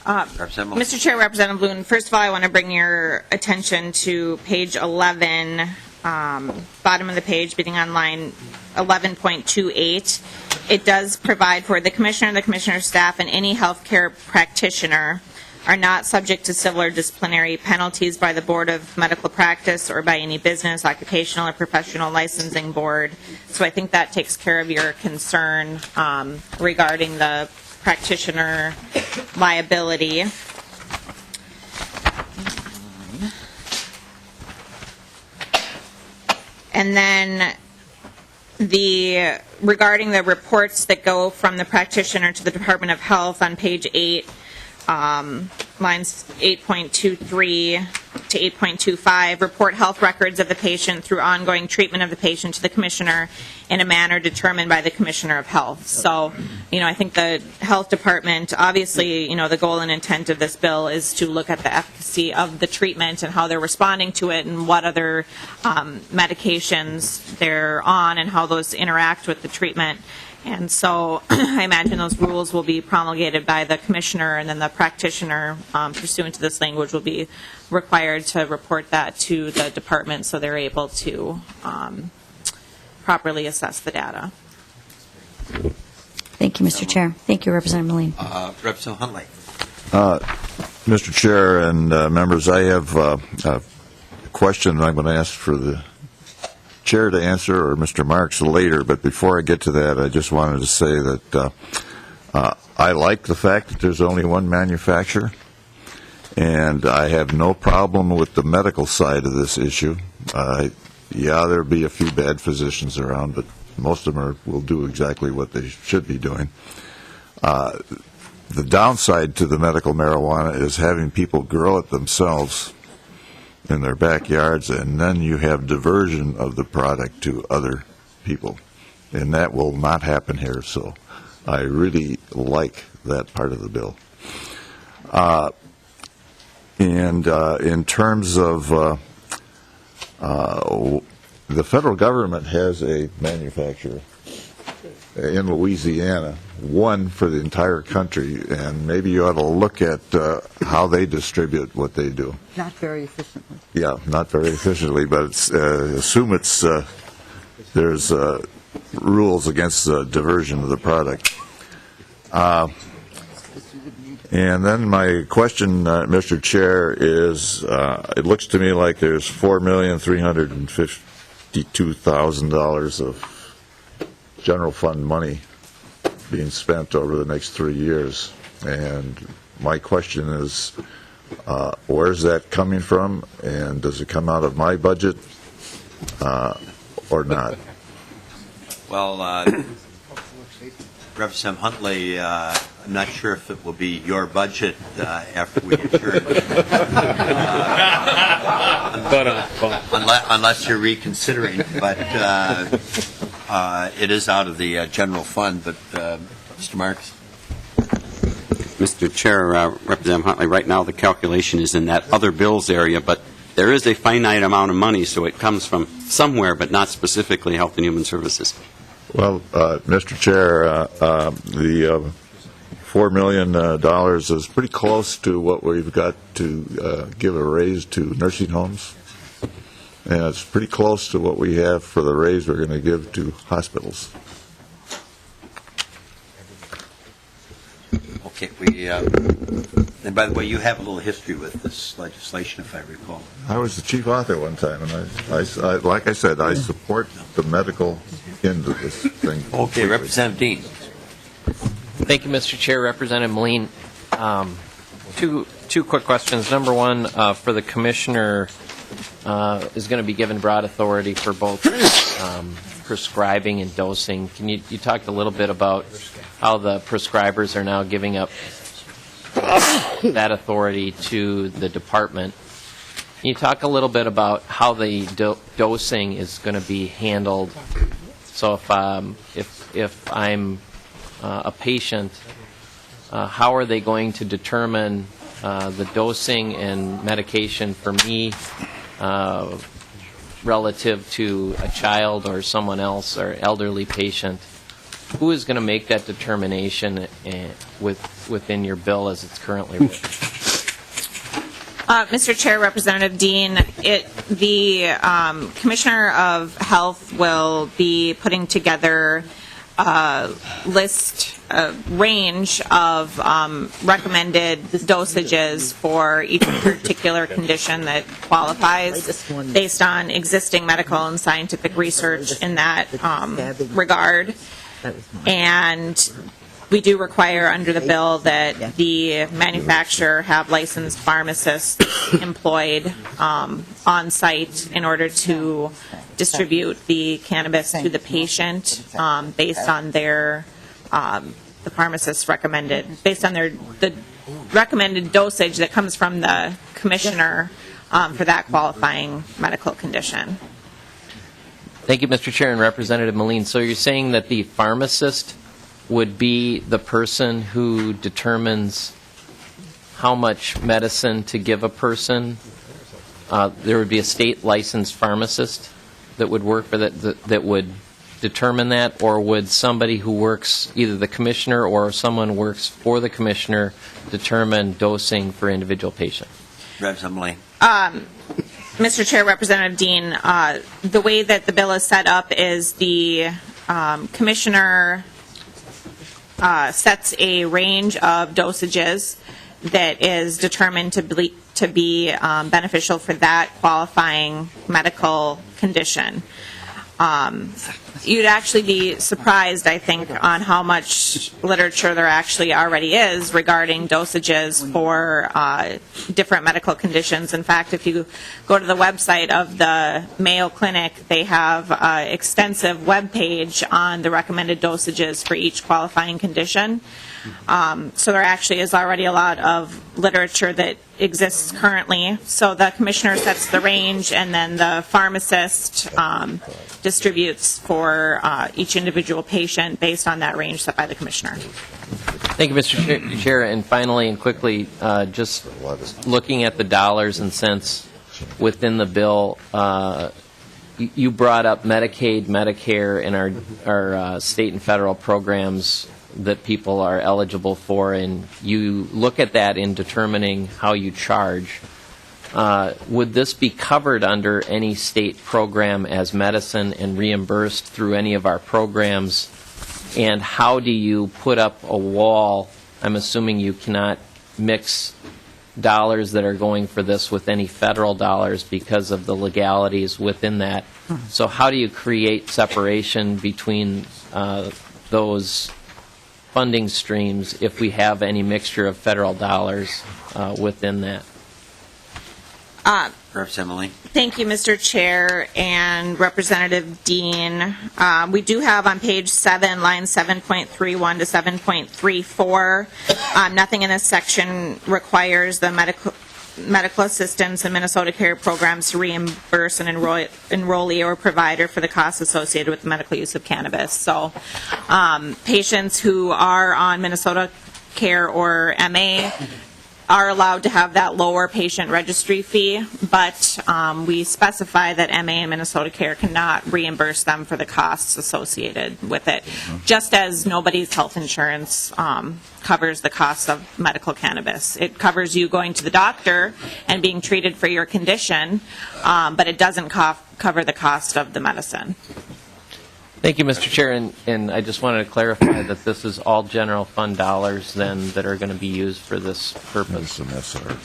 Mr. Chair, Representative Loon, first of all, I want to bring your attention to page 11, bottom of the page, beginning on line 11.28. It does provide for the commissioner's staff, and any healthcare practitioner are not subject to civil or disciplinary penalties by the Board of Medical Practice or by any business, occupational, or professional licensing board. So I think that takes care of your concern regarding the practitioner liability. And then regarding the reports that go from the practitioner to the Department of Health on page 8, lines 8.23 to 8.25, report health records of the patient through ongoing treatment of the patient to the commissioner in a manner determined by the Commissioner of Health. So, I think the Health Department, obviously, the goal and intent of this bill is to look at the efficacy of the treatment and how they're responding to it and what other medications they're on and how those interact with the treatment. And so I imagine those rules will be promulgated by the commissioner, and then the practitioner, pursuant to this language, will be required to report that to the department so they're able to properly assess the data. Thank you, Mr. Chair. Thank you, Representative Melin. Representative Huntley. Mr. Chair and members, I have a question I'm going to ask for the Chair to answer or Mr. Marks later, but before I get to that, I just wanted to say that I like the fact that there's only one manufacturer, and I have no problem with the medical side of this issue. There'll be a few bad physicians around, but most of them will do exactly what they should be doing. The downside to the medical marijuana is having people grow it themselves in their backyards, and then you have diversion of the product to other people, and that will not happen here. So I really like that part of the bill. And in terms of the federal government has a manufacturer in Louisiana, one for the entire country, and maybe you ought to look at how they distribute what they do. Not very efficiently. Yeah, not very efficiently, but assume there's rules against diversion of the product. And then my question, Mr. Chair, is it looks to me like there's $4,352,000 of general fund money being spent over the next 3 years. And my question is, where's that coming from? And does it come out of my budget or not? Well, Representative Huntley, I'm not sure if it will be your budget after we adjourn. Unless you're reconsidering, but it is out of the general fund. But Mr. Marks? Mr. Chair, Representative Huntley, right now the calculation is in that other bills area, but there is a finite amount of money, so it comes from somewhere, but not specifically Health and Human Services. Well, Mr. Chair, the $4 million is pretty close to what we've got to give a raise to nursing homes, and it's pretty close to what we have for the raise we're going to give to hospitals. Okay, and by the way, you have a little history with this legislation, if I recall. I was the chief author one time, and I like I said, I support the medical into this thing. Okay, Representative Dean. Thank you, Mr. Chair. Representative Melin. Two quick questions. Number one, for the commissioner, is going to be given broad authority for both prescribing and dosing. Can you talk a little bit about how the prescribers are now giving up that authority to the department? Can you talk a little bit about how the dosing is going to be handled? So if I'm a patient, how are they going to determine the dosing and medication for me relative to a child or someone else or elderly patient? Who is going to make that determination within your bill as it's currently written? Mr. Chair, Representative Dean, the Commissioner of Health will be putting together a range of recommended dosages for each particular condition that qualifies based on existing medical and scientific research in that regard. And we do require under the bill that the manufacturer have licensed pharmacists employed on site in order to distribute the cannabis to the patient based on their the pharmacist's recommended, based on the recommended dosage that comes from the commissioner for that qualifying medical condition. Thank you, Mr. Chair and Representative Melin. So you're saying that the pharmacist would be the person who determines how much medicine to give a person? There would be a state licensed pharmacist that would work for that would determine that, or would somebody who works, either the commissioner or someone works for the commissioner, determine dosing for individual patients? Representative Melin. Mr. Chair, Representative Dean, the way that the bill is set up is the commissioner sets a range of dosages that is determined to be beneficial for that qualifying medical condition. You'd actually be surprised, I think, on how much literature there actually already is regarding dosages for different medical conditions. In fact, if you go to the website of the Mayo Clinic, they have an extensive webpage on the recommended dosages for each qualifying condition. So there actually is already a lot of literature that exists currently. So the commissioner sets the range, and then the pharmacist distributes for each individual patient based on that range set by the commissioner. Thank you, Mr. Chair. And finally and quickly, just looking at the dollars and cents within the bill, you brought up Medicaid, Medicare, and our state and federal programs that people are eligible for, and you look at that in determining how you charge. Would this be covered under any state program as medicine and reimbursed through any of our programs? And how do you put up a wall? I'm assuming you cannot mix dollars that are going for this with any federal dollars because of the legalities within that. So how do you create separation between those funding streams if we have any mixture of federal dollars within that? Representative Melin. Thank you, Mr. Chair and Representative Dean. We do have on page 7, lines 7.31 to 7.34. Nothing in this section requires the medical assistance and Minnesota Care programs to reimburse an enrollee or provider for the costs associated with the medical use of cannabis. So patients who are on Minnesota Care or MA are allowed to have that lower patient registry fee, but we specify that MA and Minnesota Care cannot reimburse them for the costs associated with it, just as nobody's health insurance covers the cost of medical cannabis. It covers you going to the doctor and being treated for your condition, but it doesn't cover the cost of the medicine. Thank you, Mr. Chair, and I just wanted to clarify that this is all general fund dollars then that are going to be used for this purpose.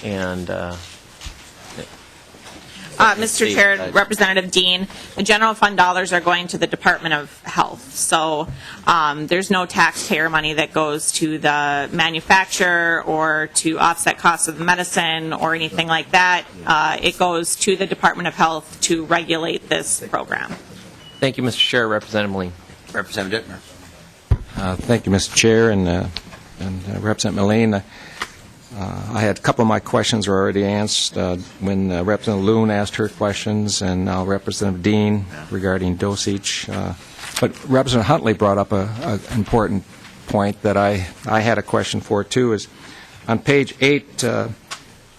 And Mr. Chair, Representative Dean, the general fund dollars are going to the Department of Health. So there's no taxpayer money that goes to the manufacturer or to offset costs of the medicine or anything like that. It goes to the Department of Health to regulate this program. Thank you, Mr. Chair. Representative Melin. Representative Dittmer. Thank you, Mr. Chair, and Representative Melin. I had a couple of my questions were already answered when Representative Loon asked her questions, and now Representative Dean regarding dosage. But Representative Huntley brought up an important point that I had a question for, too, is on page 8,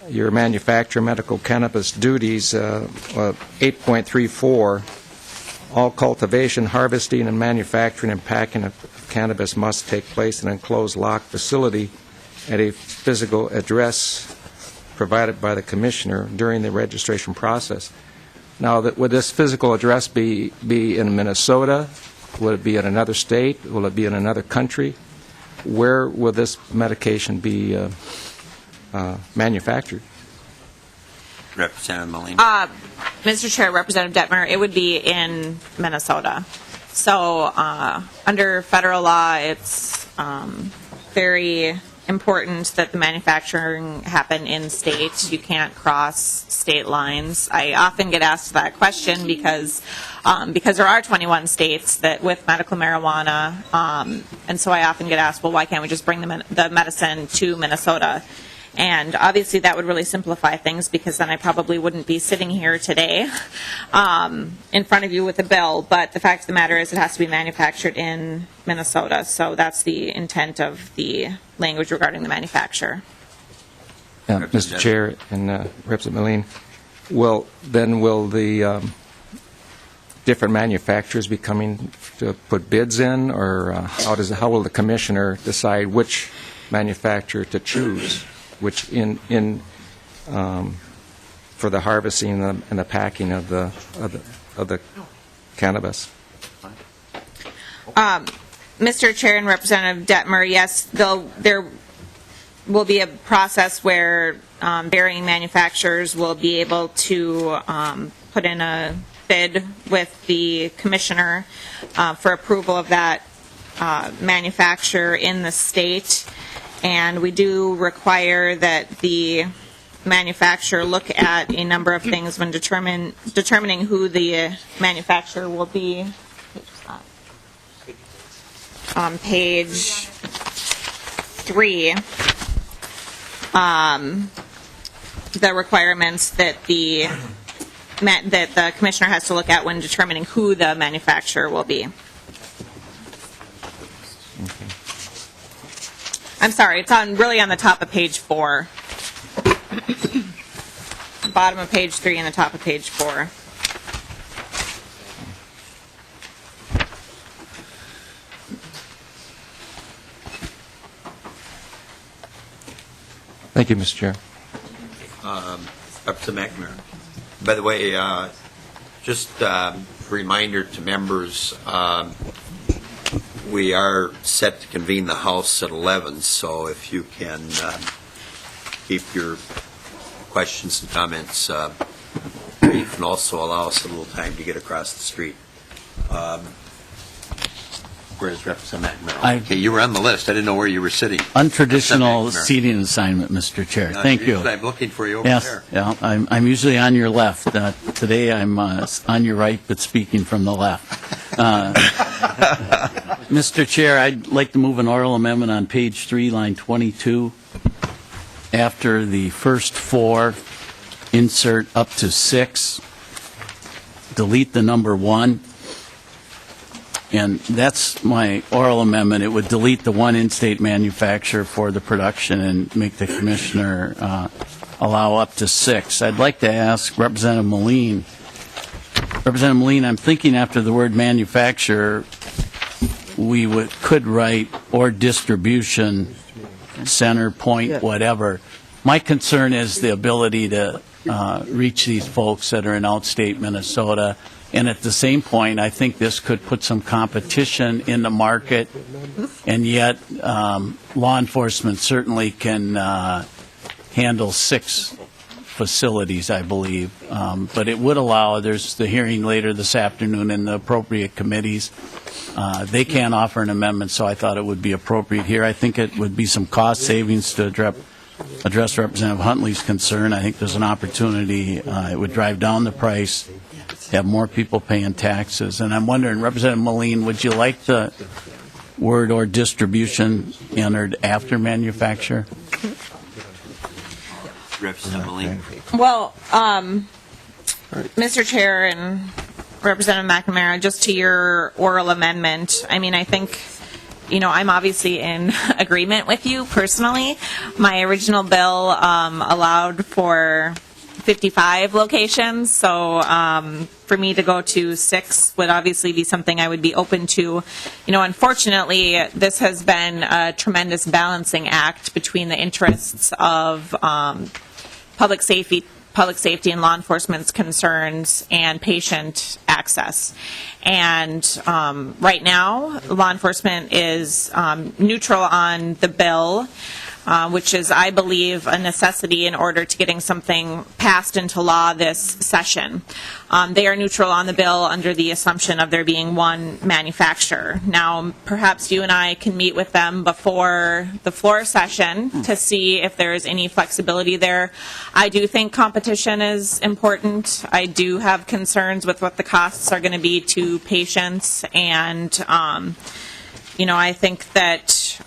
your manufacturer medical cannabis duties, 8.34, all cultivation, harvesting, and manufacturing and packing of cannabis must take place in an enclosed locked facility at a physical address provided by the Commissioner during the registration process. Now, would this physical address be in Minnesota? Would it be in another state? Will it be in another country? Where will this medication be manufactured? Representative Melin. Mr. Chair, Representative Dittmer, it would be in Minnesota. So under federal law, it's very important that the manufacturing happen in state. You can't cross state lines. I often get asked that question because there are 21 states that with medical marijuana, and so I often get asked, well, why can't we just bring the medicine to Minnesota? And obviously that would really simplify things, because then I probably wouldn't be sitting here today in front of you with a bill. But the fact of the matter is it has to be manufactured in Minnesota. So that's the intent of the language regarding the manufacturer. Mr. Chair and Representative Melin, will the different manufacturers be coming to put bids in, or how will the Commissioner decide which manufacturer to choose? Which for the harvesting and the packing of the cannabis. Mr. Chair and Representative Dittmer, yes, there will be a process where varying manufacturers will be able to put in a bid with the Commissioner for approval of that manufacturer in the state. And we do require that the manufacturer look at a number of things when determining who the manufacturer will be. On page 3, the requirements that the Commissioner has to look at when determining who the manufacturer will be. I'm sorry, it's really on the top of page 4. Bottom of page 3 and the top of page 4. Thank you, Mr. Chair. Representative McNamara. By the way, just a reminder to members, we are set to convene the House at 11, so if you can keep your questions and comments brief, and also allow us a little time to get across the street. Where's Representative McNamara? Okay, you were on the list. I didn't know where you were sitting. Untraditional seating assignment, Mr. Chair. Thank you. I'm looking for you over there. Yes, yeah, I'm usually on your left. Today I'm on your right, but speaking from the left. Mr. Chair, I'd like to move an oral amendment on page 3, line 22. After the first 4, insert up to 6, delete the number 1. And that's my oral amendment. It would delete the one in-state manufacturer for the production and make the Commissioner allow up to 6. I'd like to ask Representative Melin. Representative Melin, I'm thinking after the word manufacturer, we could write or distribution, center, point, whatever. My concern is the ability to reach these folks that are in outstate Minnesota. And at the same point, I think this could put some competition in the market, and yet law enforcement certainly can handle 6 facilities, I believe. But it would allow, there's the hearing later this afternoon in the appropriate committees. They can't offer an amendment, so I thought it would be appropriate here. I think it would be some cost savings to address Representative Huntley's concern. I think there's an opportunity. It would drive down the price, have more people paying taxes. And I'm wondering, Representative Melin, would you like the word "or distribution" entered after manufacture? Representative Melin. Well, Mr. Chair and Representative McNamara, just to your oral amendment, I mean, I think, I'm obviously in agreement with you personally. My original bill allowed for 55 locations, so for me to go to 6 would obviously be something I would be open to. Unfortunately, this has been a tremendous balancing act between the interests of public safety and law enforcement's concerns and patient access. And right now, law enforcement is neutral on the bill, which is, I believe, a necessity in order to getting something passed into law this session. They are neutral on the bill under the assumption of there being one manufacturer. Now, perhaps you and I can meet with them before the floor session to see if there is any flexibility there. I do think competition is important. I do have concerns with what the costs are going to be to patients, and I think that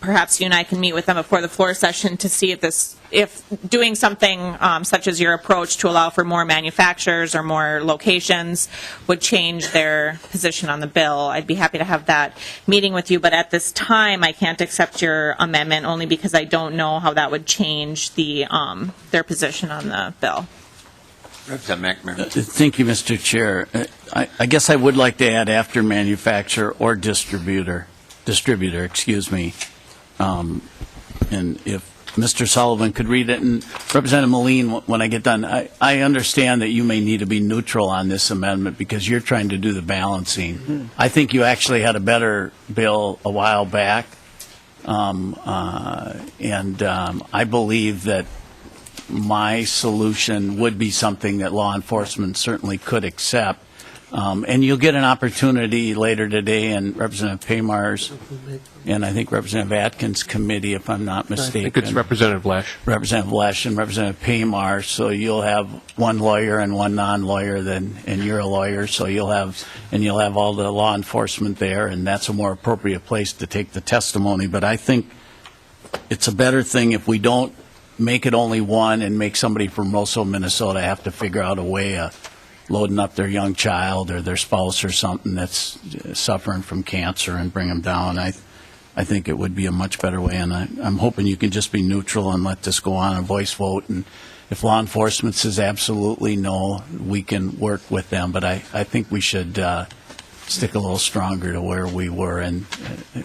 perhaps you and I can meet with them before the floor session to see if doing something such as your approach to allow for more manufacturers or more locations would change their position on the bill. I'd be happy to have that meeting with you, but at this time I can't accept your amendment only because I don't know how that would change their position on the bill. Representative McNamara. Thank you, Mr. Chair. I guess I would like to add after manufacturer or distributor, excuse me. And if Mr. Sullivan could read it, and Representative Melin, when I get done, I understand that you may need to be neutral on this amendment because you're trying to do the balancing. I think you actually had a better bill a while back, and I believe that my solution would be something that law enforcement certainly could accept. And you'll get an opportunity later today in Representative Paymar's and I think Representative Atkins' committee, if I'm not mistaken. I think it's Representative Lesh. Representative Lesh and Representative Paymar. So you'll have one lawyer and one non-lawyer, and you're a lawyer, so you'll have all the law enforcement there, and that's a more appropriate place to take the testimony. But I think it's a better thing if we don't make it only one and make somebody from Roseau, Minnesota have to figure out a way of loading up their young child or their spouse or something that's suffering from cancer and bring them down. I think it would be a much better way, and I'm hoping you can just be neutral and let this go on a voice vote. And if law enforcement says absolutely no, we can work with them. But I think we should stick a little stronger to where we were. And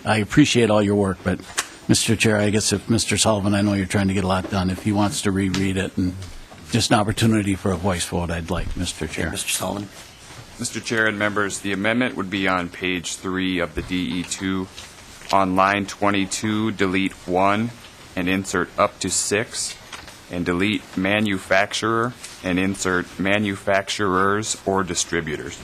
I appreciate all your work, but Mr. Chair, I guess if Mr. Sullivan, I know you're trying to get a lot done, if he wants to reread it and just an opportunity for a voice vote, I'd like, Mr. Chair. Mr. Sullivan. Mr. Chair and members, the amendment would be on page 3 of the DE2. On line 22, delete 1 and insert up to 6, and delete manufacturer and insert manufacturers or distributors.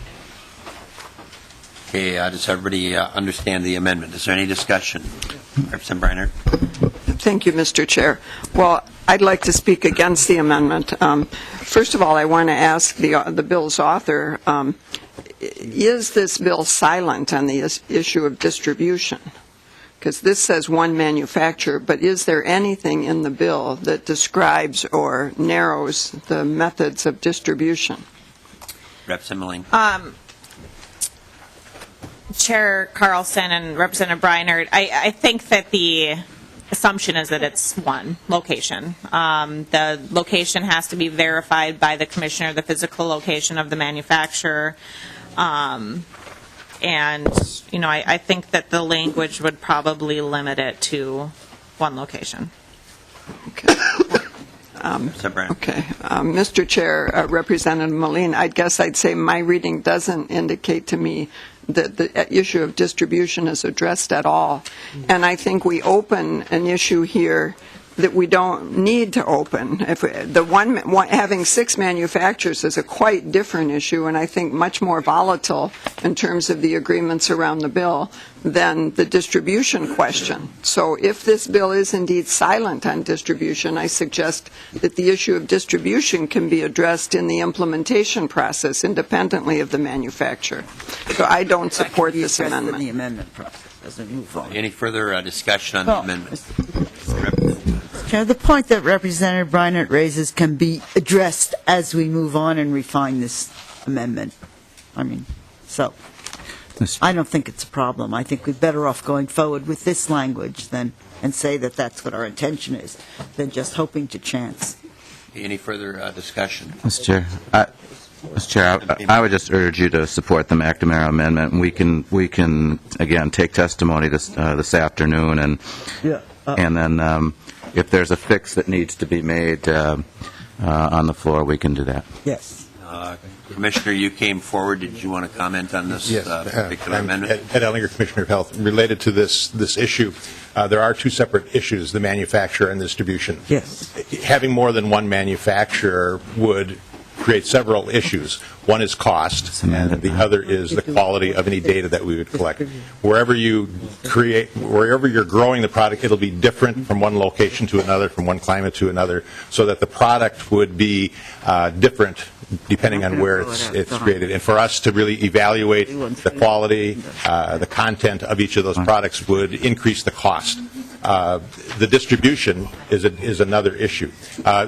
Okay, does everybody understand the amendment? Is there any discussion? Representative Briner. Thank you, Mr. Chair. Well, I'd like to speak against the amendment. First of all, I want to ask the bill's author, is this bill silent on the issue of distribution? Because this says one manufacturer, but is there anything in the bill that describes or narrows the methods of distribution? Representative Melin. Chair Carlson and Representative Briner, I think that the assumption is that it's one location. The location has to be verified by the commissioner, the physical location of the manufacturer. And, I think that the language would probably limit it to one location. Okay. Mr. Chair, Representative Melin, I guess I'd say my reading doesn't indicate to me that the issue of distribution is addressed at all. And I think we open an issue here that we don't need to open. If having 6 manufacturers is a quite different issue, and I think much more volatile in terms of the agreements around the bill than the distribution question. So if this bill is indeed silent on distribution, I suggest that the issue of distribution can be addressed in the implementation process independently of the manufacturer. So I don't support this amendment. The amendment process as we move on. Any further discussion on the amendment? Chair, the point that Representative Breinert raises can be addressed as we move on and refine this amendment. So I don't think it's a problem. I think we're better off going forward with this language and say that that's what our intention is, than just hoping to chance. Any further discussion? Mr. Chair, I would just urge you to support the McNamara amendment. We can again take testimony this afternoon, and then if there's a fix that needs to be made on the floor, we can do that. Yes. Commissioner, you came forward. Did you want to comment on this particular amendment? Ed Ellinger, Commissioner of Health. Related to this issue, there are 2 separate issues, the manufacturer and distribution. Yes. Having more than one manufacturer would create several issues. One is cost, and the other is the quality of any data that we would collect. Wherever you're growing the product, it'll be different from one location to another, from one climate to another, so that the product would be different depending on where it's created. And for us to really evaluate the quality, the content of each of those products would increase the cost. The distribution is another issue.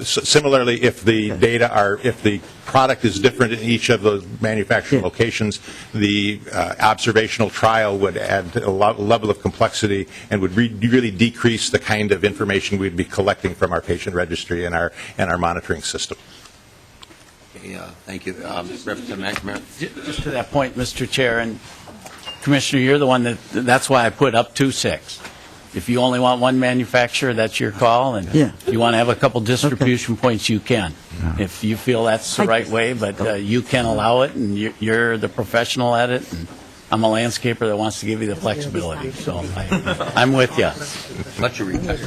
Similarly, if the product is different in each of those manufacturing locations, the observational trial would add a level of complexity and would really decrease the kind of information we'd be collecting from our patient registry and our monitoring system. Thank you. Representative McNamara. Just to that point, Mr. Chair, and Commissioner, you're the one that's why I put up to 6. If you only want one manufacturer, that's your call, and if you want to have a couple distribution points, you can. If you feel that's the right way, but you can allow it, and you're the professional at it, and I'm a landscaper that wants to give you the flexibility, so I'm with you. Let you retire.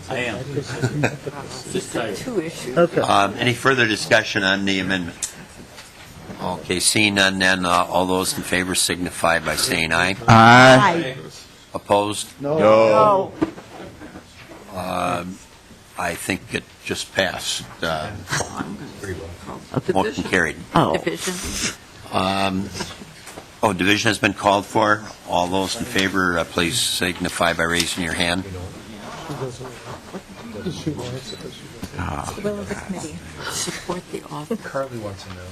I am. Just tired. 2 issues. Any further discussion on the amendment? Okay, seeing none, then all those in favor signify by saying aye. Aye. Opposed? No. I think it just passed. Motion carried. Division. Division has been called for. All those in favor, please signify by raising your hand. Will of the committee support the offer? Carly wants to know.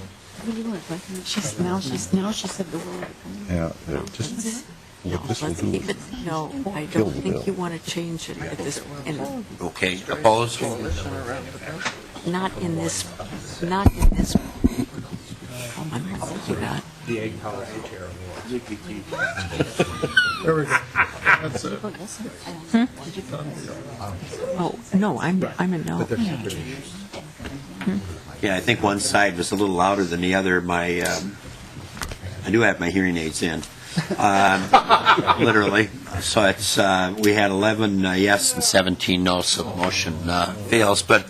She said the will of the committee. No, I don't think you want to change it at this point. Okay, opposed? Not in this. Oh, I'm not thinking that. The egg policy chair on the There we go. That's it. Oh, no, I'm a no. But they're separate issues. Yeah, I think one side was a little louder than the other. I do have my hearing aids in. Literally. So it's we had 11 yes and 17 no, so the motion fails. But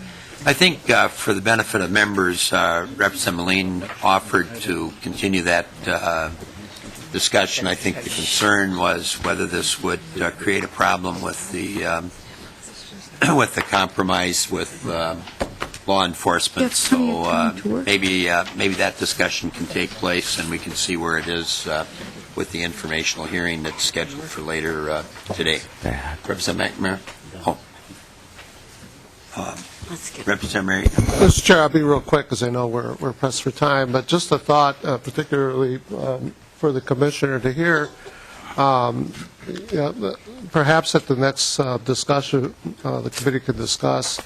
I think for the benefit of members, Representative Melin offered to continue that discussion. I think the concern was whether this would create a problem with the compromise with law enforcement. So maybe that discussion can take place and we can see where it is with the informational hearing that's scheduled for later today. Representative McNamara. Representative Mary. Mr. Chair, I'll be real quick because I know we're pressed for time, but just a thought, particularly for the Commissioner to hear. Perhaps at the next discussion, the committee could discuss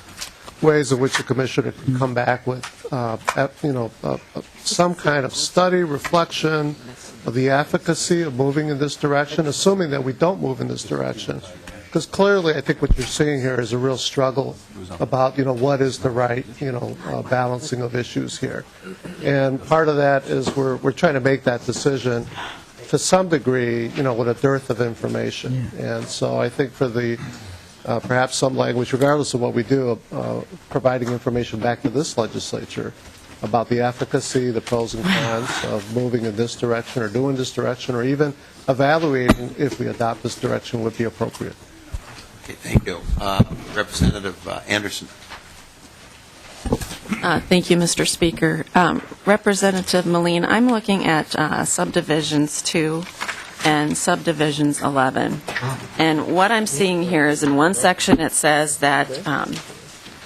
ways in which the Commissioner can come back with, some kind of study, reflection of the efficacy of moving in this direction, assuming that we don't move in this direction. Because clearly, I think what you're seeing here is a real struggle about, what is the right, balancing of issues here. And part of that is we're trying to make that decision to some degree, with a dearth of information. And so I think for the perhaps some language, regardless of what we do, providing information back to this legislature about the efficacy, the pros and cons of moving in this direction or doing this direction, or even evaluating if we adopt this direction would be appropriate. Okay, thank you. Representative Anderson. Thank you, Mr. Speaker. Representative Melin, I'm looking at subdivisions 2 and subdivisions 11. And what I'm seeing here is in one section it says that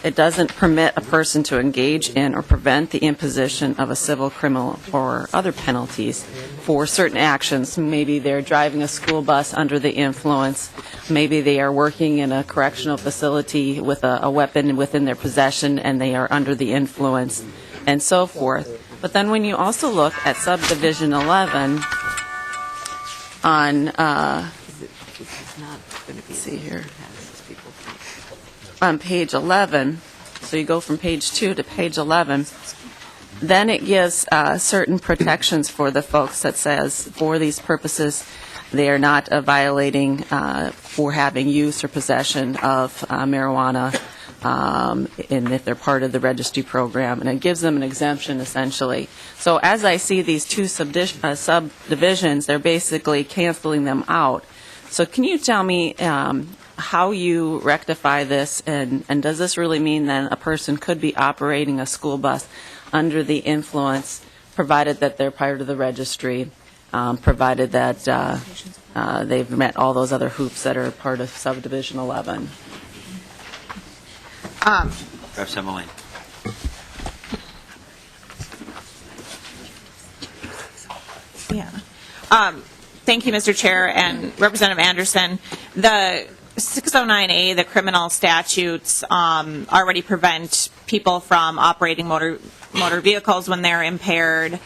it doesn't permit a person to engage in or prevent the imposition of a civil, criminal, or other penalties for certain actions. Maybe they're driving a school bus under the influence. Maybe they are working in a correctional facility with a weapon within their possession and they are under the influence, and so forth. But then when you also look at subdivision 11 on, let's see here, on page 11, so you go from page 2 to page 11, then it gives certain protections for the folks that says, for these purposes, they are not violating for having use or possession of marijuana, and if they're part of the registry program, and it gives them an exemption, essentially. So as I see these two subdivisions, they're basically canceling them out. So can you tell me how you rectify this, and does this really mean then a person could be operating a school bus under the influence, provided that they're part of the registry, provided that they've met all those other hoops that are part of subdivision 11? Representative Melin. Yeah. Thank you, Mr. Chair and Representative Anderson. The 609A, the criminal statutes, already prevent people from operating motor vehicles when they're impaired.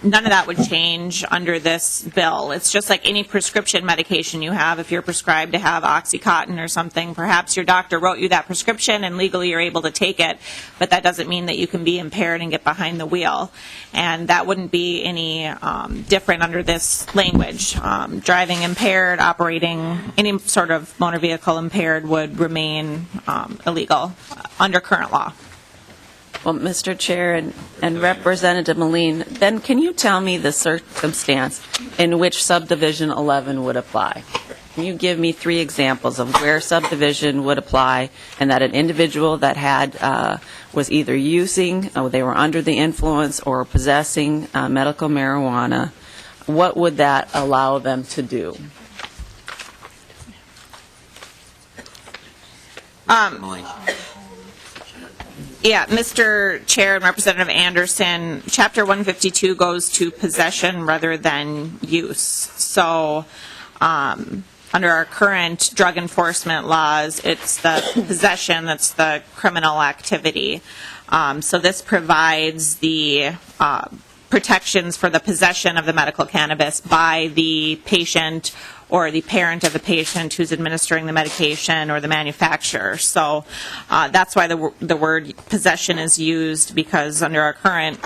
None of that would change under this bill. It's just like any prescription medication you have. If you're prescribed to have OxyContin or something, perhaps your doctor wrote you that prescription and legally you're able to take it, but that doesn't mean that you can be impaired and get behind the wheel. And that wouldn't be any different under this language. Driving impaired, operating any sort of motor vehicle impaired would remain illegal under current law. Well, Mr. Chair and Representative Melin, then can you tell me the circumstance in which subdivision 11 would apply? Can you give me 3 examples of where subdivision would apply and that an individual that had was either using, or they were under the influence or possessing medical marijuana, what would that allow them to do? Yeah, Mr. Chair and Representative Anderson, Chapter 152 goes to possession rather than use. So under our current drug enforcement laws, it's the possession that's the criminal activity. So this provides the protections for the possession of the medical cannabis by the patient or the parent of the patient who's administering the medication or the manufacturer. So that's why the word possession is used, because under our current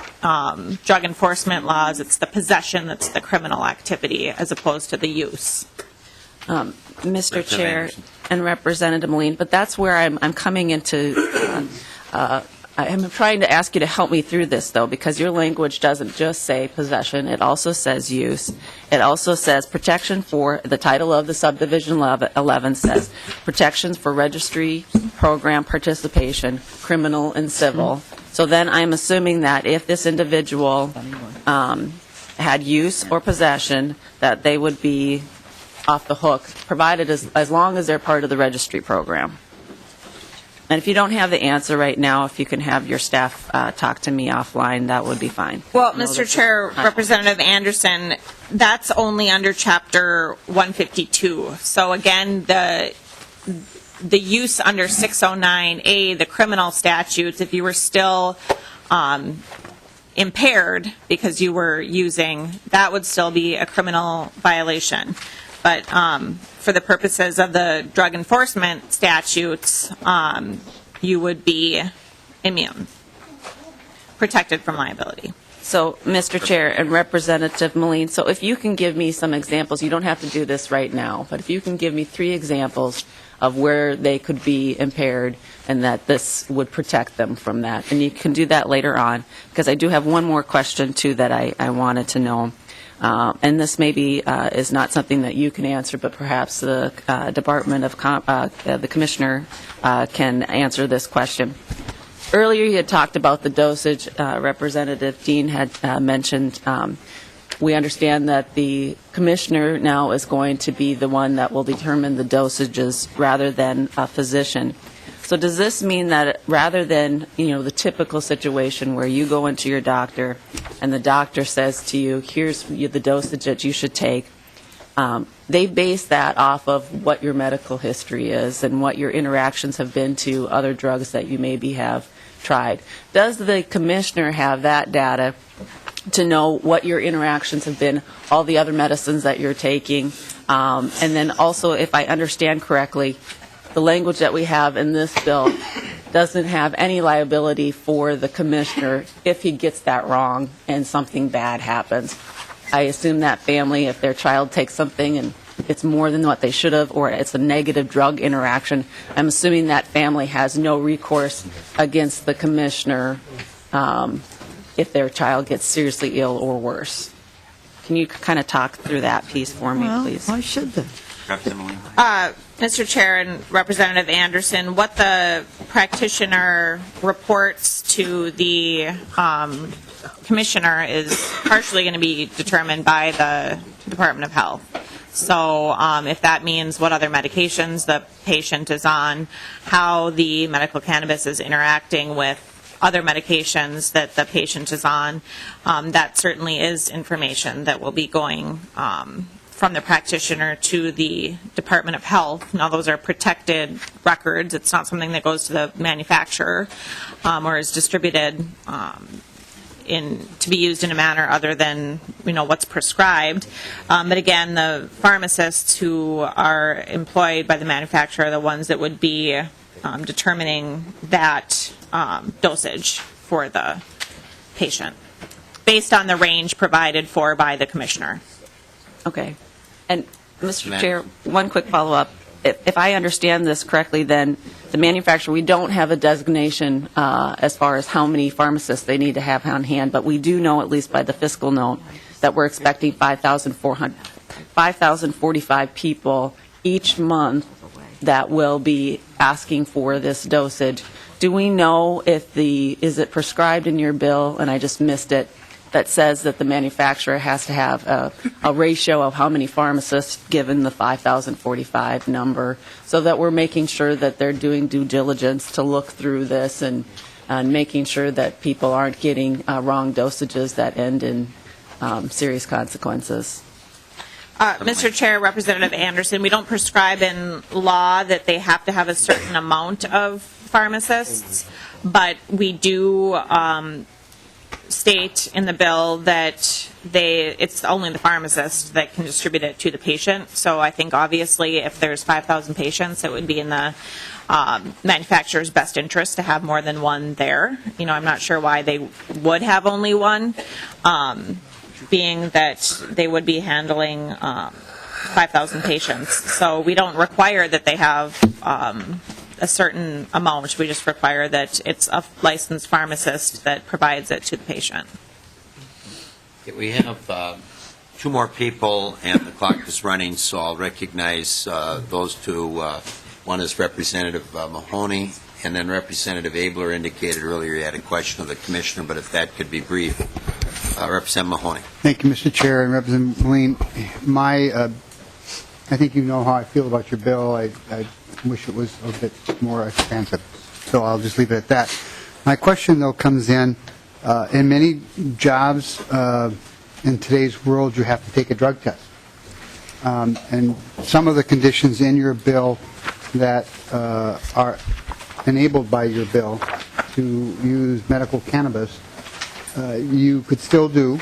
drug enforcement laws, it's the possession that's the criminal activity as opposed to the use. Mr. Chair and Representative Melin, but that's where I'm coming into I'm trying to ask you to help me through this, though, because your language doesn't just say possession. It also says use. It also says protection for, the title of the subdivision 11 says protections for registry program participation, criminal and civil. So then I'm assuming that if this individual had use or possession, that they would be off the hook, provided as long as they're part of the registry program. And if you don't have the answer right now, if you can have your staff talk to me offline, that would be fine. Well, Mr. Chair, Representative Anderson, that's only under Chapter 152. So again, the use under 609A, the criminal statutes, if you were still impaired because you were using, that would still be a criminal violation. But for the purposes of the drug enforcement statutes, you would be immune, protected from liability. So, Mr. Chair and Representative Melin, so if you can give me some examples, you don't have to do this right now, but if you can give me 3 examples of where they could be impaired, and that this would protect them from that. And you can do that later on, because I do have one more question, too, that I wanted to know. And this maybe is not something that you can answer, but perhaps the Department of the Commissioner can answer this question. Earlier, you had talked about the dosage. Representative Dean had mentioned we understand that the Commissioner now is going to be the one that will determine the dosages rather than a physician. So does this mean that rather than, the typical situation where you go into your doctor and the doctor says to you, here's the dosage that you should take, they base that off of what your medical history is and what your interactions have been to other drugs that you maybe have tried. Does the Commissioner have that data to know what your interactions have been, all the other medicines that you're taking, and then also, if I understand correctly, the language that we have in this bill doesn't have any liability for the Commissioner if he gets that wrong and something bad happens. I assume that family, if their child takes something and it's more than what they should have, or it's a negative drug interaction, I'm assuming that family has no recourse against the Commissioner if their child gets seriously ill or worse. Can you kind of talk through that piece for me, please? Why should they? Mr. Chair and Representative Anderson, what the practitioner reports to the Commissioner is partially going to be determined by the Department of Health. So if that means what other medications the patient is on, how the medical cannabis is interacting with other medications that the patient is on, that certainly is information that will be going from the practitioner to the Department of Health. Now, those are protected records. It's not something that goes to the manufacturer or is distributed to be used in a manner other than what's prescribed. But again, the pharmacists who are employed by the manufacturer are the ones that would be determining that dosage for the patient based on the range provided for by the Commissioner. Okay. And, Mr. Chair, one quick follow-up. If I understand this correctly, then the manufacturer, we don't have a designation as far as how many pharmacists they need to have on hand, but we do know, at least by the fiscal note, that we're expecting 5,045 people each month that will be asking for this dosage. Do we know is it prescribed in your bill, and I just missed it, that says that the manufacturer has to have a ratio of how many pharmacists given the 5,045 number, so that we're making sure that they're doing due diligence to look through this and making sure that people aren't getting wrong dosages that end in serious consequences? Mr. Chair, Representative Anderson, we don't prescribe in law that they have to have a certain amount of pharmacists, but we do state in the bill that it's only the pharmacist that can distribute it to the patient. So I think obviously if there's 5,000 patients, it would be in the manufacturer's best interest to have more than one there. I'm not sure why they would have only one, being that they would be handling 5,000 patients. So we don't require that they have a certain amount. We just require that it's a licensed pharmacist that provides it to the patient. Okay, we have two more people, and the clock is running, so I'll recognize those two. One is Representative Mahoney, and then Representative Abler indicated earlier he had a question of the Commissioner, but if that could be brief. Representative Mahoney. Thank you, Mr. Chair, and Representative Melin. I think you know how I feel about your bill. I wish it was a bit more expansive, so I'll just leave it at that. My question, though, comes in many jobs in today's world, you have to take a drug test. And some of the conditions in your bill that are enabled by your bill to use medical cannabis, you could still do,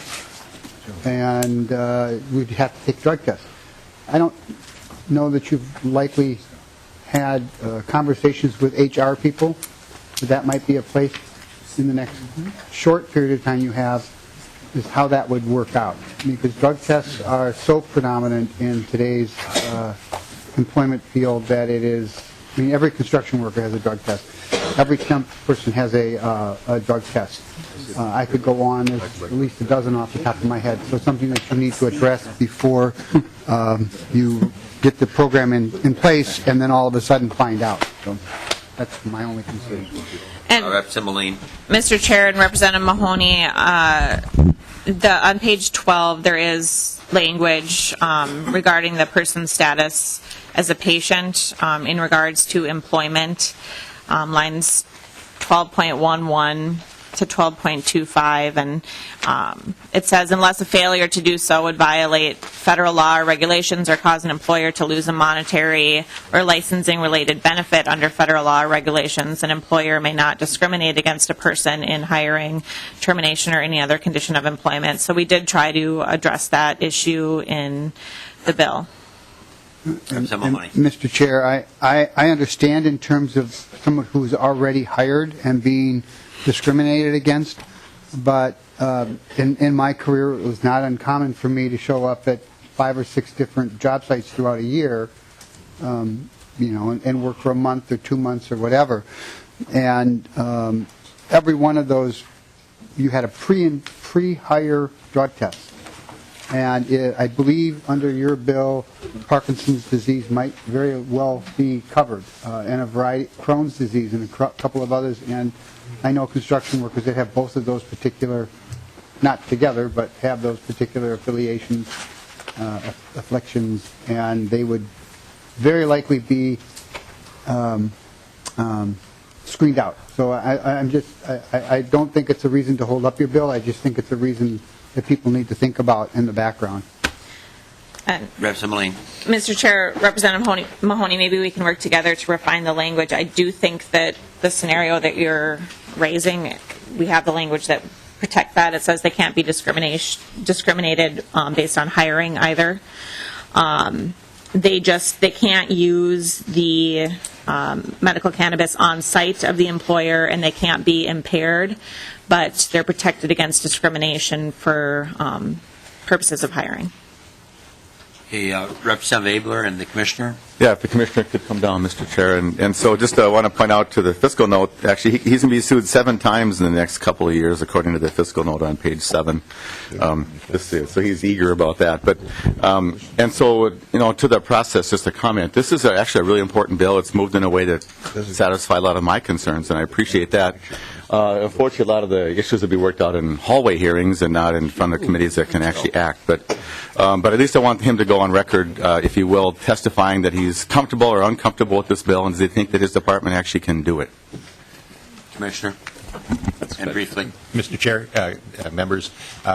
and we'd have to take a drug test. I don't know that you've likely had conversations with HR people, but that might be a place in the next short period of time you have, is how that would work out. Because drug tests are so predominant in today's employment field that it is I mean, every construction worker has a drug test. Every temp person has a drug test. I could go on, there's at least a dozen off the top of my head. So something that you need to address before you get the program in place and then all of a sudden find out. So that's my only concern. And Representative Melin. Mr. Chair and Representative Mahoney, on page 12, there is language regarding the person's status as a patient in regards to employment, lines 12.11 to 12.25, and it says, unless a failure to do so would violate federal law or regulations or cause an employer to lose a monetary or licensing-related benefit under federal law or regulations, an employer may not discriminate against a person in hiring, termination, or any other condition of employment. So we did try to address that issue in the bill. And Mr. Chair, I understand in terms of someone who's already hired and being discriminated against, but in my career it was not uncommon for me to show up at 5 or 6 different job sites throughout a year, and work for a month or 2 months or whatever. And every one of those, you had a pre-hire drug test. And I believe under your bill, Parkinson's disease might very well be covered, and a variety, Crohn's disease and a couple of others. And I know construction workers that have both of those particular, not together, but have those particular affiliations, afflictions, and they would very likely be screened out. So I don't think it's a reason to hold up your bill. I just think it's a reason that people need to think about in the background. Representative Melin. Mr. Chair, Representative Mahoney, maybe we can work together to refine the language. I do think that the scenario that you're raising, we have the language that protect that. It says they can't be discriminated based on hiring either. They can't use the medical cannabis on site of the employer, and they can't be impaired, but they're protected against discrimination for purposes of hiring. Okay, Representative Abler and the Commissioner. Yeah, if the Commissioner could come down, Mr. Chair. And so just want to point out to the fiscal note, actually, he's going to be sued 7 times in the next couple of years, according to the fiscal note on page 7. So he's eager about that. But and so, to the process, just a comment. This is actually a really important bill. It's moved in a way that satisfies a lot of my concerns, and I appreciate that. Unfortunately, a lot of the issues will be worked out in hallway hearings and not in front of committees that can actually act. But at least I want him to go on record, if you will, testifying that he's comfortable or uncomfortable with this bill, and does he think that his department actually can do it? Commissioner. And briefly. Mr. Chair, members,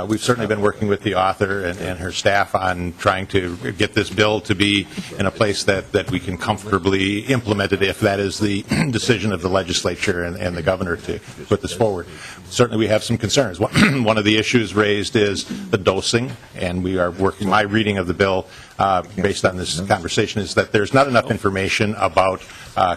we've certainly been working with the author and her staff on trying to get this bill to be in a place that we can comfortably implement it if that is the decision of the legislature and the governor to put this forward. Certainly we have some concerns. One of the issues raised is the dosing, and we are working, my reading of the bill based on this conversation is that there's not enough information about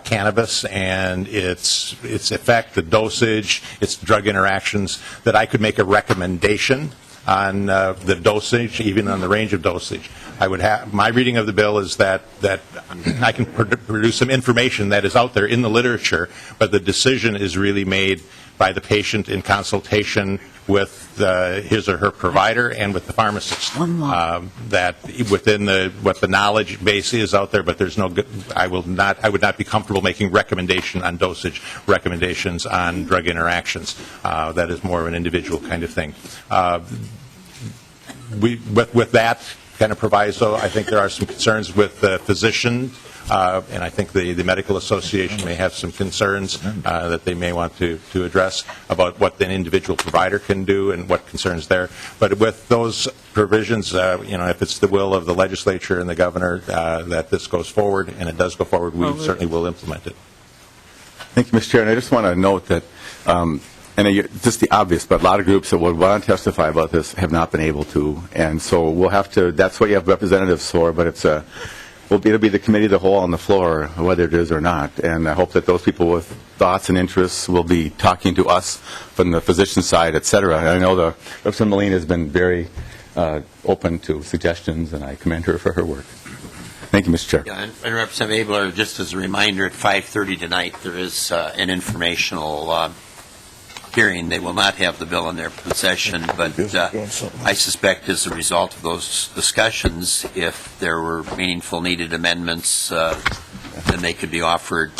cannabis and its effect, the dosage, its drug interactions, that I could make a recommendation on the dosage, even on the range of dosage. My reading of the bill is that I can produce some information that is out there in the literature, but the decision is really made by the patient in consultation with his or her provider and with the pharmacist. That within what the knowledge base is out there, but there's no good, I would not be comfortable making recommendation on dosage, recommendations on drug interactions. That is more of an individual kind of thing. With that kind of proviso, I think there are some concerns with the physician, and I think the Medical Association may have some concerns that they may want to address about what an individual provider can do and what concerns there. But with those provisions, if it's the will of the legislature and the governor that this goes forward, and it does go forward, we certainly will implement it. Thank you, Mr. Chair. And I just want to note that, just the obvious, but a lot of groups that would want to testify about this have not been able to. And so we'll have to, that's what you have representatives for, but it'll be the committee of the whole on the floor, whether it is or not. And I hope that those people with thoughts and interests will be talking to us from the physician side, et cetera. And I know Representative Melin has been very open to suggestions, and I commend her for her work. Thank you, Mr. Chair. Yeah, and Representative Abler, just as a reminder, at 5:30 tonight, there is an informational hearing. They will not have the bill in their possession, but I suspect as a result of those discussions, if there were meaningful needed amendments, then they could be offered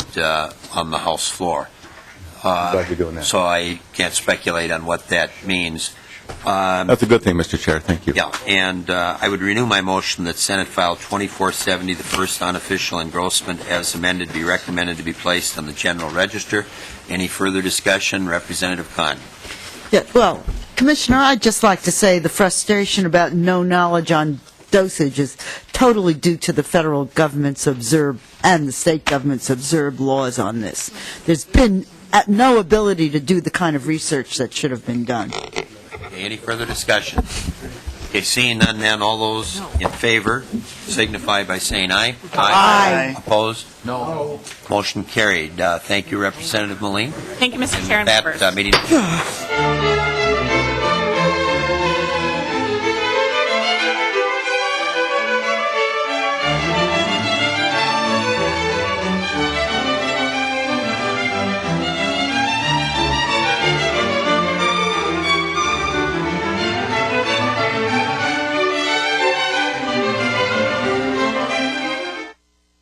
on the House floor. Glad you're doing that. So I can't speculate on what that means. That's a good thing, Mr. Chair. Thank you. Yeah, and I would renew my motion that Senate File 2470, the first unofficial engrossment as amended, be recommended to be placed on the General Register. Any further discussion? Representative Khan. Yeah, well, Commissioner, I'd just like to say the frustration about no knowledge on dosage is totally due to the federal government's observed and the state government's observed laws on this. There's been no ability to do the kind of research that should have been done. Okay, any further discussion? Okay, seeing none then, all those in favor signify by saying aye. Aye. Opposed? No. Motion carried. Thank you, Representative Melin. Thank you, Mr. Chair and That members. meeting.